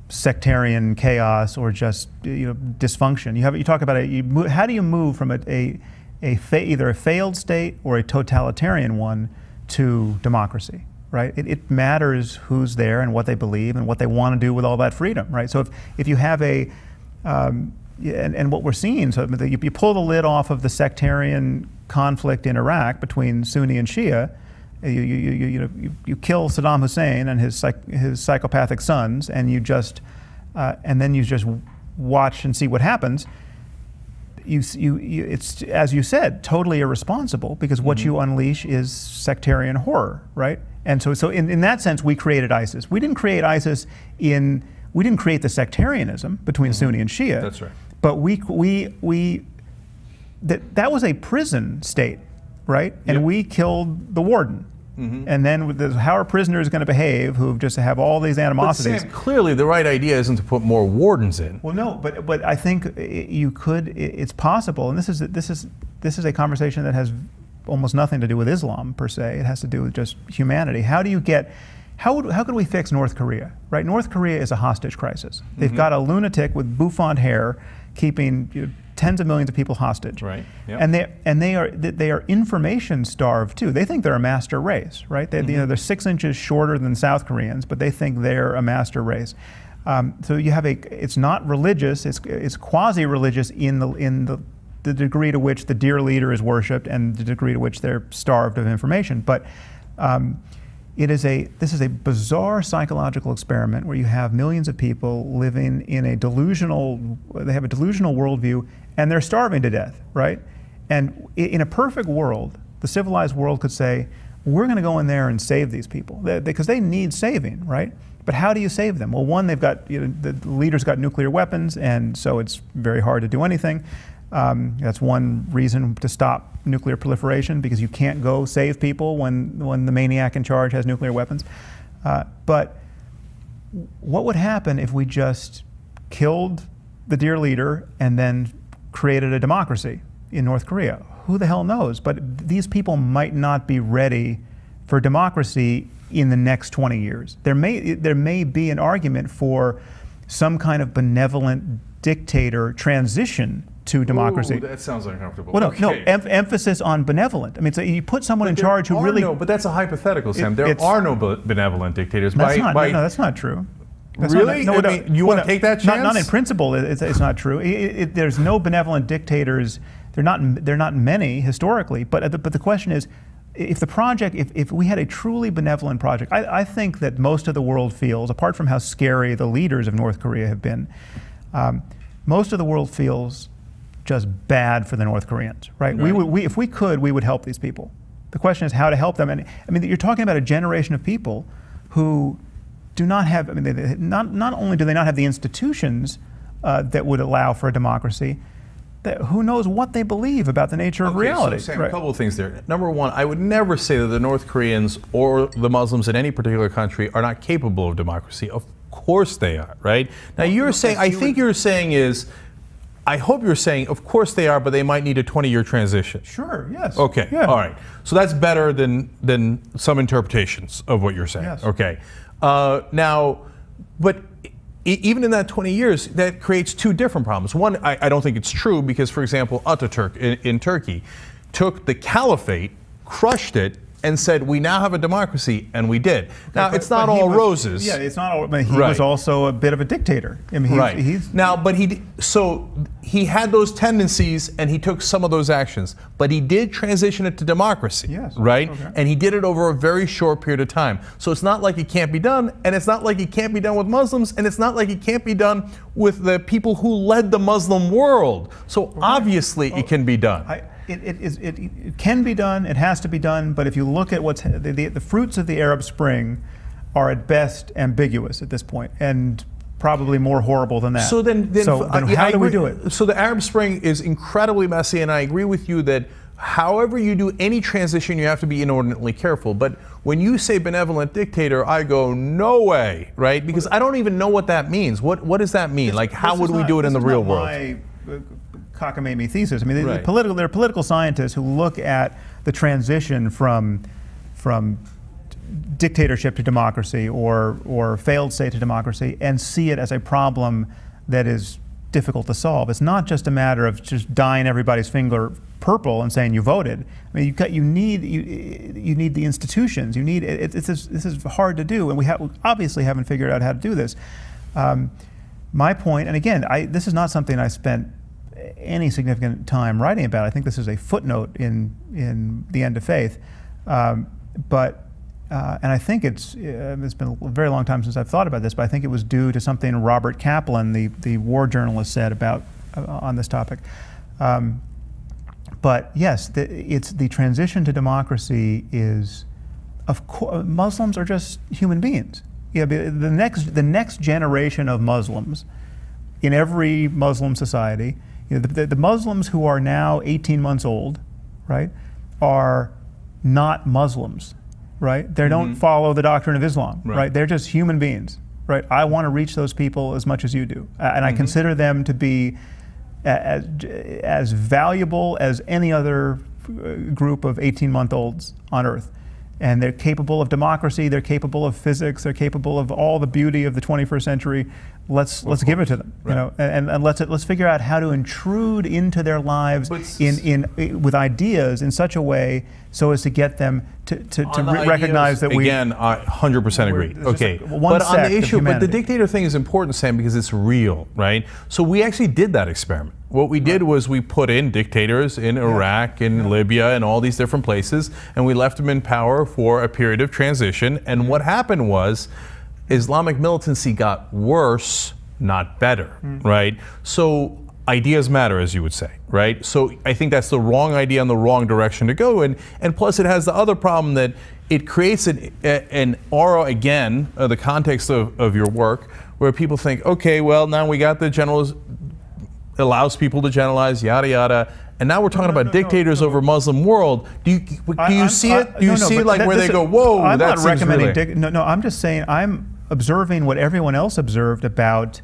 sectarian chaos or just dysfunction. You talk about how do you move from either a failed state or a totalitarian one to democracy, right? It matters who's there and what they believe and what they want to do with all that freedom, right? So if you have and what we're seeing, so you pull the lid off of the sectarian conflict in Iraq between Sunni and Shia. You kill Saddam Hussein and his psychopathic sons, and then you just watch and see what happens. It's, as you said, totally irresponsible, because what you unleash is sectarian horror, right? And so in that sense, we created ISIS. We didn't create ISIS we didn't create the sectarianism between Sunni and Shia. That's right. But that was a prison state, right? And we killed the warden. And then how are prisoners going to behave who just have all these animosities? But Sam, clearly the right idea isn't to put more wardens in. Well, no, but I think you could. It's possible, and this is a conversation that has almost nothing to do with Islam per se. It has to do with just humanity. How could we fix North Korea? Right, North Korea is a hostage crisis. They've got a lunatic with bouffant hair keeping tens of millions of people hostage, right? Yep. And they are information starved too. They think they're a master race, right? They're 6 inches shorter than South Koreans, but they think they're a master race. So you have it's not religious. It's quasi-religious in the degree to which the dear leader is worshipped and the degree to which they're starved of information. But this is a bizarre psychological experiment where you have millions of people living in they have a delusional worldview, and they're starving to death, right? And in a perfect world, the civilized world could say, we're going to go in there and save these people, because they need saving, right? But how do you save them? Well, one, the leader's got nuclear weapons, and so it's very hard to do anything. That's one reason to stop nuclear proliferation, because you can't go save people when the maniac in charge has nuclear weapons. But what would happen if we just killed the dear leader and then created a democracy in North Korea? Who the hell knows? But these people might not be ready for democracy in the next 20 years. There may be an argument for some kind of benevolent dictator transition to democracy. Ooh, that sounds uncomfortable. Well, no, emphasis on benevolent. I mean, so you put someone in charge who really. No, but that's a hypothetical, Sam. There are no benevolent dictators. No, that's not true. Really? You want to take that chance? Not in principle. It's not true. There's no benevolent dictators. They're not many historically. But the question is, if we had a truly benevolent project, I think that most of the world feels, apart from how scary the leaders of North Korea have been, most of the world feels just bad for the North Koreans, right? If we could, we would help these people. The question is how to help them. And I mean, you're talking about a generation of people who do not have, I mean, not only do they not have the institutions that would allow for a democracy, who knows what they believe about the nature of reality. So Sam, a couple of things there. Number one, I would never say that the North Koreans or the Muslims in any particular country are not capable of democracy. Of course they are, right? Now you're saying, I think you're saying is, I hope you're saying, of course they are, but they might need a 20-year transition. Sure, yes. Okay, yeah. All right. So that's better than some interpretations of what you're saying. Yes. Okay. Now, but even in that 20 years, that creates two different problems. One, I don't think it's true because, for example, Ataturk in Turkey took the caliphate, crushed it, and said, we now have a democracy, and we did. Now, it's not all roses. Yeah, it's not all, but he was also a bit of a dictator. I mean, Now, but he had those tendencies, and he took some of those actions, but he did transition it to democracy, yes. right? Okay. And he did it over a very short period of time. So it's not like it can't be done, and it's not like it can't be done with Muslims, and it's not like it can't be done with the people who led the Muslim world. So obviously it can be done. It can be done, it has to be done, but if you look at what's the fruits of the Arab Spring are at best ambiguous at this point, and probably more horrible than that. So then how do we do it? So the Arab Spring is incredibly messy, and I agree with you that however you do any transition, you have to be inordinately careful. But when you say benevolent dictator, I go, no way, right? Because I don't even know what that means. What does that mean? Like, how would we do it in the real world? Cockamamie thesis. I mean, there are political scientists who look at the transition from dictatorship to democracy or failed state to democracy and see it as a problem that is difficult to solve. It's not just a matter of just dyeing everybody's finger purple and saying you voted. I mean, you need the institutions. You need this is hard to do, and we obviously haven't figured out how to do this. My point, and again, this is not something I spent any significant time writing about. I think this is a footnote in The End of Faith, and I think it's been a very long time since I've thought about this, but I think it was due to something Robert Kaplan, the war journalist, said about on this topic. But yes, the transition to democracy is, of course, Muslims are just human beings. Yeah, the next generation of Muslims in every Muslim society. You know, the Muslims who are now 18 months old, right, are not Muslims, right? They don't follow the doctrine of Islam, right? They're just human beings, right? I want to reach those people as much as you do, and I consider them to be as valuable as any other group of 18-month-olds on Earth. And they're capable of democracy, they're capable of physics, they're capable of all the beauty of the 21st century. Let's give it to them, you know, and let's figure out how to intrude into their lives with ideas in such a way so as to get them to recognize that we. Again, I 100% agree. Okay, but on the issue, but the dictator thing is important, Sam, because it's real, right? So we actually did that experiment. What we did was we put in dictators in Iraq and Libya and all these different places, and we left them in power for a period of transition. And what happened was Islamic militancy got worse, not better, right? So ideas matter, as you would say, right? So I think that's the wrong idea and the wrong direction to go in. And plus it has the other problem that it creates an aura, again, the context of your work, where people think, okay, well, now we got the generals, allows people to generalize, yada, yada. And now we're talking about dictators over Muslim world. Do you see it? Do you see like where they go, whoa, I'm that not recommending really... No, I'm just saying I'm observing what everyone else observed about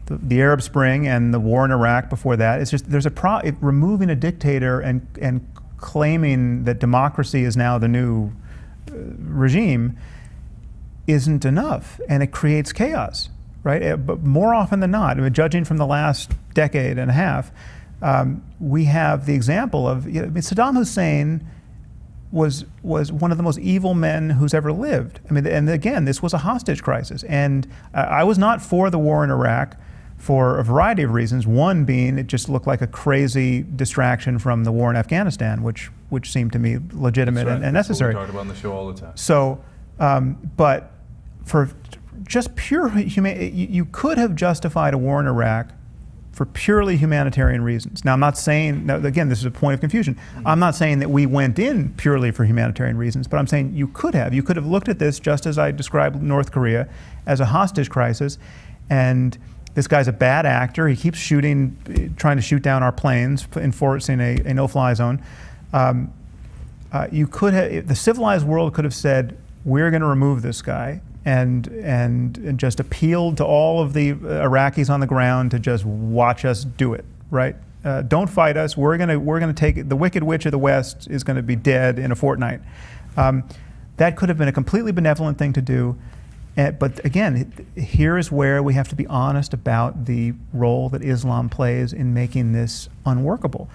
the Arab Spring and the war in Iraq before that. It's just there's removing a dictator and claiming that democracy is now the new regime isn't enough, and it creates chaos, right? But more often than not, I mean, judging from the last decade and a half, we have the example of Saddam Hussein was one of the most evil men who's ever lived. I mean, and again, this was a hostage crisis. And I was not for the war in Iraq for a variety of reasons. One being it just looked like a crazy distraction from the war in Afghanistan, which seemed to me legitimate and necessary. That's what we talk about on the show all the time. So, but for just pure humanity, you could have justified a war in Iraq for purely humanitarian reasons. Now, I'm not saying, now, again, this is a point of confusion. I'm not saying that we went in purely for humanitarian reasons, but I'm saying you could have. You could have looked at this, just as I described North Korea, as a hostage crisis, and this guy's a bad actor. He keeps shooting, trying to shoot down our planes, enforcing a no-fly zone. You could have, the civilized world could have said, we're going to remove this guy, and just appealed to all of the Iraqis on the ground to just watch us do it, right? Don't fight us. We're gonna take the Wicked Witch of the West is going to be dead in a fortnight. That could have been a completely benevolent thing to do. But again, here is where we have to be honest about the role that Islam plays in making this unworkable.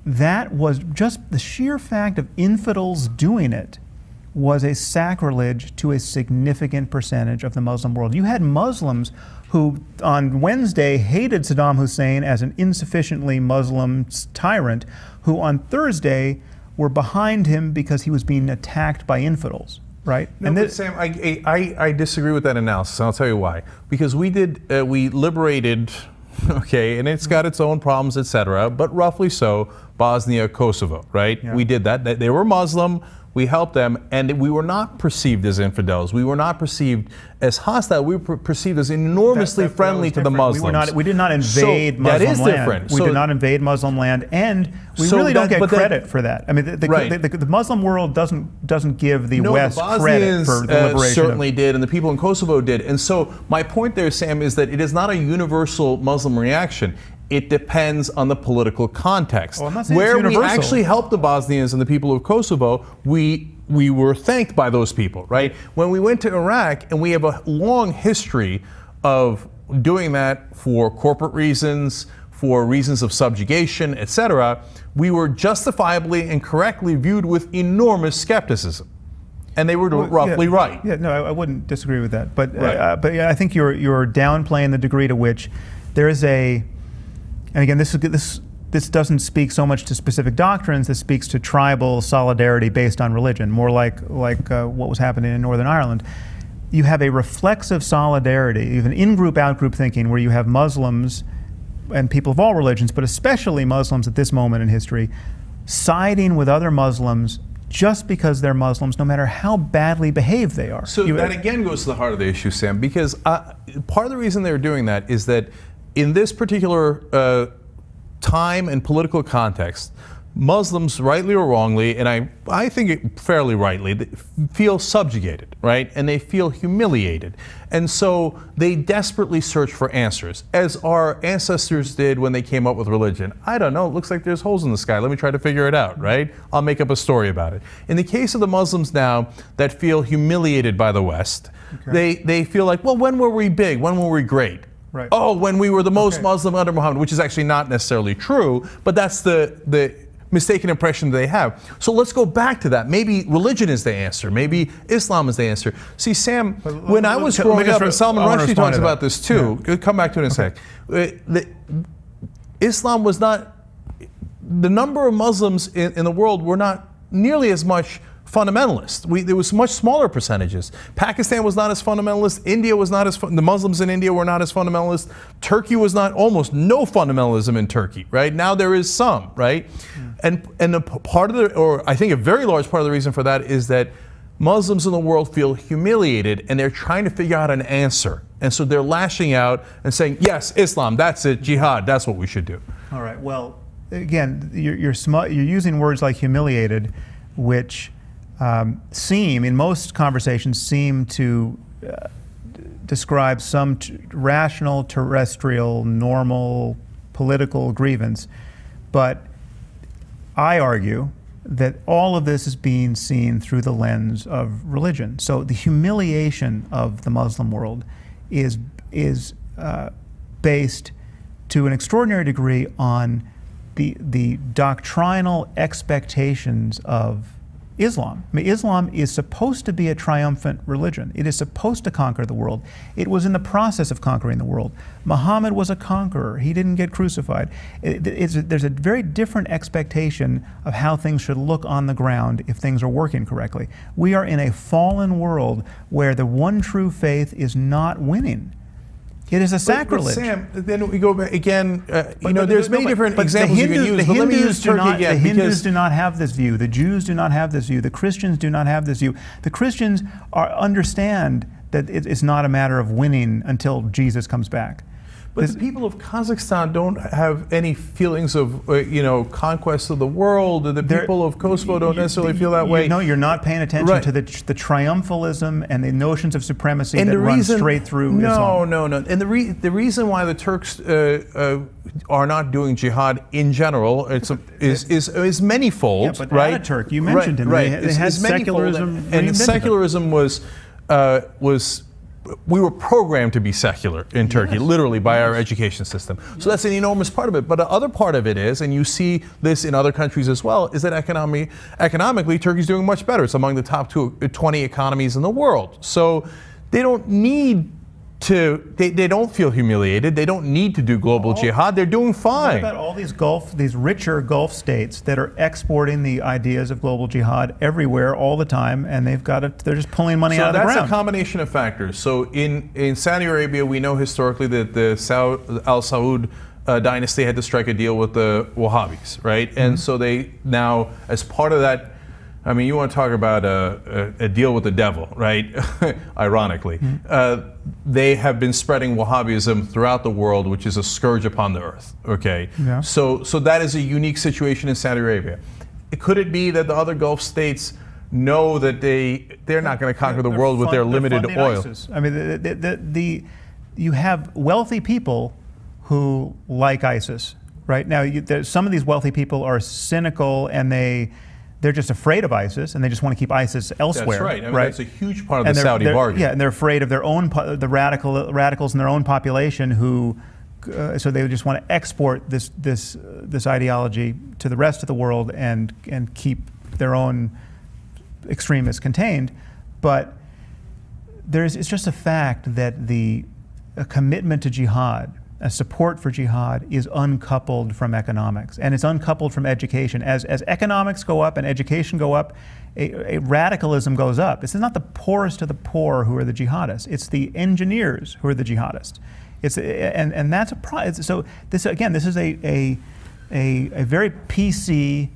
That was just the sheer fact of infidels doing it was a sacrilege to a significant percentage of the Muslim world. You had Muslims who on Wednesday hated Saddam Hussein as an insufficiently Muslim tyrant, who on Thursday were behind him because he was being attacked by infidels. Right? No, but Sam, I disagree with that analysis, and I'll tell you why. Because we liberated, okay, and it's got its own problems, etc., but roughly so, Bosnia, Kosovo, right? Yeah. We did that. They were Muslim. We helped them, and we were not perceived as infidels. We were not perceived as hostile. We were perceived as enormously friendly to the Muslims. We did not invade Muslim land. That is different. We did not invade Muslim land, and we really don't get credit for that. I mean, the Muslim world doesn't give the West credit for the liberation. Certainly did, and the people in Kosovo did. And so my point there, Sam, is that it is not a universal Muslim reaction. It depends on the political context. Well, I'm not saying where it's universal. We actually helped the Bosnians and the people of Kosovo, we were thanked by those people, right? When we went to Iraq, and we have a long history of doing that for corporate reasons, for reasons of subjugation, etc., we were justifiably and correctly viewed with enormous skepticism. And they were roughly right. Yeah, no, I wouldn't disagree with that. But, but yeah, I think you're downplaying the degree to which there is a... And again, this doesn't speak so much to specific doctrines. This speaks to tribal solidarity based on religion, more like what was happening in Northern Ireland. You have a reflexive solidarity, even in-group, out-group thinking, where you have Muslims and people of all religions, but especially Muslims at this moment in history, siding with other Muslims just because they're Muslims, no matter how badly behaved they are. So that again goes to the heart of the issue, Sam, because part of the reason they're doing that is that in this particular time and political context, Muslims, rightly or wrongly, and I think it fairly rightly, they feel subjugated, right? And they feel humiliated. And so they desperately search for answers, as our ancestors did when they came up with religion. I don't know, it looks like there's holes in the sky. Let me try to figure it out, right? I'll make up a story about it. In the case of the Muslims now that feel humiliated by the West, they feel like, well, when were we big? When were we great? Right. Oh, when we were the most Muslim under Muhammad, which is actually not necessarily true, but that's the mistaken impression they have. So let's go back to that. Maybe religion is the answer. Maybe Islam is the answer. See, Sam, when I was growing up, and Salman Rushdie talks about this too, come back to it in a sec. Islam was not, the number of Muslims in the world were not nearly as much fundamentalist. There was much smaller percentages. Pakistan was not as fundamentalist. India was not as the Muslims in India were not as fundamentalist. Turkey was not, almost no fundamentalism in Turkey. Right now there is some. Right, and the part of the, or I think a very large part of the reason for that is that Muslims in the world feel humiliated and they're trying to figure out an answer, and so they're lashing out and saying, yes, Islam, that's it, jihad, that's what we should do. All right. Well, again, you're using words like humiliated, which in most conversations, seem to describe some rational, terrestrial, normal political grievance. But I argue that all of this is being seen through the lens of religion. So the humiliation of the Muslim world is based to an extraordinary degree on the doctrinal expectations of Islam. I mean, Islam is supposed to be a triumphant religion. It is supposed to conquer the world. It was in the process of conquering the world. Muhammad was a conqueror. He didn't get crucified. There's a very different expectation of how things should look on the ground if things are working correctly. We are in a fallen world where the one true faith is not winning. It is a sacrilege. But Sam, then we go back again. There's many different examples you can use. But let me use Turkey again. The Hindus do not have this view. The Jews do not have this view. The Christians do not have this view. The Christians understand that it's not a matter of winning until Jesus comes back. But the people of Kazakhstan don't have any feelings of, conquest of the world. The people of Kosovo don't necessarily feel that way. No, you're not paying attention to the triumphalism and the notions of supremacy that run straight through Islam. No. And the reason why the Turks are not doing jihad in general is manifold, but right? Ataturk, you mentioned him. Right. They had secularism, and secularism was we were programmed to be secular in Turkey, literally by our education system. So that's an enormous part of it. But the other part of it is, and you see this in other countries as well, is that economically, Turkey's doing much better. It's among the top 20 economies in the world. So they don't need to, they don't feel humiliated. They don't need to do global jihad. They're doing fine. What about all these richer Gulf states that are exporting the ideas of global jihad everywhere all the time, and they're just pulling money out of the ground? So that's a combination of factors. So in Saudi Arabia, we know historically that the Al Saud dynasty had to strike a deal with the Wahhabis, right? And so they now, as part of that, I mean, you want to talk about a deal with the devil, right? Ironically. They have been spreading Wahhabism throughout the world, which is a scourge upon the earth, okay? Yeah. So that is a unique situation in Saudi Arabia. Could it be that the other Gulf states know that they're not going to conquer the world with their limited oil? ISIS. I mean, you have wealthy people who like ISIS, right? Now, some of these wealthy people are cynical, and they're just afraid of ISIS, and they just want to keep ISIS elsewhere. That's right. I mean, that's a huge part of the Saudi bargain. Yeah, and they're afraid of the radicals in their own population who, so they just want to export this ideology to the rest of the world and keep their own extremists contained. But it's just a fact that a commitment to jihad, a support for jihad, is uncoupled from economics, and it's uncoupled from education. As economics go up and education go up, a radicalism goes up. This is not the poorest of the poor who are the jihadists. It's the engineers who are the jihadists. And that's a problem. So this is a very PC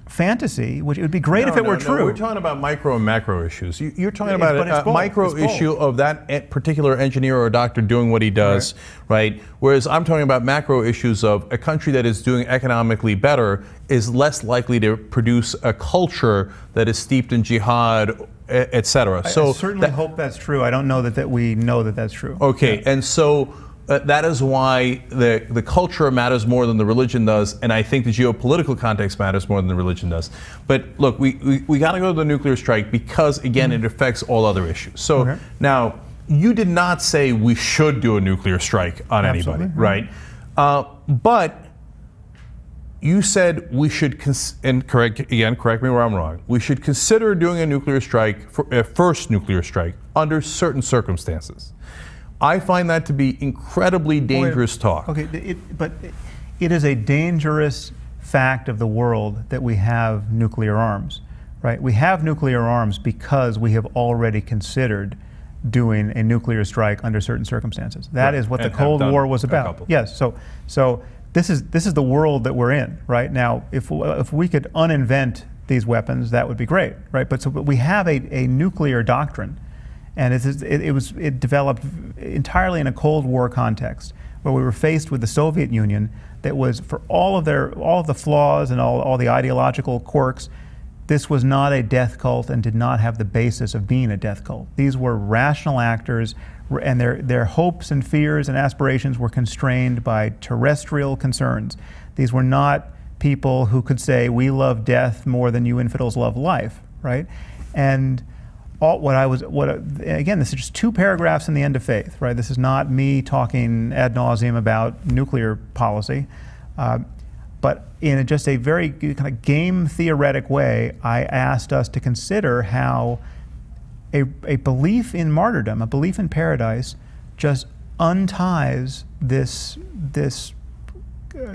fantasy, which it would be great if it were true. We're talking about micro and macro issues. You're talking about a micro issue of that particular engineer or doctor doing what he does, right? Whereas I'm talking about macro issues of a country that is doing economically better is less likely to produce a culture that is steeped in jihad, etc. I certainly hope that's true. I don't know that we know that that's true. Okay, and so that is why the culture matters more than the religion does, and I think the geopolitical context matters more than the religion does. But look, we got to go to the nuclear strike because, again, it affects all other issues. So now, you did not say we should do a nuclear strike on anybody, right? But you said we should, and correct me where I'm wrong, we should consider doing a nuclear strike, a first nuclear strike, under certain circumstances. I find that to be incredibly dangerous talk. Okay, but it is a dangerous fact of the world that we have nuclear arms, right? We have nuclear arms because we have already considered doing a nuclear strike under certain circumstances. That is what the Cold War was about. Yes. So this is the world that we're in right now. If we could uninvent these weapons, that would be great, right? But we have a nuclear doctrine. And it developed entirely in a Cold War context, where we were faced with the Soviet Union that was, for all of the flaws and all the ideological quirks, this was not a death cult and did not have the basis of being a death cult. These were rational actors, and their hopes and fears and aspirations were constrained by terrestrial concerns. These were not people who could say, we love death more than you infidels love life, right? And again, this is just 2 paragraphs in the End of Faith, right? This is not me talking ad nauseum about nuclear policy, but in just a very kind of game theoretic way, I asked us to consider how a belief in martyrdom, a belief in paradise, just unties this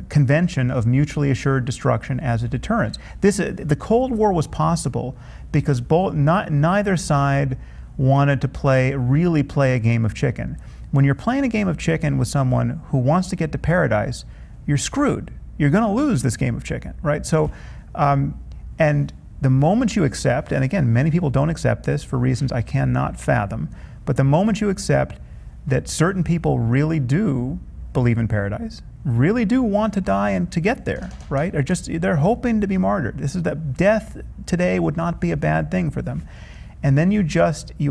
convention of mutually assured destruction as a deterrence. The Cold War was possible because neither side wanted to really play a game of chicken. When you're playing a game of chicken with someone who wants to get to paradise, you're screwed. You're going to lose this game of chicken, right? So, and the moment you accept, and again, many people don't accept this for reasons I cannot fathom, but the moment you accept that certain people really do believe in paradise, really do want to die and to get there, right? Or just, they're hoping to be martyred. This is that death today would not be a bad thing for them. And then you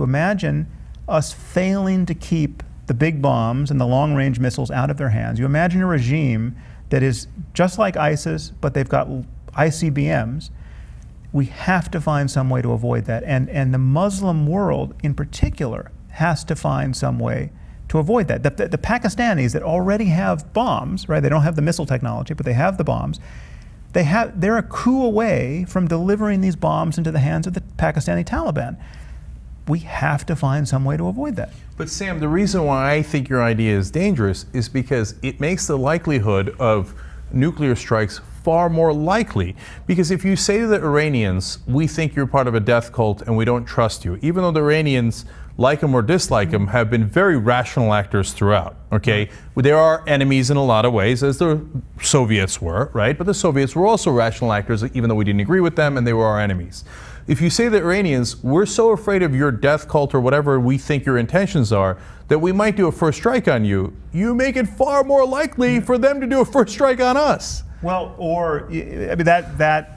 imagine us failing to keep the big bombs and the long-range missiles out of their hands. You imagine a regime that is just like ISIS, but they've got ICBMs. We have to find some way to avoid that. And the Muslim world in particular has to find some way to avoid that. The Pakistanis that already have bombs, right? They don't have the missile technology, but they have the bombs. They're a coup away from delivering these bombs into the hands of the Pakistani Taliban. We have to find some way to avoid that. But Sam, the reason why I think your idea is dangerous is because it makes the likelihood of nuclear strikes far more likely. Because if you say to the Iranians, we think you're part of a death cult and we don't trust you, even though the Iranians, like them or dislike them, have been very rational actors throughout, okay? There are enemies in a lot of ways, as the Soviets were, right? But the Soviets were also rational actors, even though we didn't agree with them and they were our enemies. If you say to the Iranians, we're so afraid of your death cult or whatever we think your intentions are, that we might do a first strike on you, you make it far more likely for them to do a first strike on us. Well, or, I mean,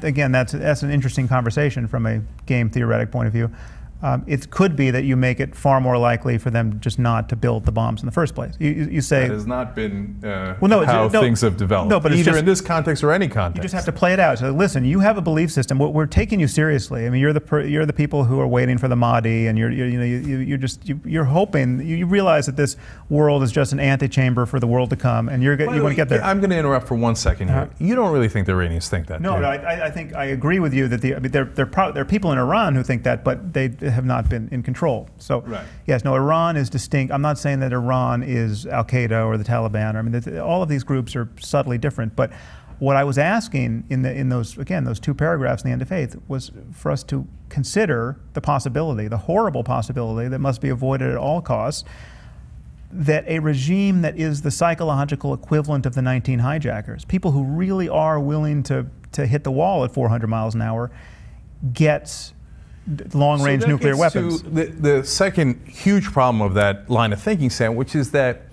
again, that's an interesting conversation from a game theoretic point of view. It could be that you make it far more likely for them just not to build the bombs in the first place. You say that has not been how things have developed. No, but either in this context or any context. You just have to play it out. So listen, you have a belief system. We're taking you seriously. I mean, you're the people who are waiting for the Mahdi, and you're hoping. You realize that this world is just an antechamber for the world to come, and you want to get there. I'm going to interrupt for 1 second here. You don't really think the Iranians think that? No, I think I agree with you that there are people in Iran who think that, but they have not been in control. So yes, no, Iran is distinct. I'm not saying that Iran is Al-Qaeda or the Taliban. I mean, all of these groups are subtly different. But what I was asking in those two paragraphs in the End of Faith was for us to consider the possibility, the horrible possibility that must be avoided at all costs, that a regime that is the psychological equivalent of the 19 hijackers, people who really are willing to hit the wall at 400 miles an hour, gets long-range nuclear weapons. The second huge problem of that line of thinking, Sam, which is that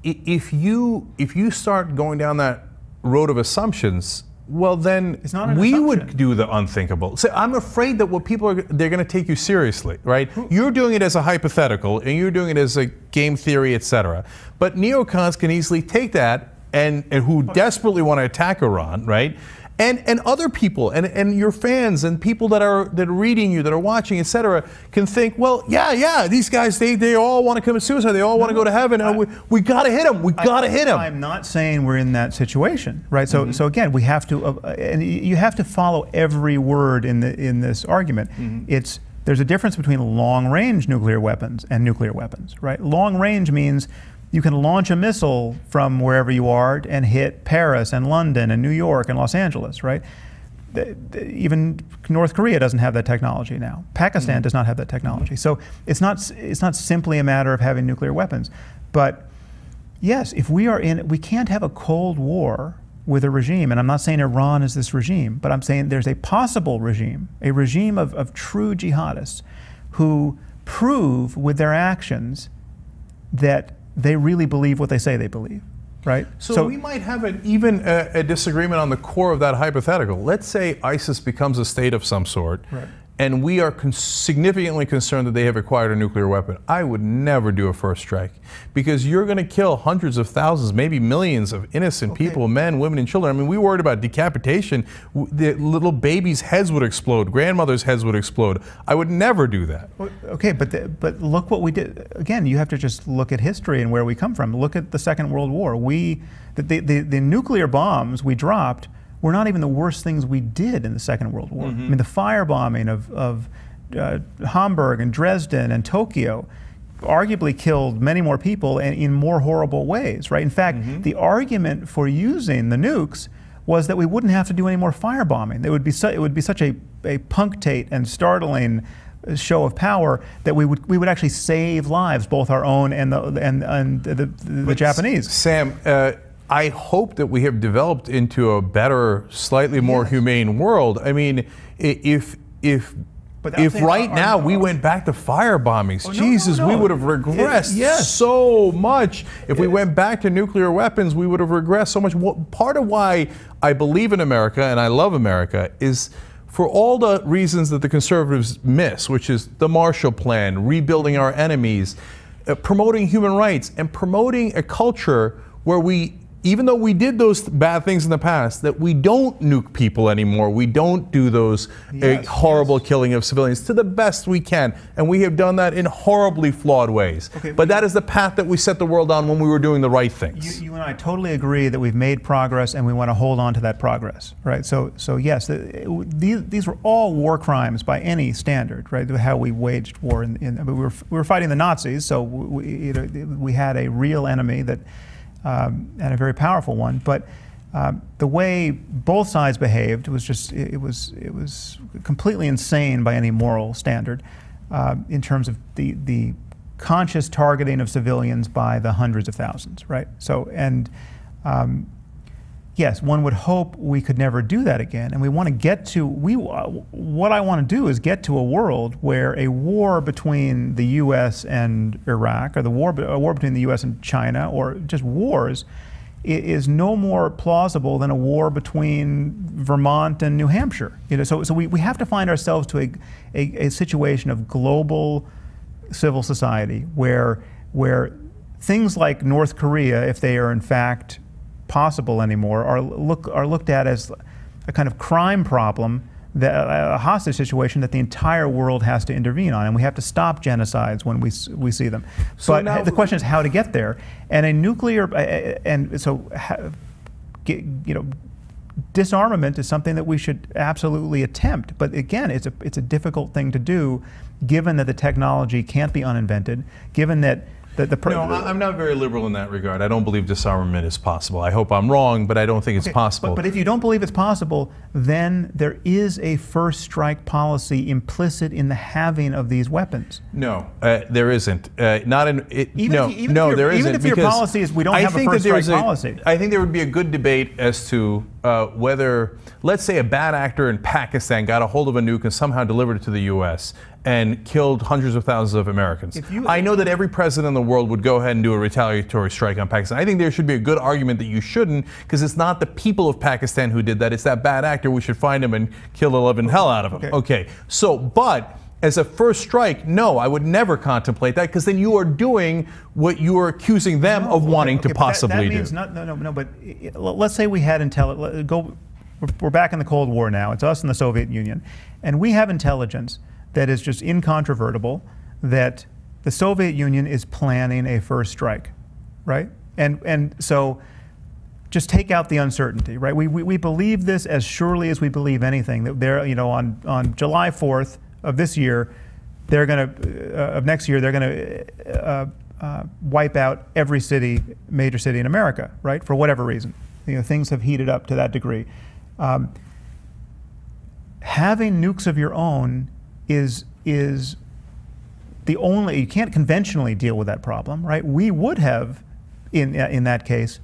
if you start going down that road of assumptions, well then we would do the unthinkable. So I'm afraid that what people they're going to take you seriously, right? You're doing it as a hypothetical, and you're doing it as a game theory, etc. But neocons can easily take that and who desperately want to attack Iran, right? And other people and your fans and people that are reading you, that are watching, etc., can think, well, yeah, these guys they all want to commit suicide, they all want to go to heaven. We got to hit them. We got to hit them. I'm not saying we're in that situation, right? So so again, we have to and you have to follow every word in this argument. There's a difference between long-range nuclear weapons and nuclear weapons, right? Long-range means you can launch a missile from wherever you are and hit Paris and London and New York and Los Angeles, right? Even North Korea doesn't have that technology now. Pakistan does not have that technology. So it's not simply a matter of having nuclear weapons. But yes, if we can't have a Cold War with a regime, and I'm not saying Iran is this regime, but I'm saying there's a possible regime, a regime of true jihadists who prove with their actions that they really believe what they say they believe, right? So we might have even a disagreement on the core of that hypothetical. Let's say ISIS becomes a state of some sort, and we are significantly concerned that they have acquired a nuclear weapon. I would never do a first strike, because you're going to kill hundreds of thousands, maybe millions of innocent people, men, women, and children. I mean, we worried about decapitation. The little babies' heads would explode. Grandmothers' heads would explode. I would never do that. Okay, but look what we did. Again, you have to just look at history and where we come from. Look at the Second World War. The nuclear bombs we dropped were not even the worst things we did in the Second World War. I mean, the firebombing of Hamburg and Dresden and Tokyo arguably killed many more people and in more horrible ways, right? In fact, the argument for using the nukes was that we wouldn't have to do any more firebombing. It would be such a punctate and startling show of power that we would actually save lives, both our own and the Japanese. Sam, I hope that we have developed into a better, slightly more humane world. I mean, if if right now we went back to fire bombings, Jesus, we would have regressed so much. If we went back to nuclear weapons, we would have regressed so much. Part of why I believe in America and I love America is for all the reasons that the conservatives miss, which is the Marshall Plan, rebuilding our enemies, promoting human rights, and promoting a culture where we, even though we did those bad things in the past, that we don't nuke people anymore. We don't do those horrible killing of civilians to the best we can. And we have done that in horribly flawed ways. But that is the path that we set the world on when we were doing the right things. You and I totally agree that we've made progress and we want to hold on to that progress, right? So yes, these were all war crimes by any standard, right? How we waged war. We were fighting the Nazis, so we had a real enemy that and a very powerful one, but the way both sides behaved was just, it was completely insane by any moral standard in terms of the conscious targeting of civilians by the hundreds of thousands, right? So, and yes, one would hope we could never do that again, and we want to get to, what I want to do is get to a world where a war between the U.S. and Iraq, or a war between the U.S. and China, or just wars, is no more plausible than a war between Vermont and New Hampshire. So we have to find ourselves to a situation of global civil society where things like North Korea, if they are in fact possible anymore, are looked at as a kind of crime problem, a hostage situation that the entire world has to intervene on, and we have to stop genocides when we see them. So but now, the question is how to get there, and a nuclear disarmament is something that we should absolutely attempt. But again, it's a difficult thing to do, given that the technology can't be uninvented, given that no, I'm not very liberal in that regard. I don't believe disarmament is possible. I hope I'm wrong, but I don't think it's possible. But if you don't believe it's possible, then there is a first strike policy implicit in the having of these weapons. No, there isn't. Not in it. There isn't. Even if your policy is we don't have a first strike policy. I think there would be a good debate as to whether, let's say, a bad actor in Pakistan got a hold of a nuke and somehow delivered it to the U.S. and killed hundreds of thousands of Americans. I know that every president in the world would go ahead and do a retaliatory strike on Pakistan. I think there should be a good argument that you shouldn't, because it's not the people of Pakistan who did that, it's that bad actor. We should find him and kill the living hell out of him. Okay. So, but as a first strike, no, I would never contemplate that, because then you are doing what you are accusing them of wanting to possibly do. No, but let's say we had intelligence, we're back in the Cold War now, it's us and the Soviet Union, and we have intelligence that is just incontrovertible, that the Soviet Union is planning a first strike, right? And so just take out the uncertainty, right? We believe this as surely as we believe anything, that they're, on July 4th of this year, they're going to, of next year, they're going to wipe out every major city in America, right? For whatever reason. Things have heated up to that degree. Having nukes of your own is the only, you can't conventionally deal with that problem, right? We would have, in that case,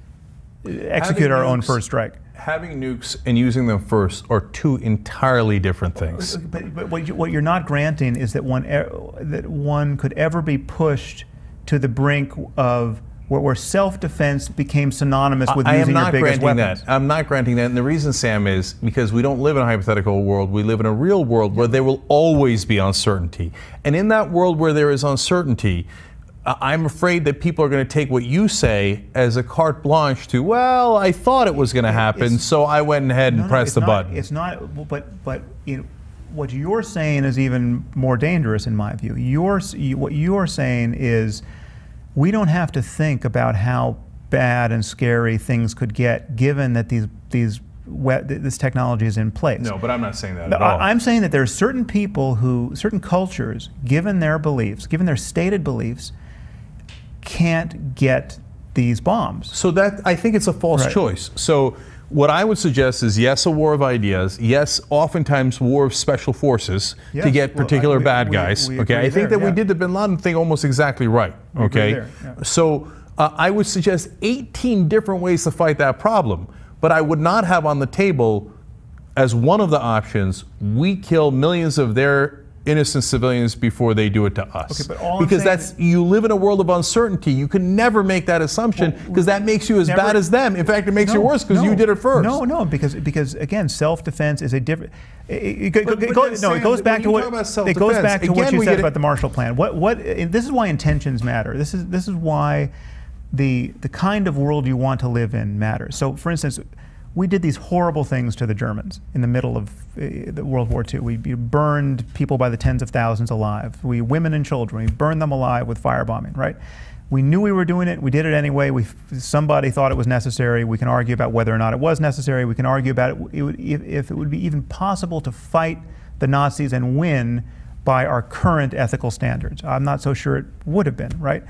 execute our own first strike. Having nukes and using them first are two entirely different things. But what you're not granting is that one could ever be pushed to the brink of where self-defense became synonymous with using your biggest weapons. I'm not granting that. And the reason, Sam, is because we don't live in a hypothetical world. We live in a real world where there will always be uncertainty. And in that world where there is uncertainty, I'm afraid that people are going to take what you say as a carte blanche to, well, I thought it was going to happen, so I went ahead and pressed the button. It's not, but what you're saying is even more dangerous in my view. What you're saying is, we don't have to think about how bad and scary things could get, given that this technology is in place. No, but I'm not saying that at all. I'm saying that there are certain people certain cultures, given their beliefs, given their stated beliefs, can't get these bombs. So that, I think it's a false choice. So what I would suggest is, yes, a war of ideas. Yes, oftentimes war of special forces to get particular bad guys. I think that we did the Bin Laden thing almost exactly right. So I would suggest 18 different ways to fight that problem. But I would not have on the table as one of the options, we kill millions of their innocent civilians before they do it to us. Okay, but all because you live in a world of uncertainty. You can never make that assumption because that makes you as bad as them. In fact, it makes you worse because you did it first. No, because again, self-defense is a different. It goes back to what you said about the Marshall Plan. This is why intentions matter. This is why the kind of world you want to live in matters. So, for instance, we did these horrible things to the Germans in the middle of World War II. We burned people by the tens of thousands alive. Women and children, we burned them alive with firebombing, right? We knew we were doing it. We did it anyway. Somebody thought it was necessary. We can argue about whether or not it was necessary. We can argue about if it would be even possible to fight the Nazis and win by our current ethical standards. I'm not so sure it would have been, right?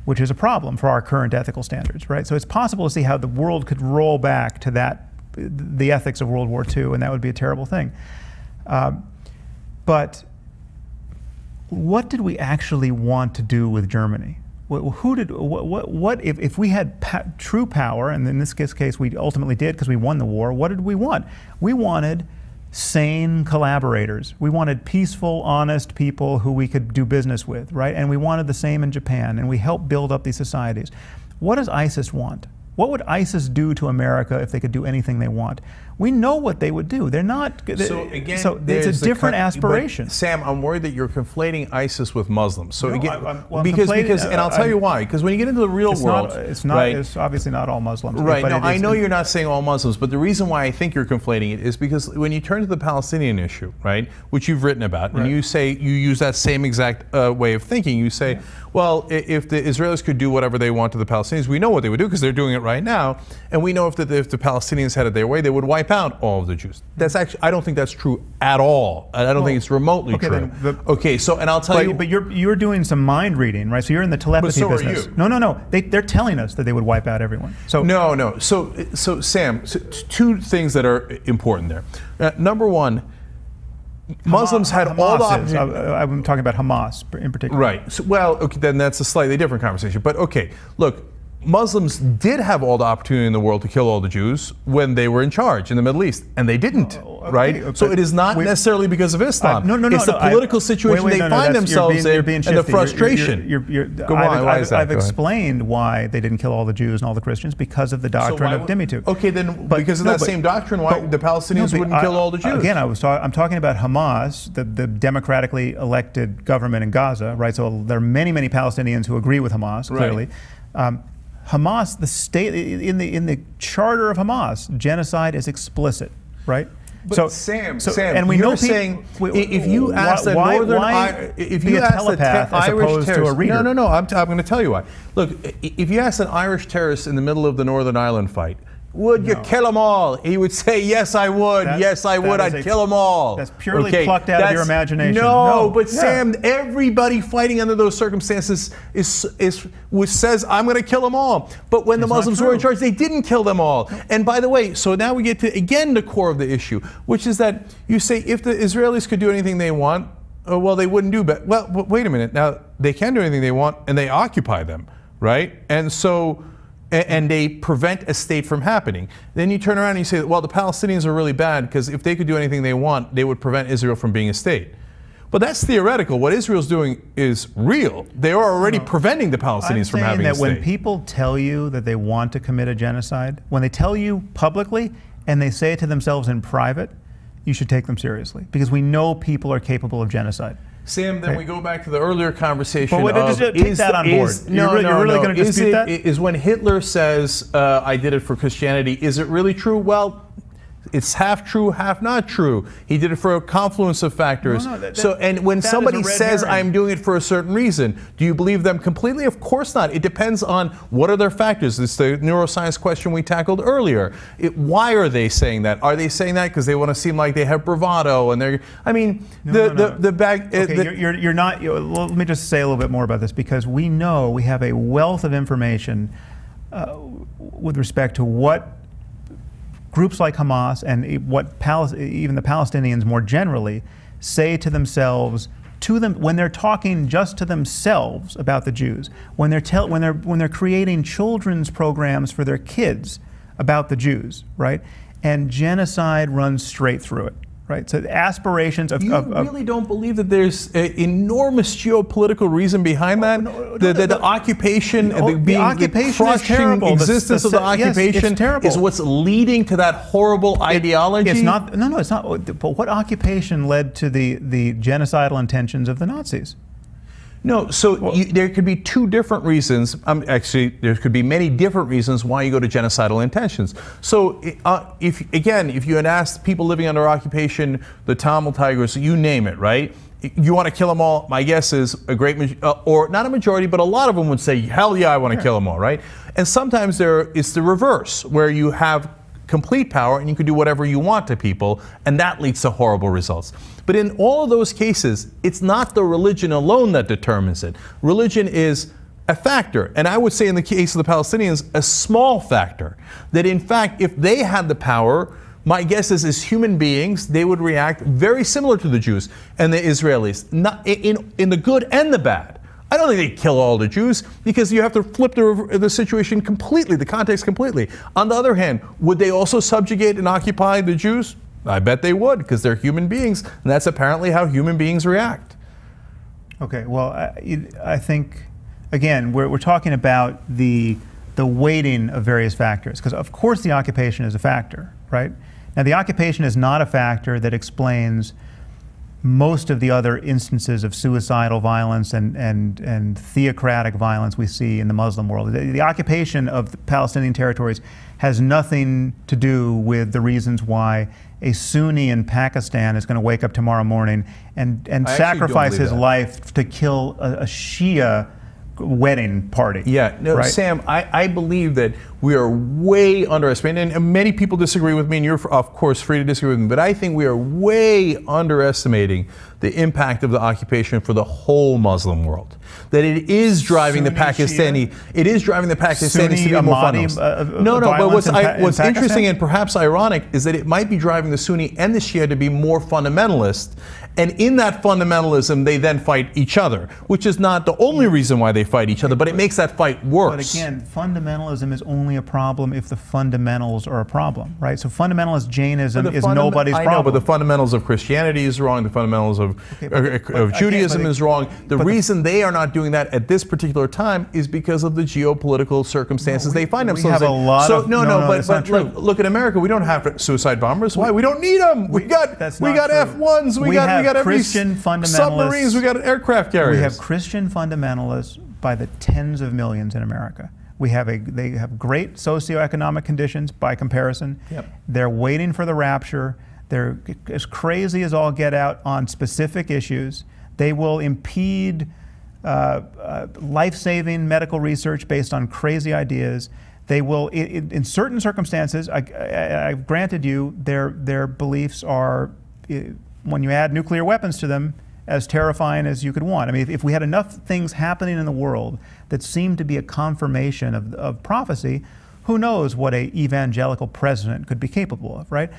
Which is a problem for our current ethical standards, right? So it's possible to see how the world could roll back to the ethics of World War II, and that would be a terrible thing. But what did we actually want to do with Germany? If we had true power, and in this case we ultimately did because we won the war, what did we want? We wanted sane collaborators. We wanted peaceful, honest people who we could do business with, right? And we wanted the same in Japan, and we helped build up these societies. What does ISIS want? What would ISIS do to America if they could do anything they want? We know what they would do. They're not. So again, it's a different aspiration. But Sam, I'm worried that you're conflating ISIS with Muslims. So again, because and I'll tell you why. Because when you get into the real world, it's obviously not all Muslims. Right. No, I know you're not saying all Muslims, but the reason why I think you're conflating it is because when you turn to the Palestinian issue, right, which you've written about, and you use that same exact way of thinking. You say, well, if the Israelis could do whatever they want to the Palestinians, we know what they would do because they're doing it right now, and we know if the Palestinians had it their way, they would wipe out all of the Jews. That's actually, I don't think that's true at all. I don't think it's remotely true. And I'll tell you. But you're doing some mind reading, right? So you're in the telepathy business. No. They're telling us that they would wipe out everyone. So no. So Sam, two things that are important there. Number one, Muslims had all the opportunity. I'm talking about Hamas in particular. Right. So, well, okay, then that's a slightly different conversation. But okay, look, Muslims did have all the opportunity in the world to kill all the Jews when they were in charge in the Middle East, and they didn't, right? So it is not necessarily because of Islam. It's the political situation they find themselves in and the frustration. Go on, why is that? I've explained why they didn't kill all the Jews and all the Christians because of the doctrine of dimitude. Okay, then because of that same doctrine, why the Palestinians wouldn't kill all the Jews? Again, I'm talking about Hamas, the democratically elected government in Gaza, right? So there are many Palestinians who agree with Hamas, clearly. Hamas, the state, in the charter of Hamas, genocide is explicit, right? But Sam, and we know saying if you ask the Irish terrorist, no, I'm going to tell you why. Look, if you ask an Irish terrorist in the middle of the Northern Ireland fight, would you kill them all? He would say, yes, I would. Yes, I would. I'd kill them all. That's purely plucked out of your imagination. But Sam, everybody fighting under those circumstances says, I'm going to kill them all. But when the Muslims were in charge, they didn't kill them all. And by the way, so now we get to, again, the core of the issue, which is that you say if the Israelis could do anything they want, well, they wouldn't do but well, wait a minute. Now, they can do anything they want, and they occupy them, right? And so... and they prevent a state from happening. Then you turn around and you say, well, the Palestinians are really bad because if they could do anything they want, they would prevent Israel from being a state. But that's theoretical. What Israel's doing is real. They are already preventing the Palestinians from having a state. When people tell you that they want to commit a genocide, when they tell you publicly and they say it to themselves in private, you should take them seriously because we know people are capable of genocide. Sam, then we go back to the earlier conversation. But just take that on board. You're really going to dispute that? Is when Hitler says, I did it for Christianity, is it really true? Well, it's half true, half not true. He did it for a confluence of factors. And when somebody says, I'm doing it for a certain reason, do you believe them completely? Of course not. It depends on what are their factors. It's the neuroscience question we tackled earlier. Why are they saying that? Are they saying that because they want to seem like they have bravado and they're, I mean, the bag. Okay, you're not, let me just say a little bit more about this because we know we have a wealth of information with respect to what groups like Hamas and what even the Palestinians more generally say to themselves, when they're talking just to themselves about the Jews, when they're creating children's programs for their kids about the Jews, right? And genocide runs straight through it, right? So the aspirations of... You really don't believe that there's an enormous geopolitical reason behind that? The occupation, the occupation is crushing terrible. existence of the occupation is what's leading to that horrible ideology? It's not, no, it's not. But what occupation led to the genocidal intentions of the Nazis? No, so there could be two different reasons. Actually, there could be many different reasons why you go to genocidal intentions. So, if you had asked people living under occupation, the Tamil Tigers, you name it, right? You want to kill them all? My guess is a great, or not a majority, but a lot of them would say, hell yeah, I want to kill them all, right? And sometimes it's the reverse, where you have complete power and you can do whatever you want to people, and that leads to horrible results. But in all of those cases, it's not the religion alone that determines it. Religion is a factor, and I would say in the case of the Palestinians, a small factor. That in fact, if they had the power, my guess is as human beings, they would react very similar to the Jews and the Israelis, not in the good and the bad. I don't think they'd kill all the Jews, because you have to flip the situation completely, the context completely. On the other hand, would they also subjugate and occupy the Jews? I bet they would, because they're human beings, and that's apparently how human beings react. Okay, well, I think, again, we're talking about the weighting of various factors, because of course the occupation is a factor, right? Now, the occupation is not a factor that explains most of the other instances of suicidal violence and theocratic violence we see in the Muslim world. The occupation of the Palestinian territories has nothing to do with the reasons why a Sunni in Pakistan is going to wake up tomorrow morning and sacrifice his life to kill a Shia wedding party. Yeah, no, right? Sam, I believe that we are way underestimating, and many people disagree with me, and you're of course free to disagree with me, but I think we are way underestimating the impact of the occupation for the whole Muslim world. That it is driving Sunni, the Pakistani, Shia? It is driving the Pakistanis to be more fundamentalist. No, but what's in interesting and perhaps ironic is that it might be driving the Sunni and the Shia to be more fundamentalist. And in that fundamentalism, they then fight each other, which is not the only reason why they fight each other, but it makes that fight worse. But again, fundamentalism is only a problem if the fundamentals are a problem, right? So fundamentalist Jainism is nobody's problem. I know, but the fundamentals of Christianity is wrong, the fundamentals of Judaism is wrong. The reason they are not doing that at this particular time is because of the geopolitical circumstances they find themselves in. We have a lot of... But look at America. We don't have suicide bombers. Why? We don't need them. We got F-1s. We got Christian fundamentalists, submarines, we got aircraft carriers. We have Christian fundamentalists by the tens of millions in America. They have great socioeconomic conditions by comparison. Yep. They're waiting for the rapture. They're as crazy as all get out on specific issues. They will impede life-saving medical research based on crazy ideas. They will, in certain circumstances, I've granted you, their beliefs are, when you add nuclear weapons to them, as terrifying as you could want. I mean, if we had enough things happening in the world that seemed to be a confirmation of prophecy, who knows what an evangelical president could be capable of, right?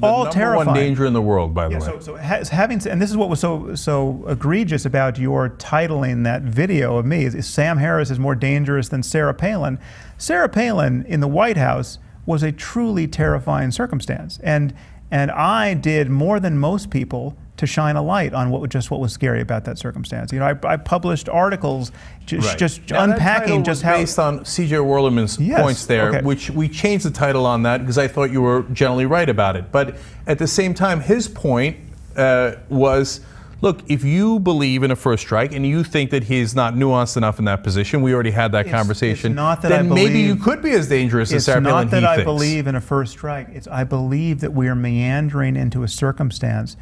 All terrifying. The number one danger in the world, by the way. So and this is what was so egregious about your titling that video of me, is Sam Harris is more dangerous than Sarah Palin. Sarah Palin in the White House was a truly terrifying circumstance. And I did more than most people to shine a light on what was scary about that circumstance. You know, I published articles just unpacking just how... based on C.J. Werleman's points there, which we changed the title on that because I thought you were generally right about it. But at the same time, his point was, look, if you believe in a first strike and you think that he's not nuanced enough in that position, we already had that conversation, then maybe you could be as dangerous as Sarah Palin. It's not that I believe in a first strike. It's I believe that we are meandering into a circumstance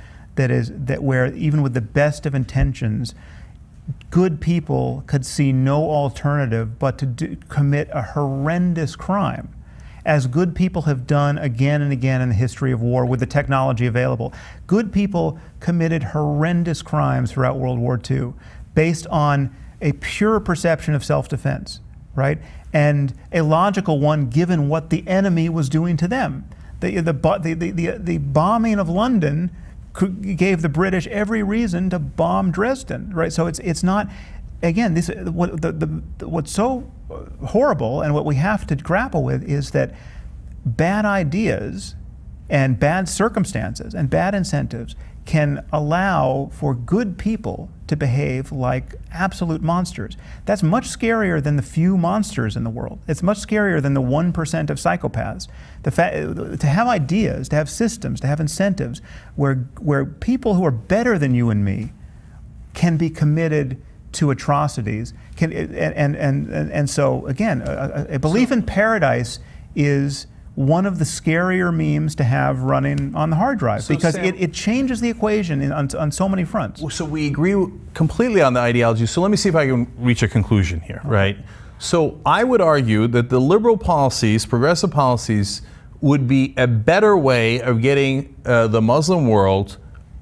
where even with the best of intentions, good people could see no alternative but to commit a horrendous crime, as good people have done again and again in the history of war with the technology available. Good people committed horrendous crimes throughout World War II based on a pure perception of self-defense, right? And a logical one given what the enemy was doing to them. The bombing of London gave the British every reason to bomb Dresden, right? So it's not, again, what's so horrible and what we have to grapple with is that bad ideas and bad circumstances and bad incentives can allow for good people to behave like absolute monsters. That's much scarier than the few monsters in the world. It's much scarier than the 1% of psychopaths. To have ideas, to have systems, to have incentives where people who are better than you and me can be committed to atrocities. And so, again, a belief in paradise is one of the scarier memes to have running on the hard drive, because Sam, it changes the equation on so many fronts. So we agree completely on the ideology. So let me see if I can reach a conclusion here, right? So I would argue that the liberal policies, progressive policies, would be a better way of getting the Muslim world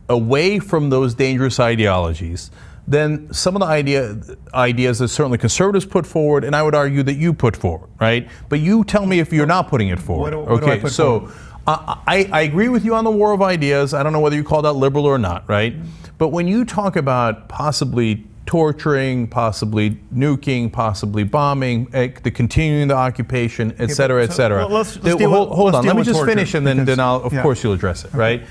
away from those dangerous ideologies than some of the ideas that certainly conservatives put forward, and I would argue that you put forward, right? But you tell me if you're not putting it forward. What do I put forward? I agree with you on the war of ideas. I don't know whether you call that liberal or not, right? But when you talk about possibly torturing, possibly nuking, possibly bombing, the continuing the occupation, et cetera, et cetera. Hold on, let me just finish, and then I'll, of course you'll address it, right?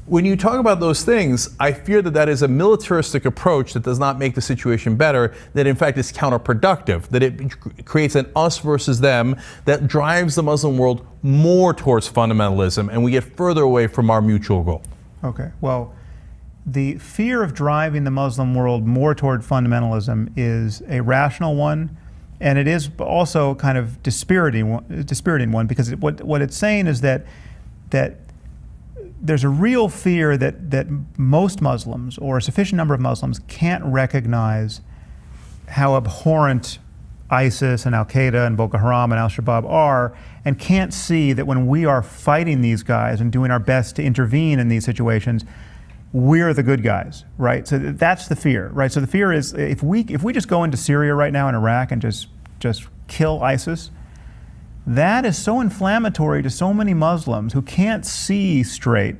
When you talk about those things, I fear that that is a militaristic approach that does not make the situation better, that in fact is counterproductive, that it creates an us versus them that drives the Muslim world more towards fundamentalism, and we get further away from our mutual goal. Okay, well, the fear of driving the Muslim world more toward fundamentalism is a rational one, and it is also kind of dispiriting one, because what it's saying is that there's a real fear that most Muslims, or a sufficient number of Muslims, can't recognize how abhorrent ISIS and Al-Qaeda and Boko Haram and Al-Shabaab are, and can't see that when we are fighting these guys and doing our best to intervene in these situations, we're the good guys, right? So that's the fear, right? So the fear is if we just go into Syria right now and Iraq and just kill ISIS, that is so inflammatory to so many Muslims who can't see straight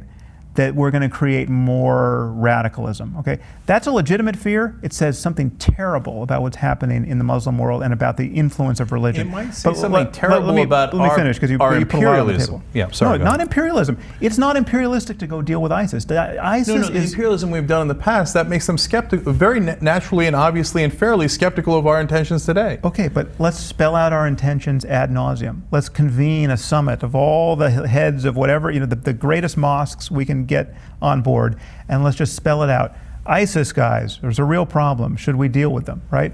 that we're going to create more radicalism, okay? That's a legitimate fear. It says something terrible about what's happening in the Muslim world and about the influence of religion. It might say something terrible about let me finish, because you put a lot on the table. Yeah, sorry. No, not imperialism. It's not imperialistic to go deal with ISIS. ISIS the imperialism we've done in the past, that makes them skeptical, very naturally and obviously and fairly skeptical of our intentions today. Okay, but let's spell out our intentions ad nauseum. Let's convene a summit of all the heads of whatever, the greatest mosques we can get on board, and let's just spell it out. ISIS guys, there's a real problem. Should we deal with them, right?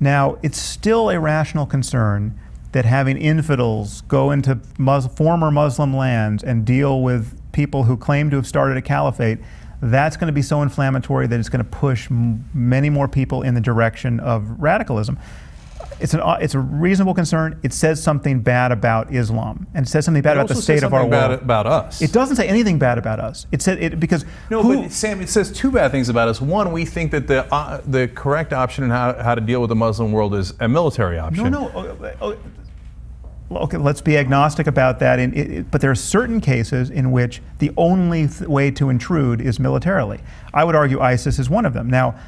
Now, it's still a rational concern that having infidels go into former Muslim lands and deal with people who claim to have started a caliphate, that's going to be so inflammatory that it's going to push many more people in the direction of radicalism. It's a reasonable concern. It says something bad about Islam, and it says something bad about the state of our world. Bad about us. It doesn't say anything bad about us. It said because but Sam, it says two bad things about us. One, we think that the correct option in how to deal with the Muslim world is a military option. Okay, let's be agnostic about that. But there are certain cases in which the only way to intrude is militarily. I would argue ISIS is one of them. Now,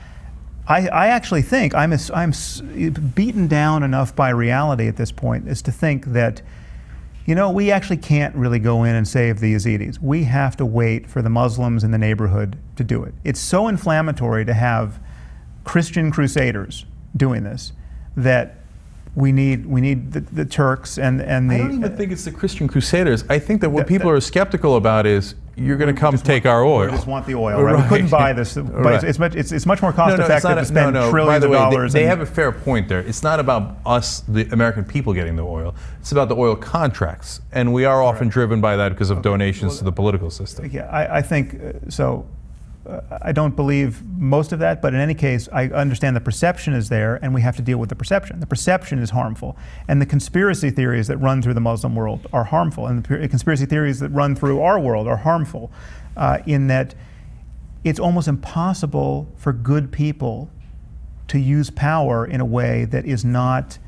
I actually think I'm beaten down enough by reality at this point as to think that, we actually can't really go in and save the Yazidis. We have to wait for the Muslims in the neighborhood to do it. It's so inflammatory to have Christian crusaders doing this that we need the Turks and the... I don't even think it's the Christian crusaders. I think that what people are skeptical about is you're going to come take our oil. We just want the oil, right? We couldn't buy this. But it's much more cost effective to spend trillions of dollars. They have a fair point there. It's not about us, the American people, getting the oil. It's about the oil contracts. And we are often driven by that because of donations to the political system. Yeah, I think so. I don't believe most of that, but in any case, I understand the perception is there, and we have to deal with the perception. The perception is harmful, and the conspiracy theories that run through the Muslim world are harmful, and the conspiracy theories that run through our world are harmful in that it's almost impossible for good people to use power in a way that is not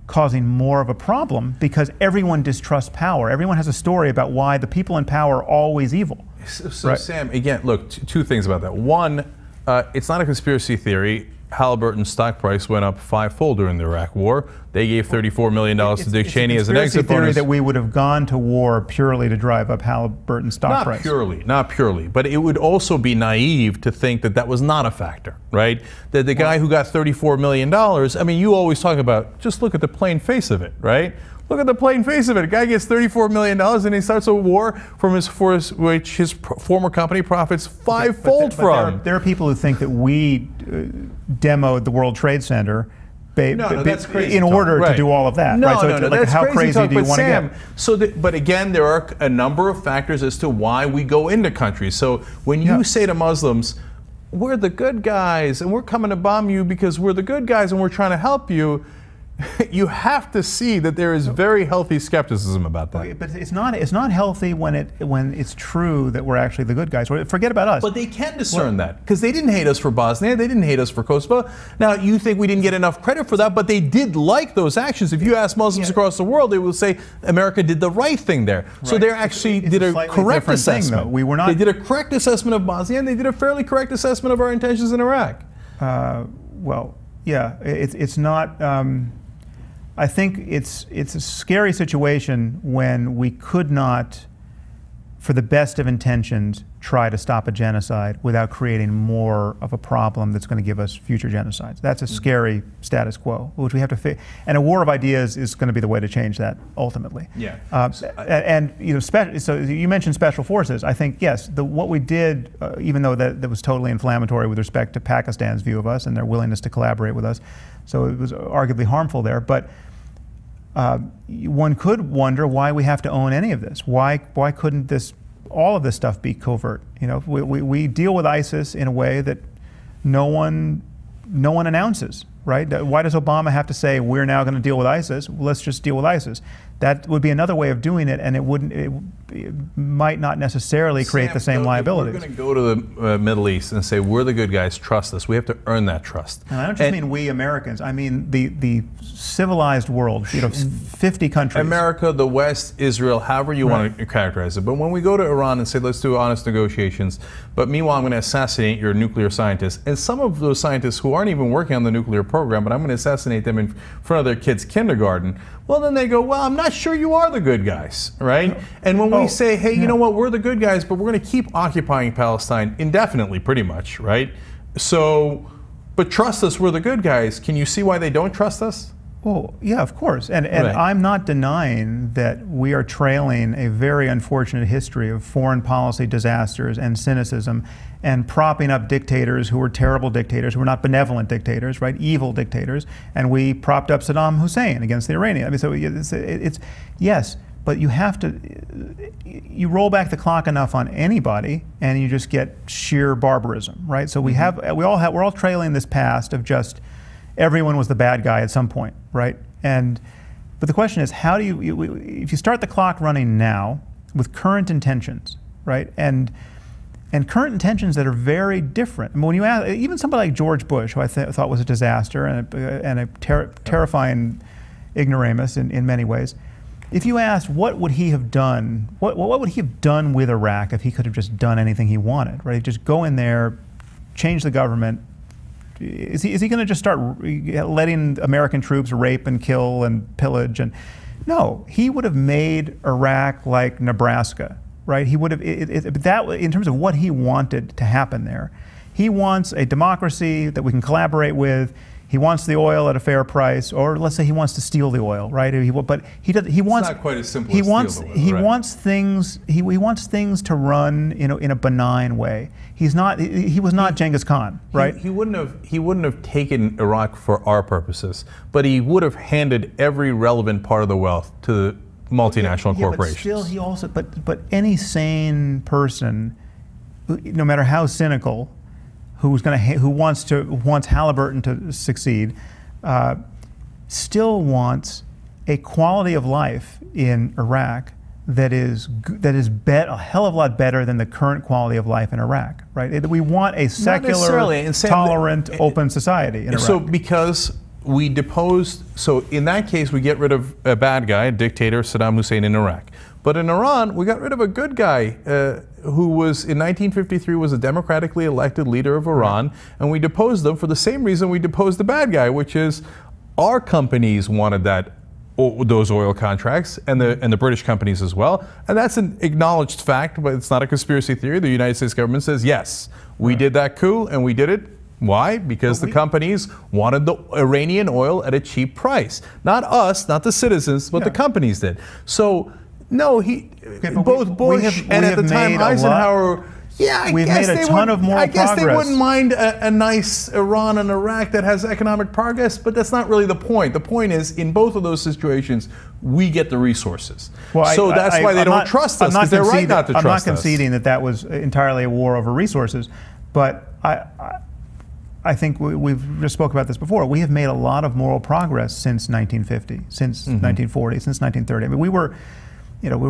causing more of a problem, because everyone distrusts power. Everyone has a story about why the people in power are always evil. So right? Sam, again, look, two things about that. One, it's not a conspiracy theory. Halliburton's stock price went up 5-fold during the Iraq War. They gave $34 million to Dick Cheney as an exit bonus. Theory that we would have gone to war purely to drive up Halliburton's stock price. Not purely, but it would also be naive to think that that was not a factor, right? That the guy who got $34 million, I mean, you always talk about, just look at the plain face of it, right? Look at the plain face of it. A guy gets $34 million and he starts a war which his former company profits 5-fold from. There are people who think that we demoed the World Trade Center that's crazy in order to do all of that. No, right? So no, like, that's how crazy crazy do you want to get? But again, there are a number of factors as to why we go into countries. So when you say to Muslims, we're the good guys and we're coming to bomb you because we're the good guys and we're trying to help you, you have to see that there is very healthy skepticism about that. But it's not healthy when it's true that we're actually the good guys. Forget about us. But they can discern that because they didn't hate us for Bosnia, they didn't hate us for Kosovo. Now you think we didn't get enough credit for that, but they did like those actions. If you ask Muslims across the world, they will say America did the right thing there. Right. So they actually did a correct assessment. Thing, we were not. They did a correct assessment of Bosnia, and they did a fairly correct assessment of our intentions in Iraq. Well, yeah, it's not. I think it's a scary situation when we could not, for the best of intentions, try to stop a genocide without creating more of a problem that's going to give us future genocides. That's a scary status quo, which we have to fix. And a war of ideas is going to be the way to change that ultimately. Yeah. And you know, so you mentioned special forces. I think yes, what we did, even though that was totally inflammatory with respect to Pakistan's view of us and their willingness to collaborate with us, so it was arguably harmful there. But one could wonder why we have to own any of this. Why couldn't all of this stuff be covert? You know, we deal with ISIS in a way that no one announces, right? Why does Obama have to say we're now going to deal with ISIS? Well, let's just deal with ISIS. That would be another way of doing it, and it might not necessarily create the same liabilities. We're going to go to the Middle East and say we're the good guys, trust us. We have to earn that trust. And I don't just mean we Americans. I mean the civilized world. You know, 50 countries. America, the West, Israel, however you want to characterize it. But when we go to Iran and say let's do honest negotiations, but meanwhile I'm going to assassinate your nuclear scientists, and some of those scientists who aren't even working on the nuclear program, but I'm going to assassinate them in front of their kids' kindergarten. Well, then they go, well, I'm not sure you are the good guys, right? And when we say, hey, you know what, we're the good guys, but we're going to keep occupying Palestine indefinitely, pretty much, right? So, but trust us, we're the good guys. Can you see why they don't trust us? Well, yeah, of course. And I'm not denying that we are trailing a very unfortunate history of foreign policy disasters and cynicism and propping up dictators who were terrible dictators, who were not benevolent dictators, right? Evil dictators. And we propped up Saddam Hussein against the Iranians. I mean, so it's yes, but you have to, you roll back the clock enough on anybody and you just get sheer barbarism, right? So we're all trailing this past of just everyone was the bad guy at some point, right? But the question is, how do if you start the clock running now with current intentions, right? And current intentions that are very different. I mean, when you ask, even somebody like George Bush, who I thought was a disaster and a terrifying ignoramus in many ways, if you asked what would he have done, what would he have done with Iraq if he could have just done anything he wanted, right? He'd just go in there, change the government. Is he going to just start letting American troops rape and kill and pillage? No, he would have made Iraq like Nebraska. Right? He would have, in terms of what he wanted to happen there. He wants a democracy that we can collaborate with. He wants the oil at a fair price, or let's say he wants to steal the oil, right? But he wants. It's not quite as simple as steal the oil, he wants things. He wants things to run in a benign way. He's not. He was not Genghis Khan, right? He wouldn't have taken Iraq for our purposes, but he would have handed every relevant part of the wealth to the multinational corporations. But still, he also. But any sane person, no matter how cynical, who wants Halliburton to succeed, still wants a quality of life in Iraq that is a hell of a lot better than the current quality of life in Iraq, right? We want a secular, tolerant, open society in Iraq. So because we deposed, so in that case we get rid of a bad guy, a dictator, Saddam Hussein in Iraq. But in Iran, we got rid of a good guy who was, in 1953, was a democratically elected leader of Iran, and we deposed him for the same reason we deposed the bad guy, which is our companies wanted those oil contracts, and the British companies as well. And that's an acknowledged fact, but it's not a conspiracy theory. The United States government says, yes, we did that coup, and we did it. Why? Because the companies wanted the Iranian oil at a cheap price. Not us, not the citizens, but the companies did. So, no, both Bush and at the time Eisenhower, we've made a ton of moral progress. I guess they wouldn't mind a nice Iran and Iraq that has economic progress, but that's not really the point. The point is, in both of those situations, we get the resources. Well, so that's why they don't trust us, because they're right not to trust us. I'm not conceding that that was entirely a war over resources, but I think we've just spoke about this before. We have made a lot of moral progress since 1950, since 1940, since 1930. I mean, we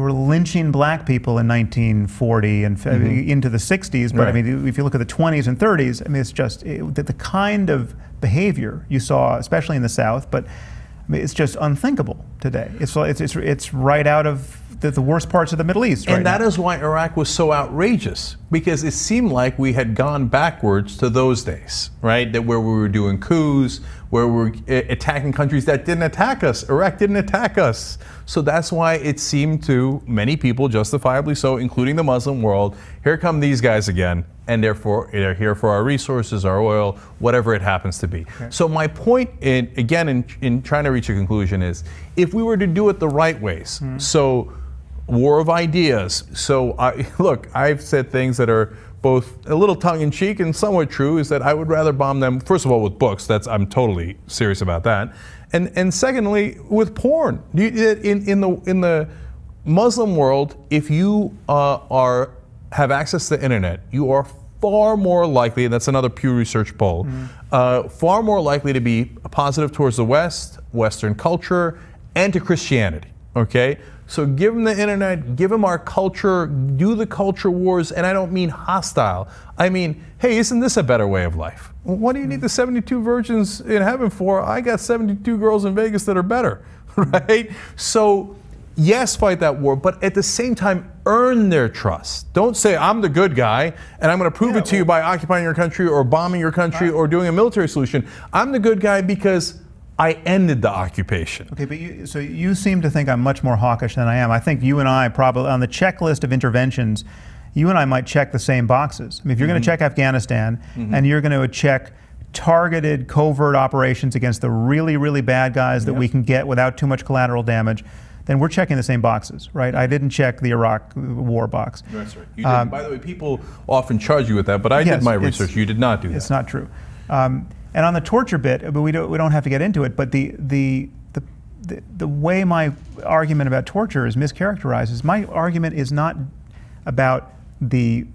were lynching black people in 1940 and into the 60s, but I mean, if you look at the 20s and 30s, I mean, it's just the kind of behavior you saw, especially in the South, but I mean, it's just unthinkable today. It's right out of the worst parts of the Middle East. And that is why Iraq was so outrageous, because it seemed like we had gone backwards to those days, right? Where we were doing coups, where we were attacking countries that didn't attack us. Iraq didn't attack us. So that's why it seemed to many people, justifiably so, including the Muslim world, here come these guys again, and therefore they're here for our resources, our oil, whatever it happens to be. Okay. So my point, in trying to reach a conclusion is, if we were to do it the right ways, so war of ideas. So look, I've said things that are both a little tongue-in-cheek and somewhat true, is that I would rather bomb them, first of all, with books. I'm totally serious about that. And secondly, with porn. In the Muslim world, if you have access to the internet, you are far more likely, and that's another Pew Research poll, far more likely to be positive towards the West, Western culture, and to Christianity, okay? So give them the internet, give them our culture, do the culture wars, and I don't mean hostile. I mean, hey, isn't this a better way of life? Well, what do you need the 72 virgins in heaven for? I got 72 girls in Vegas that are better, right? So yes, fight that war, but at the same time, earn their trust. Don't say, I'm the good guy, and I'm going to prove it to you by occupying your country or bombing your country or doing a military solution. I'm the good guy because I ended the occupation. Okay, but so you seem to think I'm much more hawkish than I am. I think you and I probably, on the checklist of interventions, you and I might check the same boxes. I mean, if you're going to check Afghanistan and you're going to check targeted covert operations against the really, really bad guys that we can get without too much collateral damage, then we're checking the same boxes, right? I didn't check the Iraq war box. That's right. You didn't. By the way, people often charge you with that, but I did my research. You did not do that. It's not true. And on the torture bit, but we don't have to get into it, but the way my argument about torture is mischaracterized is my argument is not about the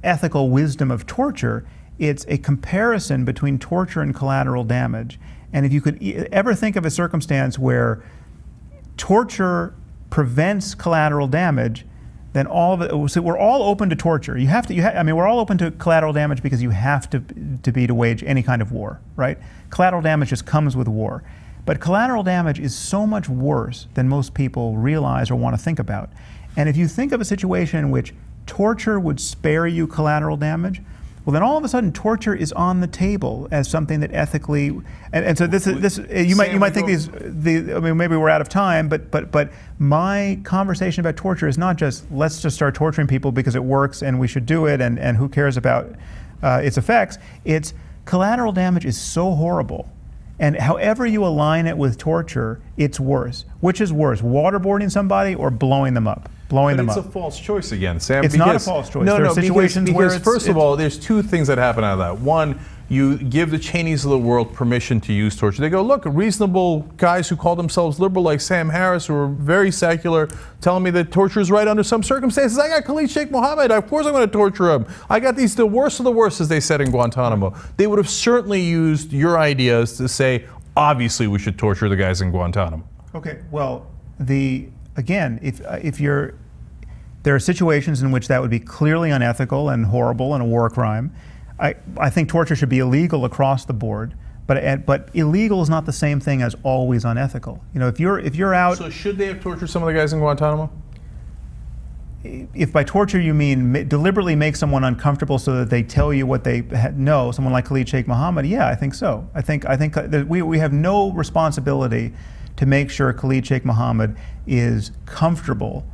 ethical wisdom of torture. It's a comparison between torture and collateral damage. And if you could ever think of a circumstance where torture prevents collateral damage, then all of it, so we're all open to torture. I mean, we're all open to collateral damage because you have to wage any kind of war, right? Collateral damage just comes with war. But collateral damage is so much worse than most people realize or want to think about. And if you think of a situation in which torture would spare you collateral damage, well, then all of a sudden torture is on the table as something that ethically, and so you might think I mean, maybe we're out of time, but my conversation about torture is not just let's just start torturing people because it works and we should do it and who cares about its effects. It's collateral damage is so horrible, and however you align it with torture, it's worse. Which is worse, waterboarding somebody or blowing them up? But it's a false choice again, Sam. It's not a false choice. There are situations where first of all, there's two things that happen out of that. One, you give the Cheneys of the world permission to use torture. They go, look, reasonable guys who call themselves liberal like Sam Harris, who are very secular, telling me that torture is right under some circumstances. I got Khalid Sheikh Mohammed. Of course I'm going to torture him. I got the worst of the worst, as they said in Guantanamo. They would have certainly used your ideas to say, obviously we should torture the guys in Guantanamo. Okay, well, again, there are situations in which that would be clearly unethical and horrible and a war crime. I think torture should be illegal across the board, But illegal is not the same thing as always unethical. You know, if you're out. So should they have tortured some of the guys in Guantanamo? If by torture you mean deliberately make someone uncomfortable so that they tell you what they know, someone like Khalid Sheikh Mohammed, yeah, I think so. I think that we have no responsibility to make sure Khalid Sheikh Mohammed is comfortable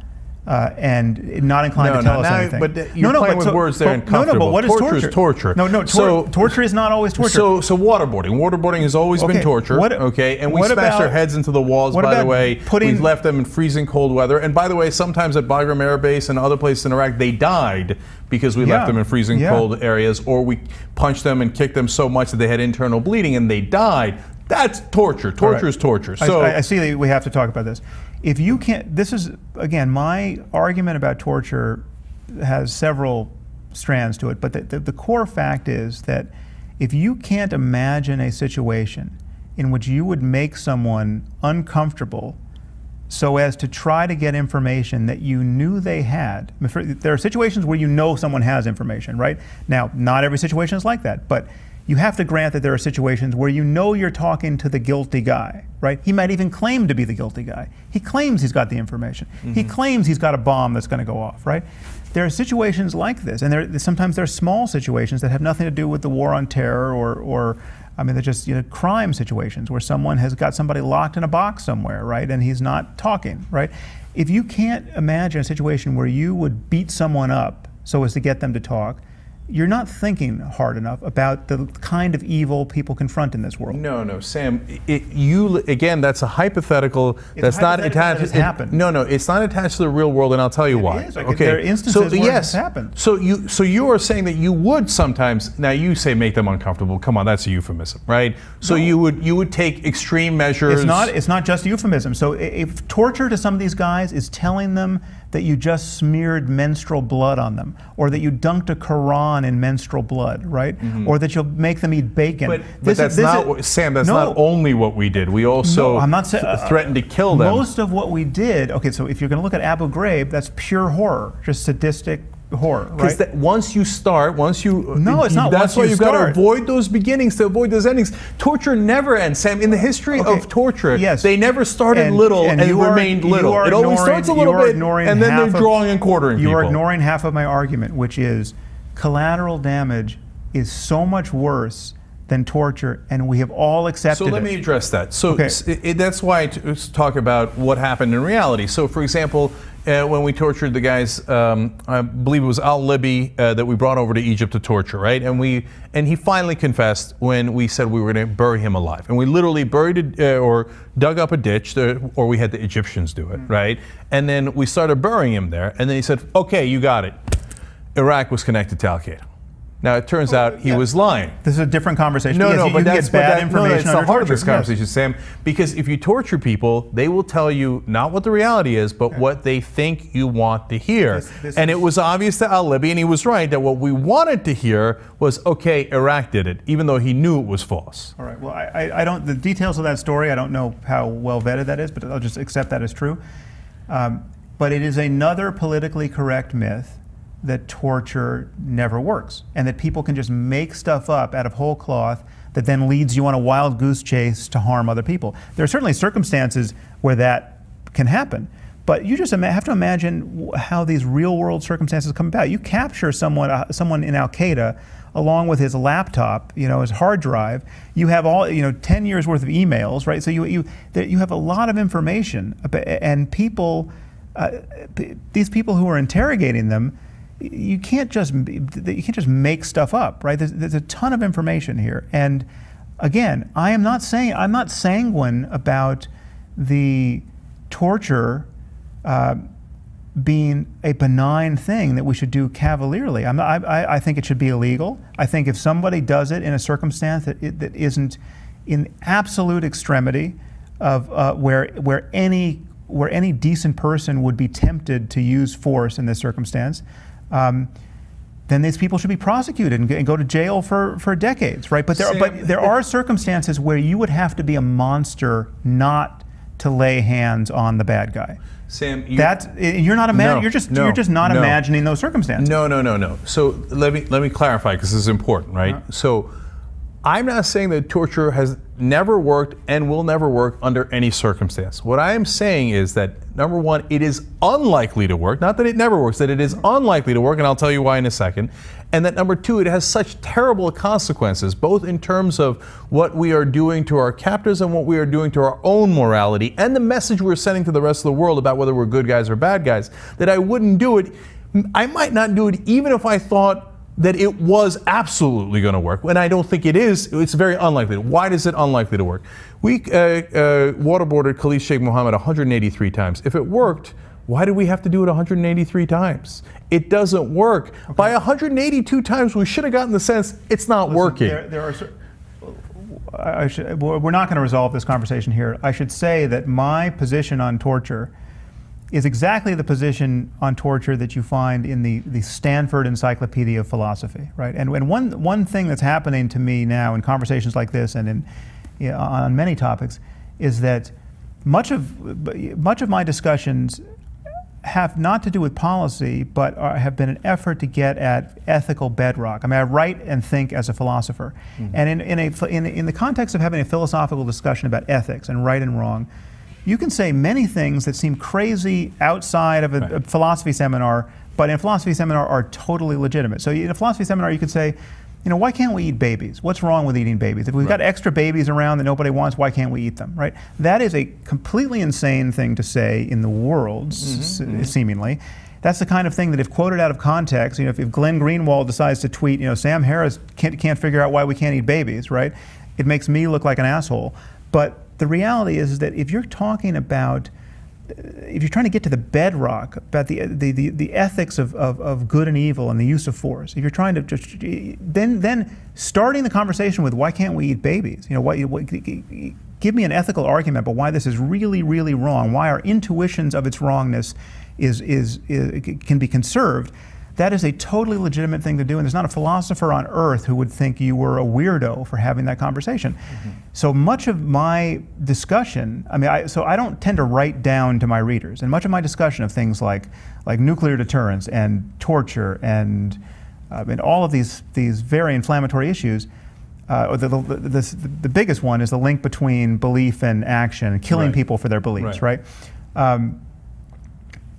and not inclined to tell us anything. But you're playing with words there. Uncomfortable. But what is torture? Torture is torture. No, torture is not always torture. So waterboarding. Waterboarding has always been torture. And we smash their heads into the walls. By the way, we've left them in freezing cold weather. And by the way, sometimes at Bagram Air Base and other places in Iraq, they died because we left them in freezing cold areas, or we punched them and kicked them so much that they had internal bleeding and they died. That's torture. Torture is torture. So I see that we have to talk about this. If you can't, this is, again, my argument about torture has several strands to it, but the core fact is that if you can't imagine a situation in which you would make someone uncomfortable so as to try to get information that you knew they had. There are situations where you know someone has information, right? Now, not every situation is like that, but you have to grant that there are situations where you know you're talking to the guilty guy, right? He might even claim to be the guilty guy. He claims he's got the information. He claims he's got a bomb that's going to go off, right? There are situations like this, and sometimes there are small situations that have nothing to do with the war on terror or I mean, they're just crime situations where someone has got somebody locked in a box somewhere, right? And he's not talking, right? If you can't imagine a situation where you would beat someone up so as to get them to talk, you're not thinking hard enough about the kind of evil people confront in this world. No, Sam. Again, that's a hypothetical. That's not attached. That happened. No, it's not attached to the real world, and I'll tell you why. Okay. There are instances where this happened. So you are saying that you would sometimes. Now you say make them uncomfortable. Come on, that's a euphemism, right? So you would take extreme measures. It's not just a euphemism. So if torture to some of these guys is telling them that you just smeared menstrual blood on them, or that you dunked a Quran in menstrual blood, right? Or that you'll make them eat bacon. But that's not, Sam, that's not only what we did. We also threatened to kill them. Most of what we did, okay, so if you're going to look at Abu Ghraib, that's pure horror, just sadistic horror, right? Because once you start, No, it's not. That's why you've got to avoid those beginnings to avoid those endings. Torture never ends, Sam. In the history of torture, they never started little and remained little. It always starts a little bit, and then they're drawing and quartering people. You are ignoring half of my argument, which is collateral damage is so much worse than torture, and we have all accepted it. So let me address that. So that's why I talk about what happened in reality. So, for example, when we tortured the guys, I believe it was al-Libi that we brought over to Egypt to torture, right? And he finally confessed when we said we were going to bury him alive. And we literally buried or dug up a ditch, or we had the Egyptians do it, right? And then we started burying him there. And then he said, okay, you got it. Iraq was connected to Al-Qaeda. Now, it turns out he was lying. This is a different conversation. But that's bad information. That's the heart of this conversation, Sam. Because if you torture people, they will tell you not what the reality is, but what they think you want to hear. And it was obvious to al-Libi, and he was right, that what we wanted to hear was, okay, Iraq did it, even though he knew it was false. All right. Well, I don't. The details of that story, I don't know how well vetted that is, but I'll just accept that as true. But it is another politically correct myth that torture never works, and that people can just make stuff up out of whole cloth that then leads you on a wild goose chase to harm other people. There are certainly circumstances where that can happen, but you just have to imagine how these real world circumstances come about. You capture someone in Al-Qaeda along with his laptop, his hard drive. You have all, 10 years worth of emails, right? So you have a lot of information, and people, these people who are interrogating them, you can't just make stuff up, right? There's a ton of information here, and again, I'm not sanguine about the torture being a benign thing that we should do cavalierly. I think it should be illegal. I think if somebody does it in a circumstance that isn't in absolute extremity of where any decent person would be tempted to use force in this circumstance, then these people should be prosecuted and go to jail for decades, right? But there are circumstances where you would have to be a monster not to lay hands on the bad guy. Sam, you're not imagining. You're just not imagining those circumstances. No. So let me clarify, because this is important, right? So I'm not saying that torture has never worked and will never work under any circumstance. What I am saying is that, number one, it is unlikely to work. Not that it never works, that it is unlikely to work, and I'll tell you why in a second. And that, number two, it has such terrible consequences, both in terms of what we are doing to our captors and what we are doing to our own morality, and the message we're sending to the rest of the world about whether we're good guys or bad guys, that I wouldn't do it. I might not do it even if I thought that it was absolutely going to work. When I don't think it is, it's very unlikely. Why is it unlikely to work? We waterboarded Khalid Sheikh Mohammed 183 times. If it worked, why do we have to do it 183 times? It doesn't work. Okay. By 182 times, we should have gotten the sense it's not working. We're not going to resolve this conversation here. I should say that my position on torture is exactly the position on torture that you find in the Stanford Encyclopedia of Philosophy, right? And one thing that's happening to me now in conversations like this and on many topics is that much of my discussions have not to do with policy, but have been an effort to get at ethical bedrock. I mean, I write and think as a philosopher, and in the context of having a philosophical discussion about ethics and right and wrong, you can say many things that seem crazy outside of a philosophy seminar, but in a philosophy seminar are totally legitimate. So in a philosophy seminar, you could say, you know, why can't we eat babies? What's wrong with eating babies? If we've got extra babies around that nobody wants, why can't we eat them, right? That is a completely insane thing to say in the world, seemingly. That's the kind of thing that if quoted out of context, you know, if Glenn Greenwald decides to tweet, you know, Sam Harris can't figure out why we can't eat babies, right? It makes me look like an asshole. But the reality is that if you're talking about, if you're trying to get to the bedrock about the ethics of good and evil and the use of force, if you're trying to just, then starting the conversation with why can't we eat babies? You know, give me an ethical argument about why this is really, really wrong, why our intuitions of its wrongness can be conserved. That is a totally legitimate thing to do, and there's not a philosopher on earth who would think you were a weirdo for having that conversation. So much of my discussion, I mean, I don't tend to write down to my readers, and much of my discussion of things like nuclear deterrence and torture and all of these very inflammatory issues, the biggest one is the link between belief and action, killing people for their beliefs, right?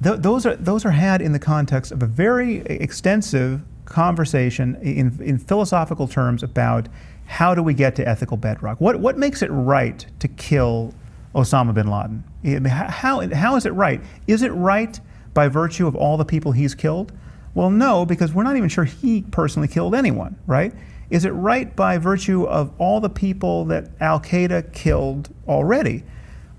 Those are had in the context of a very extensive conversation in philosophical terms about how do we get to ethical bedrock. What makes it right to kill Osama bin Laden? I mean, how is it right? Is it right by virtue of all the people he's killed? Well, no, because we're not even sure he personally killed anyone, right? Is it right by virtue of all the people that Al-Qaeda killed already?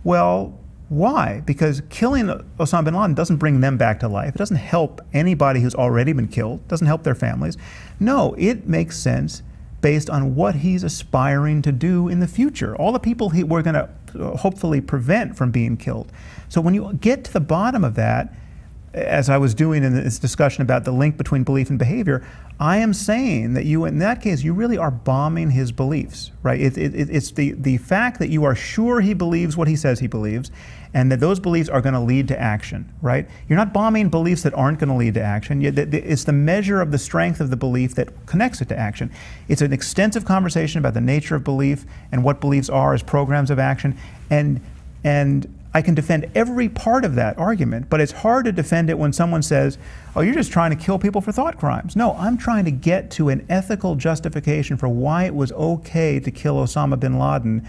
Well, why? Because killing Osama bin Laden doesn't bring them back to life. It doesn't help anybody who's already been killed. It doesn't help their families. No, it makes sense based on what he's aspiring to do in the future. All the people we're going to hopefully prevent from being killed. So when you get to the bottom of that, as I was doing in this discussion about the link between belief and behavior, I am saying that you, in that case, you really are bombing his beliefs, right? It's the fact that you are sure he believes what he says he believes, and that those beliefs are going to lead to action, right? You're not bombing beliefs that aren't going to lead to action. It's the measure of the strength of the belief that connects it to action. It's an extensive conversation about the nature of belief and what beliefs are as programs of action, and I can defend every part of that argument, but it's hard to defend it when someone says, oh, you're just trying to kill people for thought crimes. No, I'm trying to get to an ethical justification for why it was okay to kill Osama bin Laden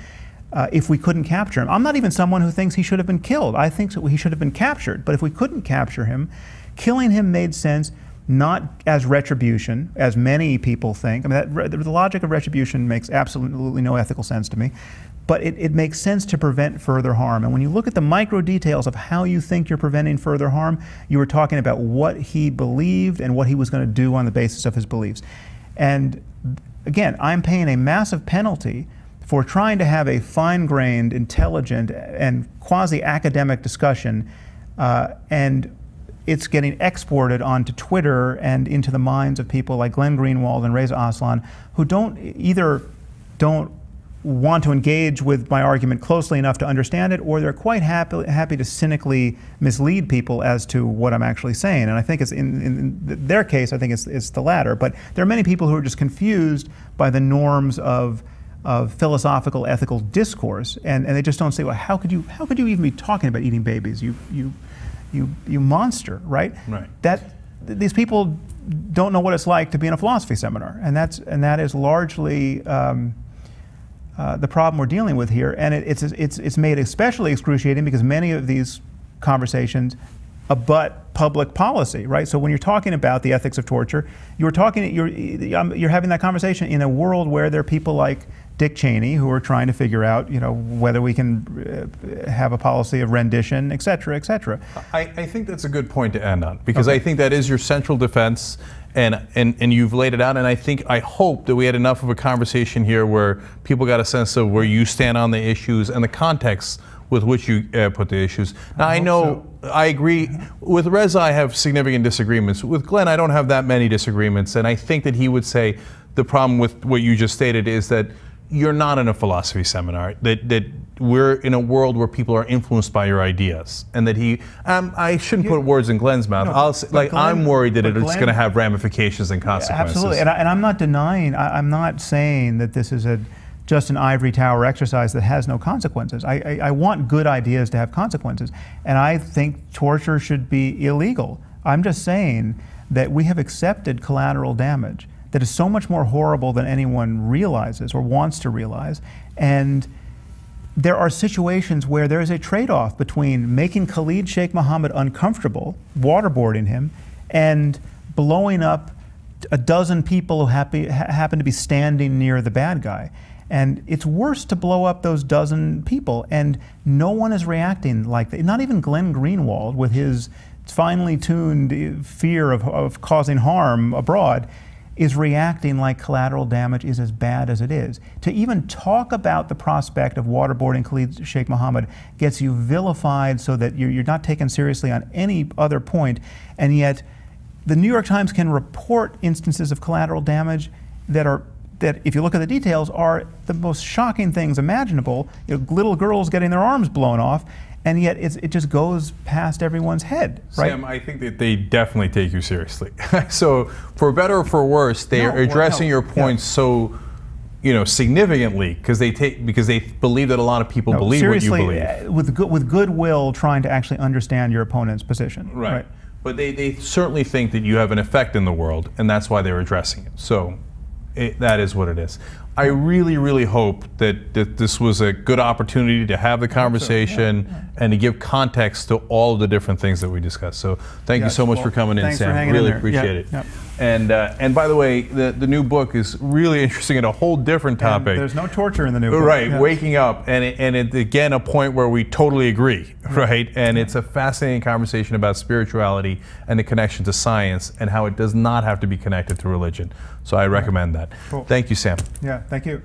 if we couldn't capture him. I'm not even someone who thinks he should have been killed. I think he should have been captured. But if we couldn't capture him, killing him made sense not as retribution, as many people think. I mean, the logic of retribution makes absolutely no ethical sense to me. But it makes sense to prevent further harm. And when you look at the micro details of how you think you're preventing further harm, you were talking about what he believed and what he was going to do on the basis of his beliefs. And again, I'm paying a massive penalty for trying to have a fine-grained, intelligent, and quasi-academic discussion, and it's getting exported onto Twitter and into the minds of people like Glenn Greenwald and Reza Aslan, who don't want to engage with my argument closely enough to understand it, or they're quite happy to cynically mislead people as to what I'm actually saying. And I think it's in their case, I think it's the latter. But there are many people who are just confused by the norms of philosophical, ethical discourse, and they just don't say, well, how could you even be talking about eating babies? You monster, right? Right. These people don't know what it's like to be in a philosophy seminar, and that is largely the problem we're dealing with here. And it's made especially excruciating because many of these conversations abut public policy, right? So when you're talking about the ethics of torture, you're having that conversation in a world where there are people like Dick Cheney who are trying to figure out, whether we can have a policy of rendition, et cetera, et cetera. I think that's a good point to end on, because I think that is your central defense, and you've laid it out, and I hope that we had enough of a conversation here where people got a sense of where you stand on the issues and the context with which you put the issues. Now I know, I agree, with Reza I have significant disagreements. With Glenn I don't have that many disagreements, and I think that he would say the problem with what you just stated is that you're not in a philosophy seminar, that we're in a world where people are influenced by your ideas, and that I shouldn't put words in Glenn's mouth. I'm worried that it's going to have ramifications and consequences. Absolutely, and I'm not denying, I'm not saying that this is just an ivory tower exercise that has no consequences. I want good ideas to have consequences, and I think torture should be illegal. I'm just saying that we have accepted collateral damage that is so much more horrible than anyone realizes or wants to realize. And there are situations where there is a trade-off between making Khalid Sheikh Mohammed uncomfortable, waterboarding him, and blowing up a dozen people who happen to be standing near the bad guy. And it's worse to blow up those dozen people, and no one is reacting like that. Not even Glenn Greenwald, with his finely tuned fear of causing harm abroad, is reacting like collateral damage is as bad as it is. To even talk about the prospect of waterboarding Khalid Sheikh Mohammed gets you vilified so that you're not taken seriously on any other point, and yet the New York Times can report instances of collateral damage that, if you look at the details, are the most shocking things imaginable. Little girls getting their arms blown off, and yet it just goes past everyone's head, right? Sam, I think that they definitely take you seriously. So, for better or for worse, they are addressing your points so, significantly because they believe that a lot of people believe what you believe. With goodwill, trying to actually understand your opponent's position. Right. But they certainly think that you have an effect in the world, and that's why they're addressing it. So, that is what it is. I really, really hope that this was a good opportunity to have the conversation and to give context to all of the different things that we discussed. So thank you so much for coming in, Sam. Really appreciate it. And by the way, the new book is really interesting and a whole different topic. And there's no torture in the new book. Right, waking up, and it again a point where we totally agree, right? And it's a fascinating conversation about spirituality and the connection to science and how it does not have to be connected to religion. So I recommend that. Cool. Thank you, Sam. Yeah, thank you.